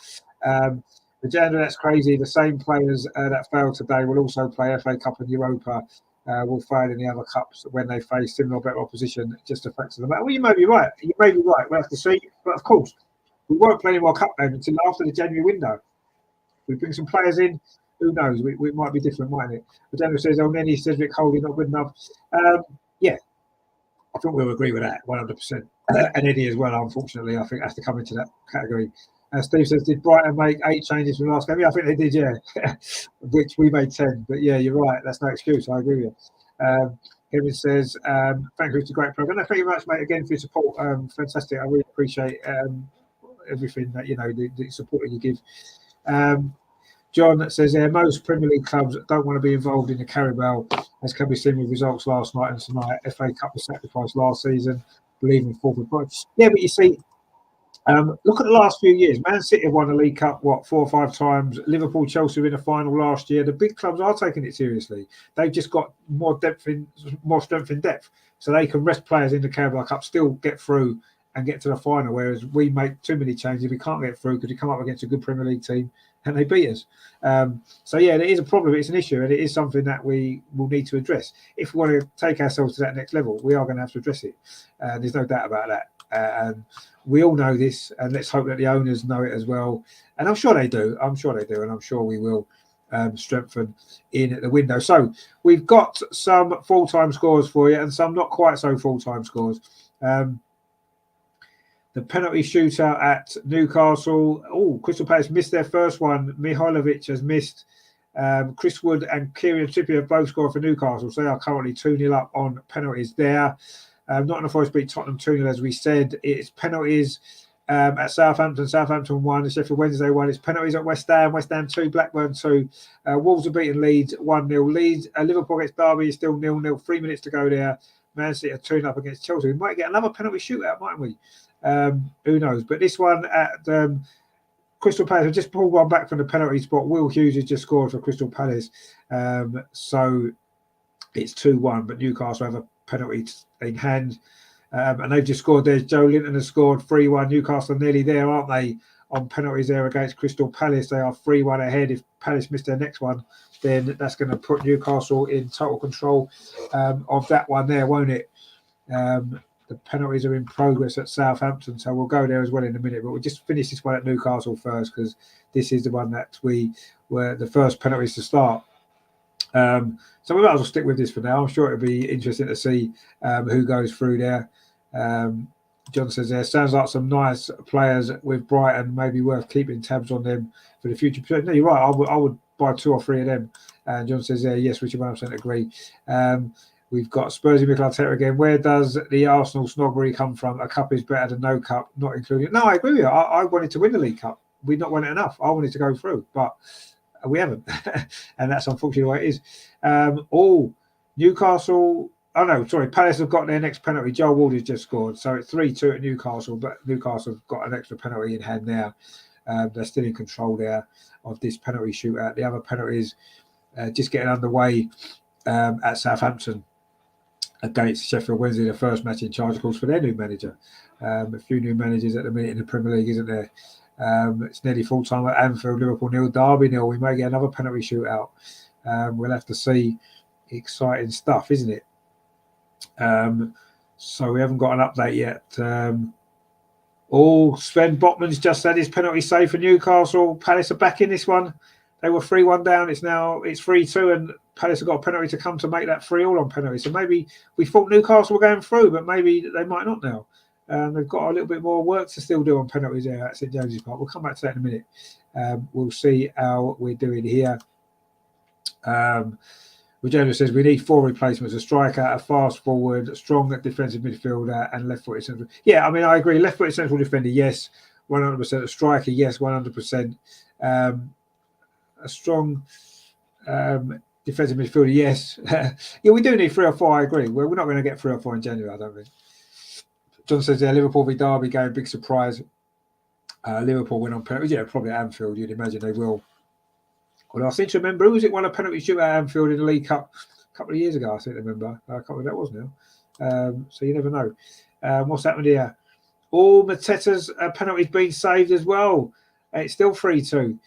A: The gender, that's crazy. The same players that failed today will also play FA Cup and Europa. Will fail in the other cups when they face similar or better opposition. Just the facts of the matter. Well, you may be right. You may be right. We'll have to see. But of course, we won't play any more cup games until after the January window. We bring some players in. Who knows? We might be different, mightn't it? But Daniel says, Elneny, Cedric Holding not good enough. Yeah, I think we'll agree with that 100%. And Eddie as well, unfortunately, I think has to come into that category. Steve says, did Brighton make 8 changes from last game? Yeah, I think they did, yeah. Which we made 10. But yeah, you're right. That's no excuse. I agree with you. Kevin says, thank you for the great program. Thank you very much, mate, again for your support. Fantastic. I really appreciate everything that, the support that you give. John says most Premier League clubs don't want to be involved in the Carabao, as can be seen with results last night and tonight. FA Cup was sacrificed last season, believing fourth with points. Yeah, but you see, look at the last few years. Man City have won the League Cup, 4 or 5 times. Liverpool, Chelsea were in the final last year. The big clubs are taking it seriously. They've just got more strength in depth, so they can rest players in the Carabao Cup, still get through and get to the final. Whereas we make too many changes, we can't get through because we come up against a good Premier League team and they beat us. So yeah, it is a problem. It's an issue, and it is something that we will need to address if we want to take ourselves to that next level. We are going to have to address it. There's no doubt about that. And we all know this, and let's hope that the owners know it as well. And I'm sure they do. And I'm sure we will strengthen in the window. So we've got some full-time scores for you and some not quite so full-time scores. The penalty shootout at Newcastle. Oh, Crystal Palace missed their first one. Mihailovic has missed. Chris Wood and Kieran Trippier have both scored for Newcastle, so they are currently 2-0 up on penalties there. Nottingham Forest beat Tottenham 2-0, as we said. It's penalties at Southampton. Southampton 1, Sheffield Wednesday 1. It's penalties at West Ham 2, Blackburn 2. Wolves are beating Leeds 1-0. Leeds, Liverpool against Derby is still 0-0. 3 minutes to go there. Man City are 2-0 up against Chelsea. We might get another penalty shootout, mightn't we? Who knows? But this one at Crystal Palace, have just pulled one back from the penalty spot. Will Hughes has just scored for Crystal Palace. So it's 2-1, but Newcastle have a penalty in hand. And they've just scored. There's Joe Linton has scored 3-1. Newcastle are nearly there, aren't they, on penalties there against Crystal Palace? They are 3-1 ahead. If Palace miss their next one, then that's going to put Newcastle in total control of that one there, won't it? The penalties are in progress at Southampton, so we'll go there as well in a minute. But we'll just finish this one at Newcastle first, because this is the one that we were the first penalties to start. So we might as well stick with this for now. I'm sure it'll be interesting to see who goes through there. John says there sounds like some nice players with Brighton, maybe worth keeping tabs on them for the future. No, you're right. I would buy 2 or 3 of them. And John says there, yes, Richard 100% agree. We've got Spursy Mikel Arteta again. Where does the Arsenal snobbery come from? A cup is better than no cup, not including. No, I agree with you. I wanted to win the League Cup. We've not won it enough. I wanted to go through, but we haven't. And that's unfortunately the way it is. Newcastle. Oh, no, sorry. Palace have got their next penalty. Joel Ward has just scored. So it's 3-2 at Newcastle, but Newcastle have got an extra penalty in hand now. They're still in control there of this penalty shootout. The other penalties just getting underway at Southampton. against Sheffield Wednesday, the first match in charge, of course, for their new manager. A few new managers at the minute in the Premier League, isn't there? It's nearly full time at Anfield. Liverpool 0, Derby 0. We may get another penalty shootout. We'll have to see. Exciting stuff, isn't it? So we haven't got an update yet. Sven Botman's just had his penalty save for Newcastle. Palace are back in this one. They were 3-1 down. It's 3-2, and Palace have got a penalty to come to make that 3-3 on penalty. So maybe we thought Newcastle were going through, but maybe they might not now. They've got a little bit more work to still do on penalties there at St James's Park. We'll come back to that in a minute. We'll see how we're doing here. Regina says we need 4 replacements: a striker, a fast forward, a strong defensive midfielder, and left-footed central. Yeah, I mean, I agree. Left-footed central defender, yes, 100%. A striker, yes, 100%. A strong defensive midfielder, yes. Yeah, we do need 3 or 4. I agree. We're not going to get 3 or 4 in January, I don't think. John says there, Liverpool v Derby game, big surprise. Liverpool win on penalty. Yeah, probably at Anfield. You'd imagine they will. Well, I seem to remember, who was it won a penalty shootout at Anfield in the League Cup a couple of years ago? I seem to remember. I can't remember who that was now. So you never know. What's happened here? All Mateta's penalties being saved as well. It's still 3-2.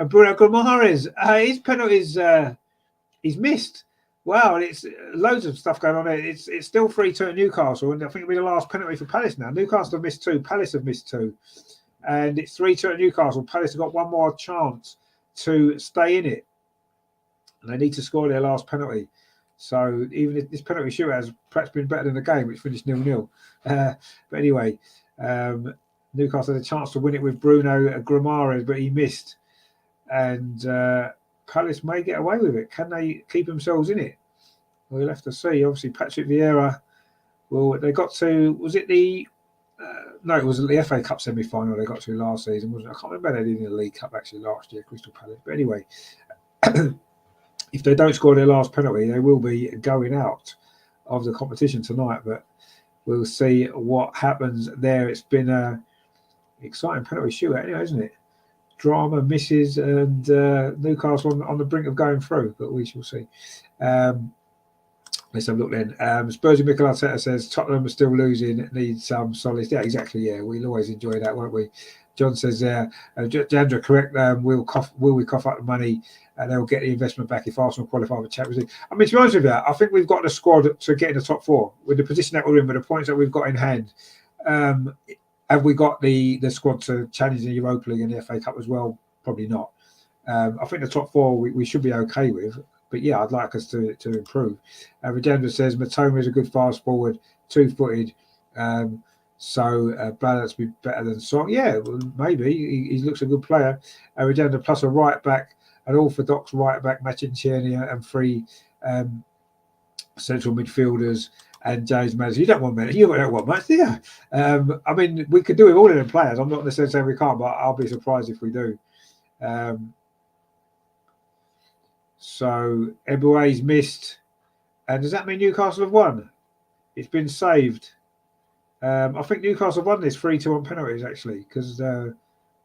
A: Bruno Guimaraes, his penalties, he's missed. Wow, it's loads of stuff going on there. It's still 3-2 at Newcastle, and I think it'll be the last penalty for Palace now. Newcastle have missed 2, Palace have missed 2. And it's 3-2 at Newcastle. Palace have got one more chance to stay in it, and they need to score their last penalty. So even if this penalty shootout has perhaps been better than the game, which finished 0-0. But anyway, Newcastle had a chance to win it with Bruno Guimaraes, but he missed. And Palace may get away with it. Can they keep themselves in it? We'll have to see. Obviously, Patrick Vieira. Well, they got to. Was it the? No, it was the FA Cup semi-final they got to last season, wasn't it? I can't remember they did in the League Cup actually last year, Crystal Palace. But anyway, if they don't score their last penalty, they will be going out of the competition tonight. But we'll see what happens there. It's been an exciting penalty shootout anyway, isn't it? Drama, misses, and Newcastle on the brink of going through, but we shall see. Let's have a look then. Spursy Mikel Arteta says Tottenham are still losing, need some solace. Yeah, exactly. Yeah, we'll always enjoy that, won't we? John says Jandra, correct. Will we cough up the money and they'll get the investment back if Arsenal qualify for Champions League? I mean, to be honest with you, I think we've got the squad to get in the top 4 with the position that we're in, with the points that we've got in hand. Have we got the squad to challenge the Europa League and the FA Cup as well? Probably not. I think the top 4 we should be okay with. But yeah, I'd like us to improve. Regenda says Matoma is a good fast forward, 2-footed. So balance be better than Song. Yeah, well, maybe. He looks a good player. Regenda plus a right back, an orthodox right back, matching Tierney and 3 central midfielders and James Madison. You don't want much. You don't want much, do you? I mean, we could do with all of them players. I'm not necessarily saying we can't, but I'll be surprised if we do. So Eboué's missed, and does that mean Newcastle have won? It's been saved. I think Newcastle have won this 3-2 on penalties actually, because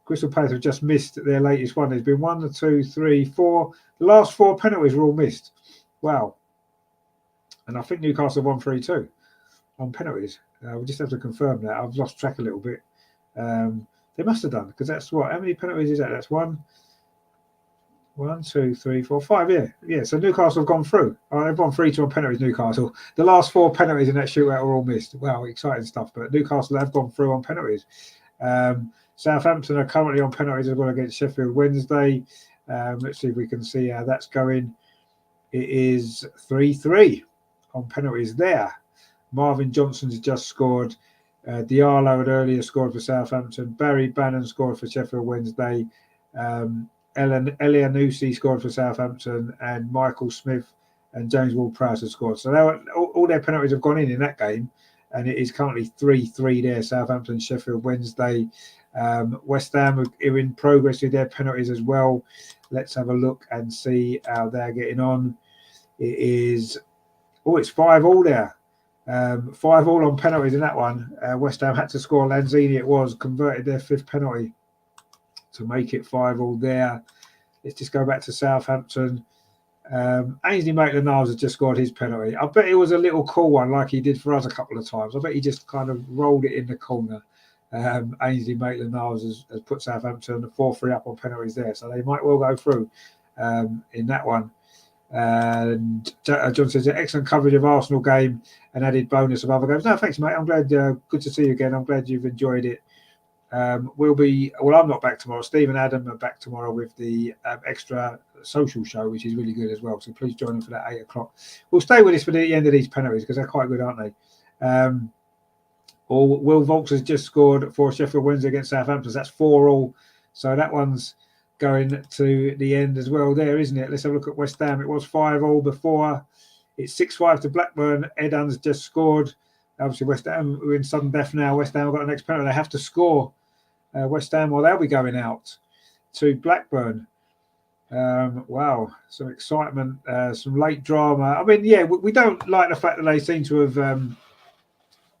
A: Crystal Palace have just missed their latest one. There's been 1, 2, 3, 4. The last 4 penalties were all missed. Wow. And I think Newcastle won 3-2 on penalties. We'll just have to confirm that. I've lost track a little bit. They must have done, because that's what? How many penalties is that? That's 1, 2, 3, 4, 5. Yeah. So Newcastle have gone through. They've won 3-2 on penalties. Newcastle. The last 4 penalties in that shootout were all missed. Wow, exciting stuff. But Newcastle have gone through on penalties. Southampton are currently on penalties as well against Sheffield Wednesday. Let's see if we can see how that's going. It is 3-3 on penalties there. Marvin Johnson's just scored. Diallo had earlier scored for Southampton. Barry Bannon scored for Sheffield Wednesday. Elianusi scored for Southampton, and Michael Smith and James Ward-Prowse have scored. So all their penalties have gone in that game, and it is currently 3-3 there. Southampton, Sheffield Wednesday. West Ham are in progress with their penalties as well. Let's have a look and see how they're getting on. It is, it's 5-5 there. 5-5 on penalties in that one. West Ham had to score. Lanzini it was, converted their 5th penalty to make it 5-5 there. Let's just go back to Southampton. Ainsley Maitland-Niles has just scored his penalty. I bet it was a little cool one like he did for us a couple of times. I bet he just kind of rolled it in the corner. Ainsley Maitland-Niles has put Southampton 4-3 up on penalties there, so they might well go through in that one. And John says, excellent coverage of Arsenal game and added bonus of other games. No, thanks, mate. I'm glad. Good to see you again. I'm glad you've enjoyed it. I'm not back tomorrow. Steve and Adam are back tomorrow with the extra social show, which is really good as well. So please join them for that 8 o'clock. We'll stay with us for the end of these penalties because they're quite good, aren't they? Will Volks has just scored for Sheffield Wednesday against Southampton. That's 4-4. So that one's going to the end as well there, isn't it? Let's have a look at West Ham. It was 5-5 before. It's 6-5 to Blackburn. Ed Hunn's just scored. Obviously, West Ham, we're in sudden death now. West Ham have got the next penalty. They have to score. West Ham, well, they'll be going out to Blackburn. Wow, some excitement, some late drama. I mean, yeah, we don't like the fact that they seem to have,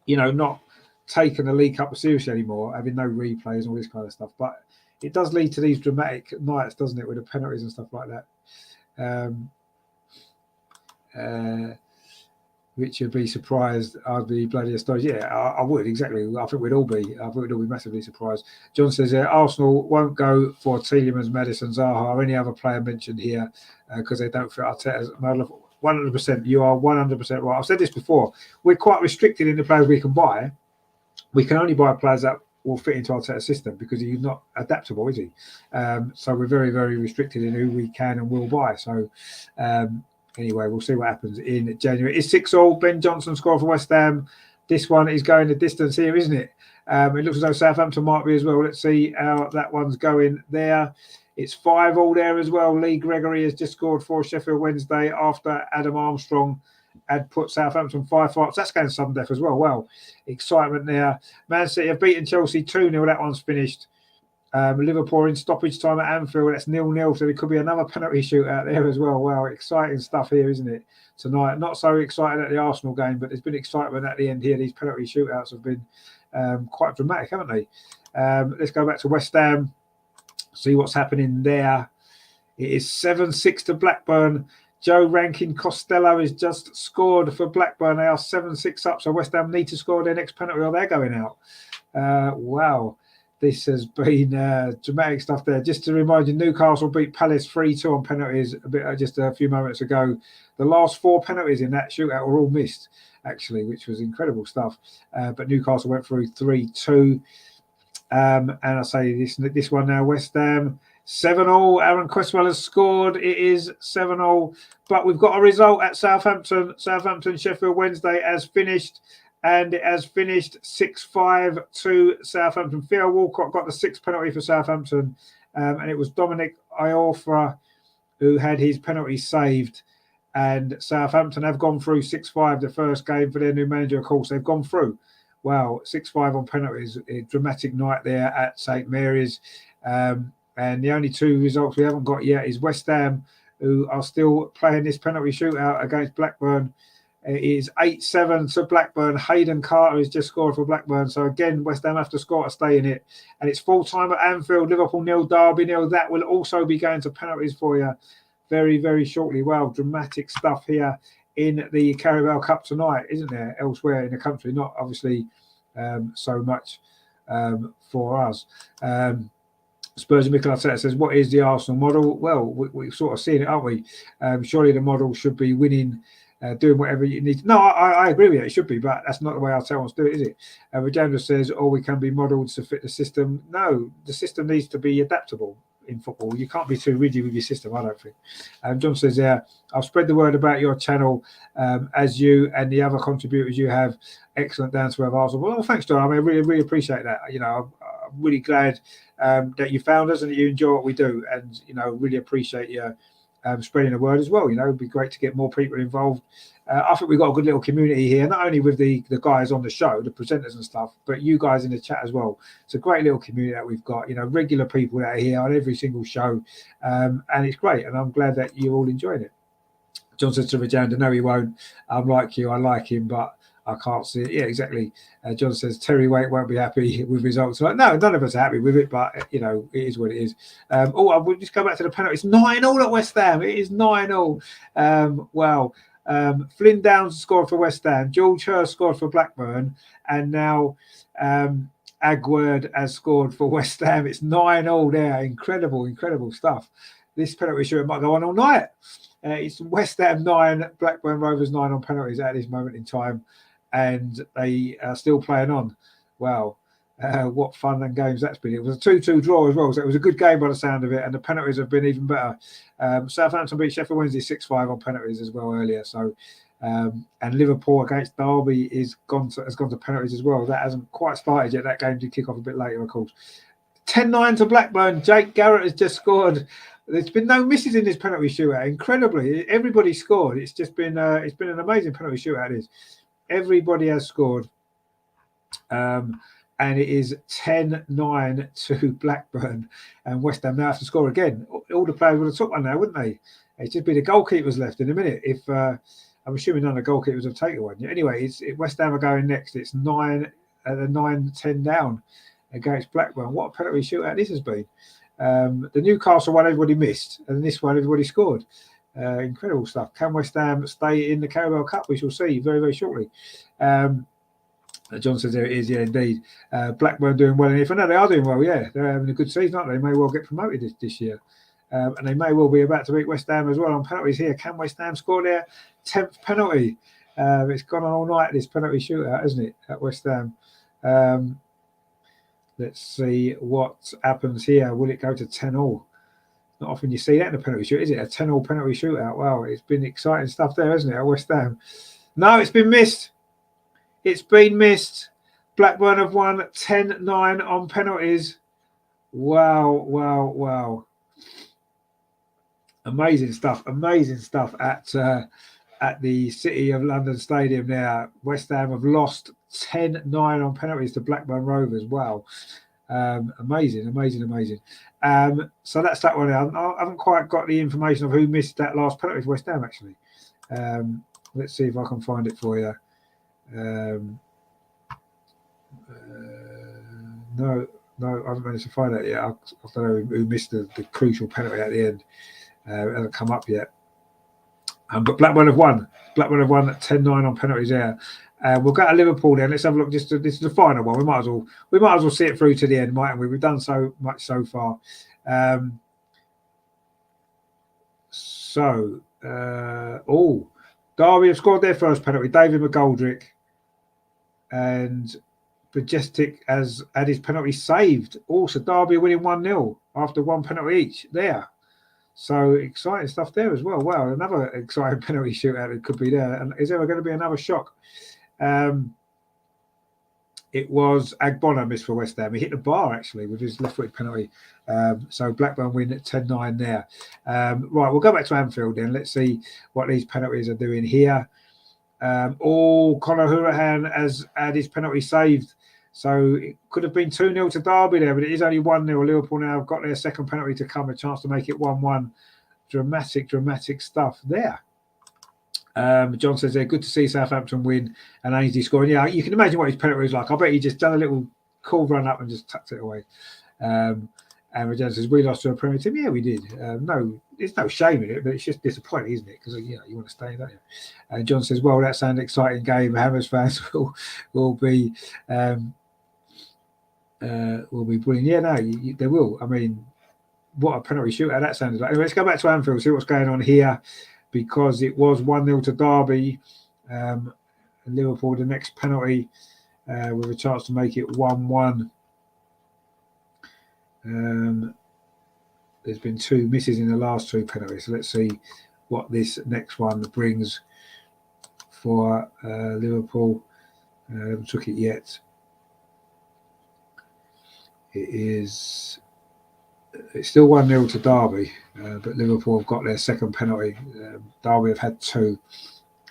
A: not taken the League Cup seriously anymore, having no replays and all this kind of stuff. But it does lead to these dramatic nights, doesn't it, with the penalties and stuff like that. Richard be surprised. I'd be bloody astonished. Yeah, I would, exactly. I think we'd all be. I think we'd all be massively surprised. John says Arsenal won't go for Tielemans, Maddison, Zaha, or any other player mentioned here because they don't fit Arteta's model. 100%. You are 100% right. I've said this before. We're quite restricted in the players we can buy. We can only buy players that will fit into Arteta's system because he's not adaptable, is he? So we're very, very restricted in who we can and will buy. So anyway, we'll see what happens in January. It's 6-6. Ben Johnson scored for West Ham. This one is going the distance here, isn't it? It looks as though Southampton might be as well. Let's see how that one's going there. It's 5-5 there as well. Lee Gregory has just scored for Sheffield Wednesday after Adam Armstrong had put Southampton 5-5. So that's going to sudden death as well. Well, excitement there. Man City have beaten Chelsea 2-0. That one's finished. Liverpool in stoppage time at Anfield. That's 0-0. So there could be another penalty shootout there as well. Wow, exciting stuff here, isn't it? Tonight, not so excited at the Arsenal game, but there's been excitement at the end here. These penalty shootouts have been quite dramatic, haven't they? Let's go back to West Ham. See what's happening there. It is 7-6 to Blackburn. Joe Rankin Costello has just scored for Blackburn. They are 7-6 up. So West Ham need to score their next penalty or they're going out. Wow. This has been dramatic stuff there. Just to remind you, Newcastle beat Palace 3-2 on penalties just a few moments ago. The last 4 penalties in that shootout were all missed, actually, which was incredible stuff. But Newcastle went through 3-2. And I say this one now, West Ham 7-7. Aaron Cresswell has scored. It is 7-7. But we've got a result at Southampton. Southampton Sheffield Wednesday has finished. And it has finished 6-5 to Southampton. Theo Walcott got the 6th penalty for Southampton. And it was Dominic Iorfa who had his penalty saved. And Southampton have gone through 6-5 the first game for their new manager, of course. They've gone through. Wow, 6-5 on penalties. A dramatic night there at St Mary's. And the only 2 results we haven't got yet is West Ham, who are still playing this penalty shootout against Blackburn. It is 8-7 to Blackburn. Hayden Carter has just scored for Blackburn. So again, West Ham have to score to stay in it. And it's full time at Anfield. Liverpool 0, Derby 0. That will also be going to penalties for you very, very shortly. Wow, dramatic stuff here in the Carabao Cup tonight, isn't there? Elsewhere in the country, not obviously so much for us. Spurs and Mikel Arteta says, what is the Arsenal model? Well, we've sort of seen it, aren't we? Surely the model should be winning, doing whatever you need to. No, I agree with it. It should be, but that's not the way Arteta wants to do it, is it? Rajendra says, we can be modelled to fit the system. No, the system needs to be adaptable in football. You can't be too rigid with your system, I don't think. John says, I'll spread the word about your channel as you and the other contributors you have. Excellent down to Arsenal. Well, thanks, John. I mean, I really, really appreciate that. You know, I'm really glad that you found us and that you enjoy what we do. And, you know, really appreciate you spreading the word as well. You know, it'd be great to get more people involved. I think we've got a good little community here, not only with the guys on the show, the presenters and stuff, but you guys in the chat as well. It's a great little community that we've got, you know, regular people that are here on every single show. And it's great. And I'm glad that you're all enjoying it. John says to Rajanda, no, he won't. I'm like you. I like him, but I can't see it. Yeah, exactly. John says Terry Waite won't be happy with results. Like, no, none of us are happy with it, but you know, it is what it is. I will just go back to the penalty. It's 9-9 at West Ham. It is 9-9. Wow. Flynn Downs scored for West Ham. George Hurst scored for Blackburn, and now Agward has scored for West Ham. It's 9-9 there. Incredible stuff. This penalty shootout might go on all night. It's West Ham 9, Blackburn Rovers 9 on penalties at this moment in time, and they are still playing on. Wow, what fun and games that's been. It was a 2-2 draw as well, so it was a good game by the sound of it, and the penalties have been even better. Southampton beat Sheffield Wednesday 6-5 on penalties as well earlier. So, and Liverpool against Derby has gone to penalties as well. That hasn't quite started yet. That game did kick off a bit later, of course. 10-9 to Blackburn. Jake Garrett has just scored. There's been no misses in this penalty shootout. Incredibly, everybody scored. It's just been it's been an amazing penalty shootout. Everybody has scored, and it is 10-9 to Blackburn, and West Ham now have to score again. All the players would have took one now, wouldn't they? It's just be the goalkeepers left in a minute. If I'm assuming none of the goalkeepers have taken one. Anyway, West Ham are going next. It's 9-10 down against Blackburn. What a penalty shootout this has been. The Newcastle one everybody missed, and this one everybody scored. Incredible stuff. Can West Ham stay in the Carabao Cup? We shall see very shortly. John says there it is. Yeah, indeed. Blackburn doing well in EFL. No, they are doing well. Yeah, they're having a good season, aren't they? They may well get promoted this year, and they may well be about to beat West Ham as well on penalties here. Can West Ham score their 10th penalty? It's gone on all night, this penalty shootout, hasn't it, at West Ham? Let's see what happens here. Will it go to 10-all? Not often you see that in a penalty shoot, is it? A 10-all penalty shootout. Wow, it's been exciting stuff there, hasn't it, at West Ham? No, it's been missed. It's been missed. Blackburn have won 10-9 on penalties. Wow. Amazing stuff at the City of London Stadium now. West Ham have lost 10-9 on penalties to Blackburn Rovers. Wow. Amazing. So that's that one. I haven't quite got the information of who missed that last penalty for West Ham, actually. Let's see if I can find it for you. No, I haven't managed to find it yet. I don't know who missed the crucial penalty at the end. It hasn't come up yet. But Blackburn have won. Blackburn have won 10-9 on penalties there. We'll go to Liverpool then. Let's have a look. This is the final one. We might as well see it through to the end, mightn't we? We've done so much so far. Derby have scored their first penalty. David McGoldrick, and Majestic has had his penalty saved. Also, Derby are winning 1-0 after one penalty each there. So exciting stuff there as well. Wow, another exciting penalty shootout that could be there. And is there going to be another shock? It was Agbonna missed for West Ham. He hit the bar actually with his left-footed penalty. So Blackburn win at 10-9 there. Right, we'll go back to Anfield then. Let's see what these penalties are doing here. Conor Hourihane has had his penalty saved. So it could have been 2-0 to Derby there, but it is only 1-0. Liverpool now have got their second penalty to come, a chance to make it 1-1. Dramatic stuff there. John says they're good to see Southampton win and Ainsley scoring. Yeah, you can imagine what his penalty was like. I bet he just done a little cool run up and just tucked it away. And John says we lost to a Premier team. Yeah, we did. No, there's no shame in it, but it's just disappointing, isn't it? Because you want to stay, don't you? And John says, well, that sounds an exciting game. Hammers fans will be brilliant. Yeah, no, they will. I mean, what a penalty shootout that sounded like. Anyway, let's go back to Anfield, see what's going on here, because it was 1-0 to Derby. Liverpool, the next penalty, with a chance to make it 1-1. There's been two misses in the last two penalties. So let's see what this next one brings for Liverpool. Haven't took it yet. It's still 1-0 to Derby, but Liverpool have got their second penalty. Derby have had two,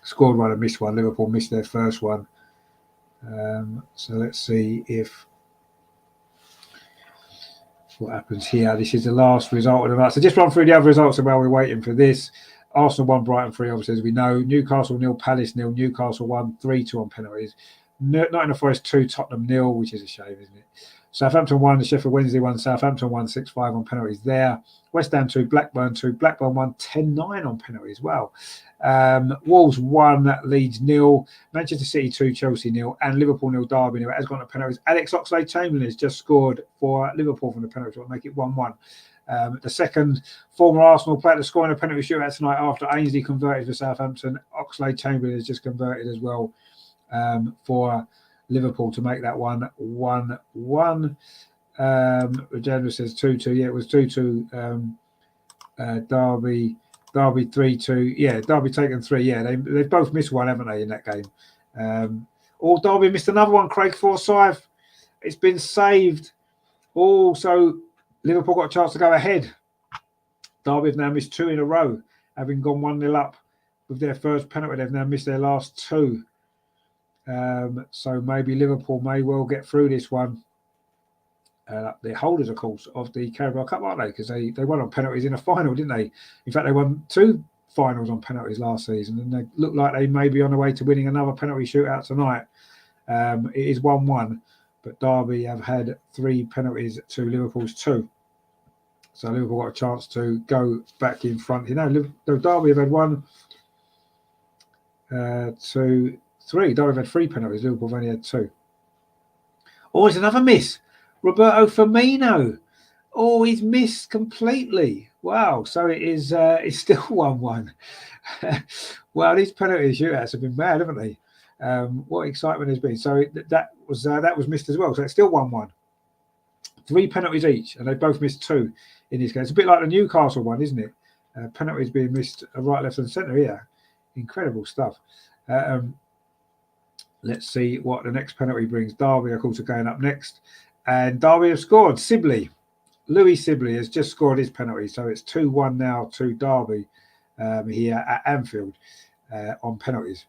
A: scored one and missed one. Liverpool missed their first one. So let's see what happens here. This is the last result of the night. So just run through the other results while we're waiting for this. Arsenal 1, Brighton 3, obviously, as we know. Newcastle 0, Palace 0, Newcastle 1, 3-2 on penalties. Nottingham Forest 2, Tottenham 0, which is a shame, isn't it? Southampton 1, the Sheffield Wednesday 1, Southampton 1, 6-5 on penalties there. West Ham 2, Blackburn 2, Blackburn 1, 10-9 on penalties. Wow. Wolves 1, Leeds 0, Manchester City 2, Chelsea 0, and Liverpool 0, Derby 0. It has gone to penalties. Alex Oxlade-Chamberlain has just scored for Liverpool from the penalty to make it 1-1. The second former Arsenal player to score in a penalty shootout tonight after Ainsley converted for Southampton. Oxlade-Chamberlain has just converted as well for Liverpool to make that 1-1. Regenda says 2-2. Yeah, it was 2-2. Derby 3-2. Yeah, Derby taken 3. Yeah, they've both missed one, haven't they, in that game? Derby missed another one, Craig Forsyth. It's been saved. So Liverpool got a chance to go ahead. Derby have now missed 2 in a row, having gone 1-0 up with their first penalty. They've now missed their last 2. So maybe Liverpool may well get through this one. They're holders, of course, of the Carabao Cup, aren't they? Because they won on penalties in a final, didn't they? In fact, they won 2 finals on penalties last season, and they look like they may be on the way to winning another penalty shootout tonight. It is 1-1, but Derby have had 3 penalties to Liverpool's 2. So Liverpool got a chance to go back in front. Derby have had 1, 2, 3. Derby have had 3 penalties. Liverpool have only had 2. It's another miss. Roberto Firmino. He's missed completely. Wow. So it's still 1-1. Wow, these penalty shootouts have been mad, haven't they? What excitement has been. So that was missed as well. So it's still 1-1. 3 penalties each, and they both missed 2 in this game. It's a bit like the Newcastle one, isn't it? Penalties being missed right, left, and centre here. Incredible stuff. Let's see what the next penalty brings. Derby, of course, are going up next. And Derby have scored. Louis Sibley has just scored his penalty. So it's 2-1 now to Derby here at Anfield on penalties.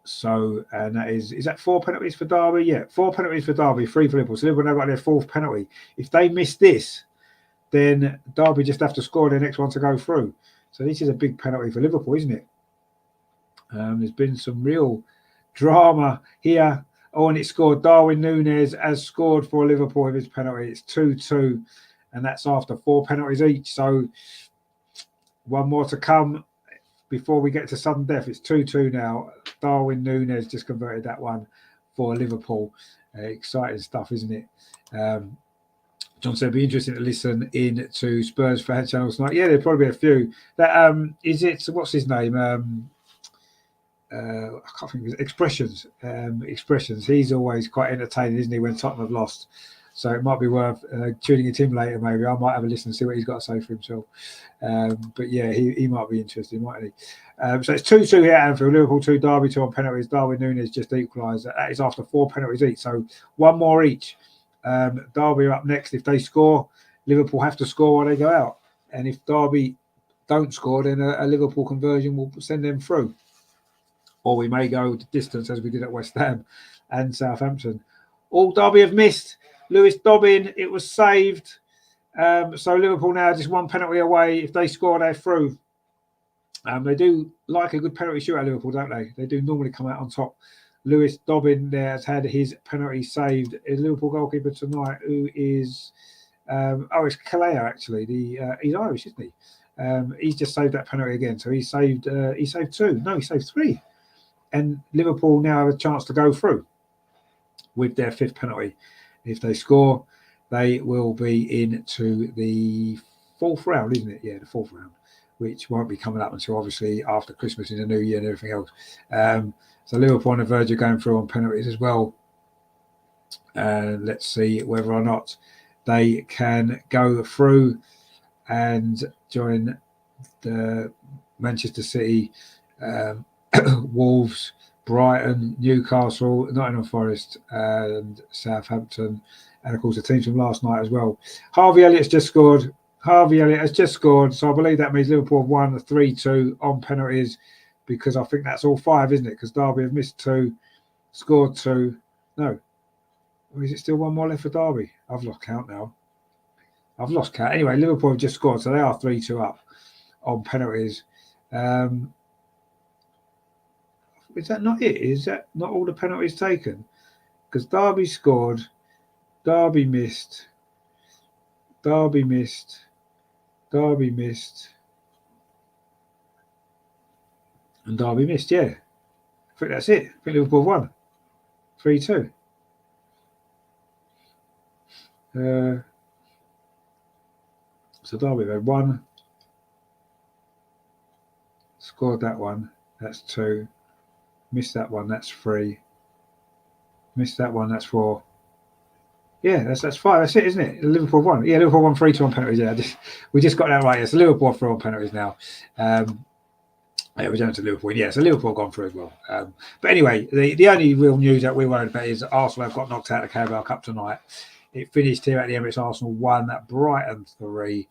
A: So, and that is that 4 penalties for Derby? Yeah, 4 penalties for Derby, 3 for Liverpool. So Liverpool now got their 4th penalty. If they miss this, then Derby just have to score their next one to go through. So this is a big penalty for Liverpool, isn't it? There's been some real drama here. And it's scored. Darwin Núñez has scored for Liverpool with his penalty. It's 2-2, and that's after 4 penalties each. So one more to come before we get to sudden death. It's 2-2 now. Darwin Núñez just converted that one for Liverpool. Exciting stuff, isn't it? John said it'd be interesting to listen in to Spurs fan channels tonight. Yeah, there'll probably be a few. That is it. What's his name? I can't think of his Expressions. Expressions. He's always quite entertaining, isn't he, when Tottenham have lost? So it might be worth tuning into him later. Maybe I might have a listen and see what he's got to say for himself. But yeah, he might be interested, mightn't he? So it's 2-2 here at Anfield. Liverpool 2, Derby 2 on penalties. Darwin Núñez just equalised. That is after 4 penalties each. So 1 more each. Derby are up next. If they score, Liverpool have to score while they go out. And if Derby don't score, then a Liverpool conversion will send them through. Or we may go the distance as we did at West Ham and Southampton. All Derby have missed. Lewis Dobbin, it was saved. So Liverpool now just 1 penalty away. If they score, they're through. They do like a good penalty shootout, Liverpool, don't they? They do normally come out on top. Lewis Dobbin there has had his penalty saved. A Liverpool goalkeeper tonight who is... it's Calais, actually. He's Irish, isn't he? He's just saved that penalty again. So he saved 2. No, he saved 3. And Liverpool now have a chance to go through with their 5th penalty. If they score, they will be into the 4th round, isn't it? Yeah, the 4th round, which won't be coming up until obviously after Christmas in the New Year and everything else. So Liverpool on the verge of going through on penalties as well. Let's see whether or not they can go through and join the Manchester City, Wolves, Brighton, Newcastle, Nottingham Forest, and Southampton, and of course the teams from last night as well. Harvey Elliott's just scored. So I believe that means Liverpool have won 3-2 on penalties, because I think that's all 5, isn't it? Because Derby have missed 2, scored 2. No, or is it still 1 more left for Derby? I've lost count now. Anyway, Liverpool have just scored, so they are 3-2 up on penalties. Is that not it? Is that not all the penalties taken? Because Derby scored, Derby missed, Derby missed, Derby missed, and Derby missed. Yeah, I think that's it. I think Liverpool won 3-2. So Derby had one, scored that one. That's 2. Missed that one. That's 3. Missed that one. That's 4. Yeah, that's 5. That's it, isn't it? Liverpool won. Yeah, Liverpool won 3-2 on penalties. Yeah, we just got that right. It's Liverpool through on penalties now. Yeah, we're down to Liverpool. Yeah, so Liverpool gone through as well. But anyway, the only real news that we're worried about is Arsenal have got knocked out of the Carabao Cup tonight. It finished here at the Emirates. Arsenal 1, Brighton 3.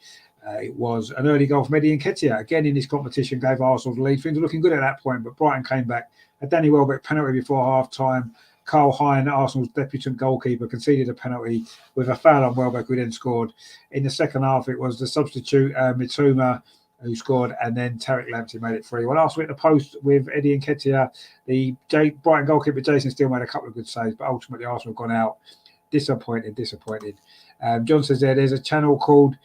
A: It was an early goal from Eddie Nketiah. Again, in this competition, gave Arsenal the lead. Things were looking good at that point, but Brighton came back. A Danny Welbeck penalty before half-time. Carl Hine, Arsenal's debutant goalkeeper, conceded a penalty with a foul on Welbeck, who then scored. In the second half, it was the substitute, Mitoma, who scored, and then Tariq Lamptey made it 3. Well, Arsenal hit the post with Eddie Nketiah. The Brighton goalkeeper, Jason Steele, made a couple of good saves, but ultimately Arsenal have gone out. Disappointed. John says there's a channel called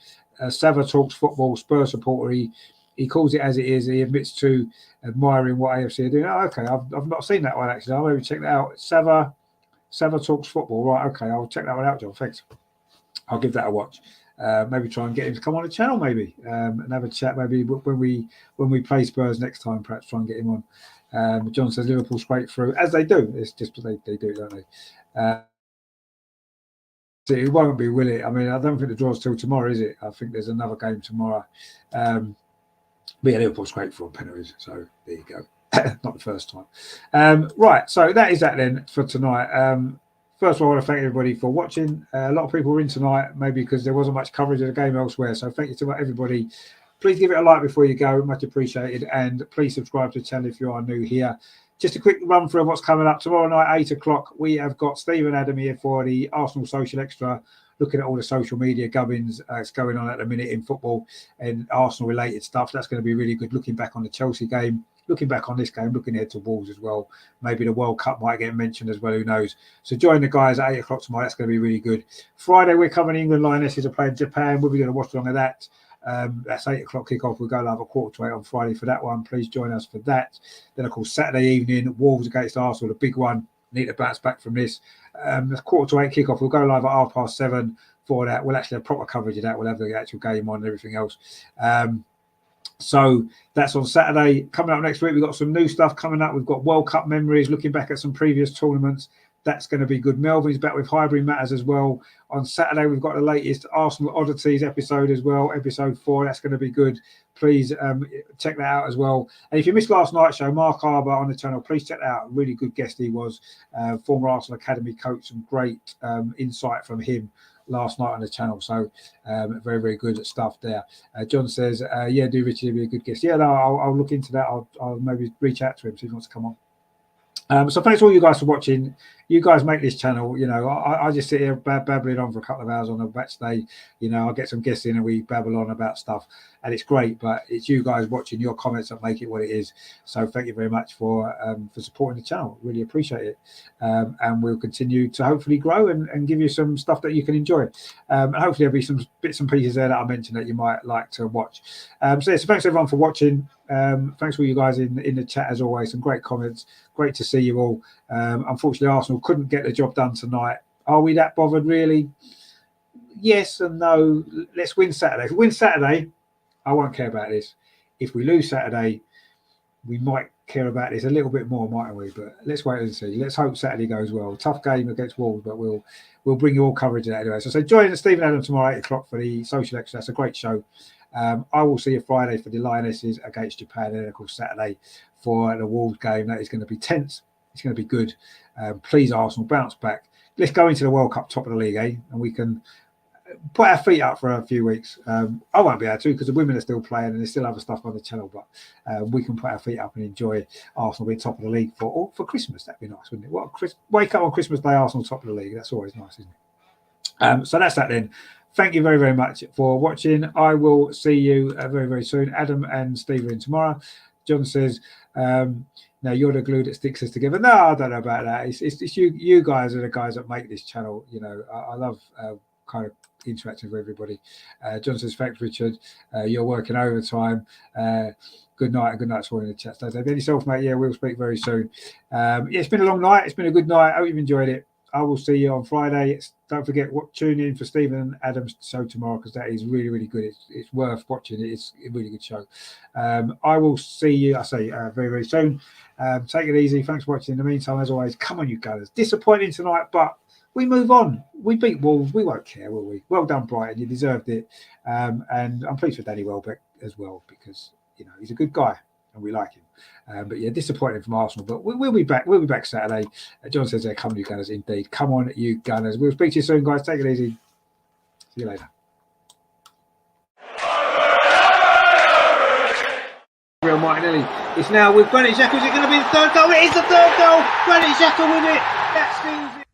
A: Sava Talks Football, Spurs supporter. He calls it as it is. He admits to admiring what AFC are doing. Oh, okay, I've not seen that one actually. I'll maybe check that out. Sava Talks Football. Right, okay, I'll check that one out, John. Thanks. I'll give that a watch. Maybe try and get him to come on the channel, maybe, and have a chat. Maybe when we play Spurs next time, perhaps try and get him on. John says Liverpool scrape through, as they do. It's just what they do, don't they? It won't be, will it? I mean, I don't think the draw's till tomorrow, is it? I think there's another game tomorrow. But yeah, Liverpool's great for penalties, so there you go. Not the first time. Right, so that is that then for tonight. First of all, I want to thank everybody for watching. A lot of people were in tonight, maybe because there wasn't much coverage of the game elsewhere. So thank you to everybody. Please give it a like before you go, much appreciated. And please subscribe to the channel if you are new here. Just a quick run through of what's coming up. Tomorrow night, 8 o'clock, we have got Stephen Adam here for the Arsenal Social Extra, looking at all the social media gubbins that's going on at the minute in football and Arsenal-related stuff. That's going to be really good, looking back on the Chelsea game, looking back on this game, looking ahead to Wolves as well. Maybe the World Cup might get mentioned as well, who knows. So join the guys at 8 o'clock tomorrow. That's going to be really good. Friday, we're covering England Lionesses are playing Japan. We'll be going to watch along of that. That's 8 o'clock kickoff. We'll go live at 7:45 on Friday for that one. Please join us for that. Then, of course, Saturday evening, Wolves against Arsenal, the big one. Need to bounce back from this. That's 7:45 kickoff. We'll go live at 7:30 for that. We'll actually have proper coverage of that. We'll have the actual game on and everything else. So that's on Saturday. Coming up next week, we've got some new stuff coming up. We've got World Cup memories, looking back at some previous tournaments. That's going to be good. Melvin's back with Highbury Matters as well. On Saturday, we've got the latest Arsenal Oddities episode as well, episode 4. That's going to be good. Please check that out as well. And if you missed last night's show, Mark Harbour on the channel, please check that out. Really good guest he was. Former Arsenal Academy coach. Some great insight from him last night on the channel. So very, very good stuff there. John says, yeah, do Richie be a good guest. Yeah, no, I'll look into that. I'll maybe reach out to him, see if he wants to come on. So thanks all you guys for watching. You guys make this channel. You know, I just sit here babbling on for a couple of hours on a match day. You know, I get some guests in and we babble on about stuff, and it's great. But it's you guys watching, your comments that make it what it is. So thank you very much for supporting the channel. Really appreciate it. And we'll continue to hopefully grow and give you some stuff that you can enjoy. And hopefully there'll be some bits and pieces there that I mentioned that you might like to watch. So thanks everyone for watching. Thanks for you guys in the chat as always. Some great comments. Great to see you all. Unfortunately, Arsenal couldn't get the job done tonight. Are we that bothered, really? Yes and no. Let's win Saturday. If we win Saturday, I won't care about this. If we lose Saturday, we might care about this a little bit more, mightn't we? But let's wait and see. Let's hope Saturday goes well. Tough game against Wolves, but we'll bring you all coverage of that anyway. So join Stephen Adam tomorrow 8 o'clock for the Social Extra. That's a great show. I will see you Friday for the Lionesses against Japan, and of course Saturday for the Wolves game. That is going to be tense. It's going to be good. Please, Arsenal, bounce back. Let's go into the World Cup top of the league, and we can put our feet up for a few weeks. I won't be able to because the women are still playing and there's still other stuff on the channel, but we can put our feet up and enjoy Arsenal being top of the league for Christmas. That'd be nice, wouldn't it? Wake up on Christmas Day, Arsenal top of the league. That's always nice, isn't it? So that's that then. thank you very, very much for watching. I will see you very, very soon. Adam and Steve are in tomorrow. John says, now you're the glue that sticks us together. No, I don't know about that. It's you guys are the guys that make this channel. You know, I love kind of interacting with everybody. John says, thanks, Richard. You're working overtime. Good night, and good night to all in the chat. Stay safe. Yourself, mate. Yeah, we'll speak very soon. Yeah, it's been a long night. It's been a good night. I hope you've enjoyed it. I will see you on Friday. Don't forget, tune in for Stephen and Adam's show tomorrow, because that is really, really good. It's worth watching. It's a really good show. I will see you, I say, very, very soon. Take it easy. Thanks for watching. In the meantime, as always, come on, you Gunners. Disappointing tonight, but we move on. We beat Wolves. We won't care, will we? Well done, Brighton. You deserved it. And I'm pleased for Danny Welbeck as well, because he's a good guy and we like him. But yeah, disappointing from Arsenal. But we'll be back. We'll be back Saturday. John says, "Come on, you Gunners!" Indeed, come on, you Gunners. We'll speak to you soon, guys. Take it easy. See you later. Real Martinelli. It's now with Granit Xhaka. Is it going to be the third goal? It is the third goal. Granit Xhaka with it. That seals it.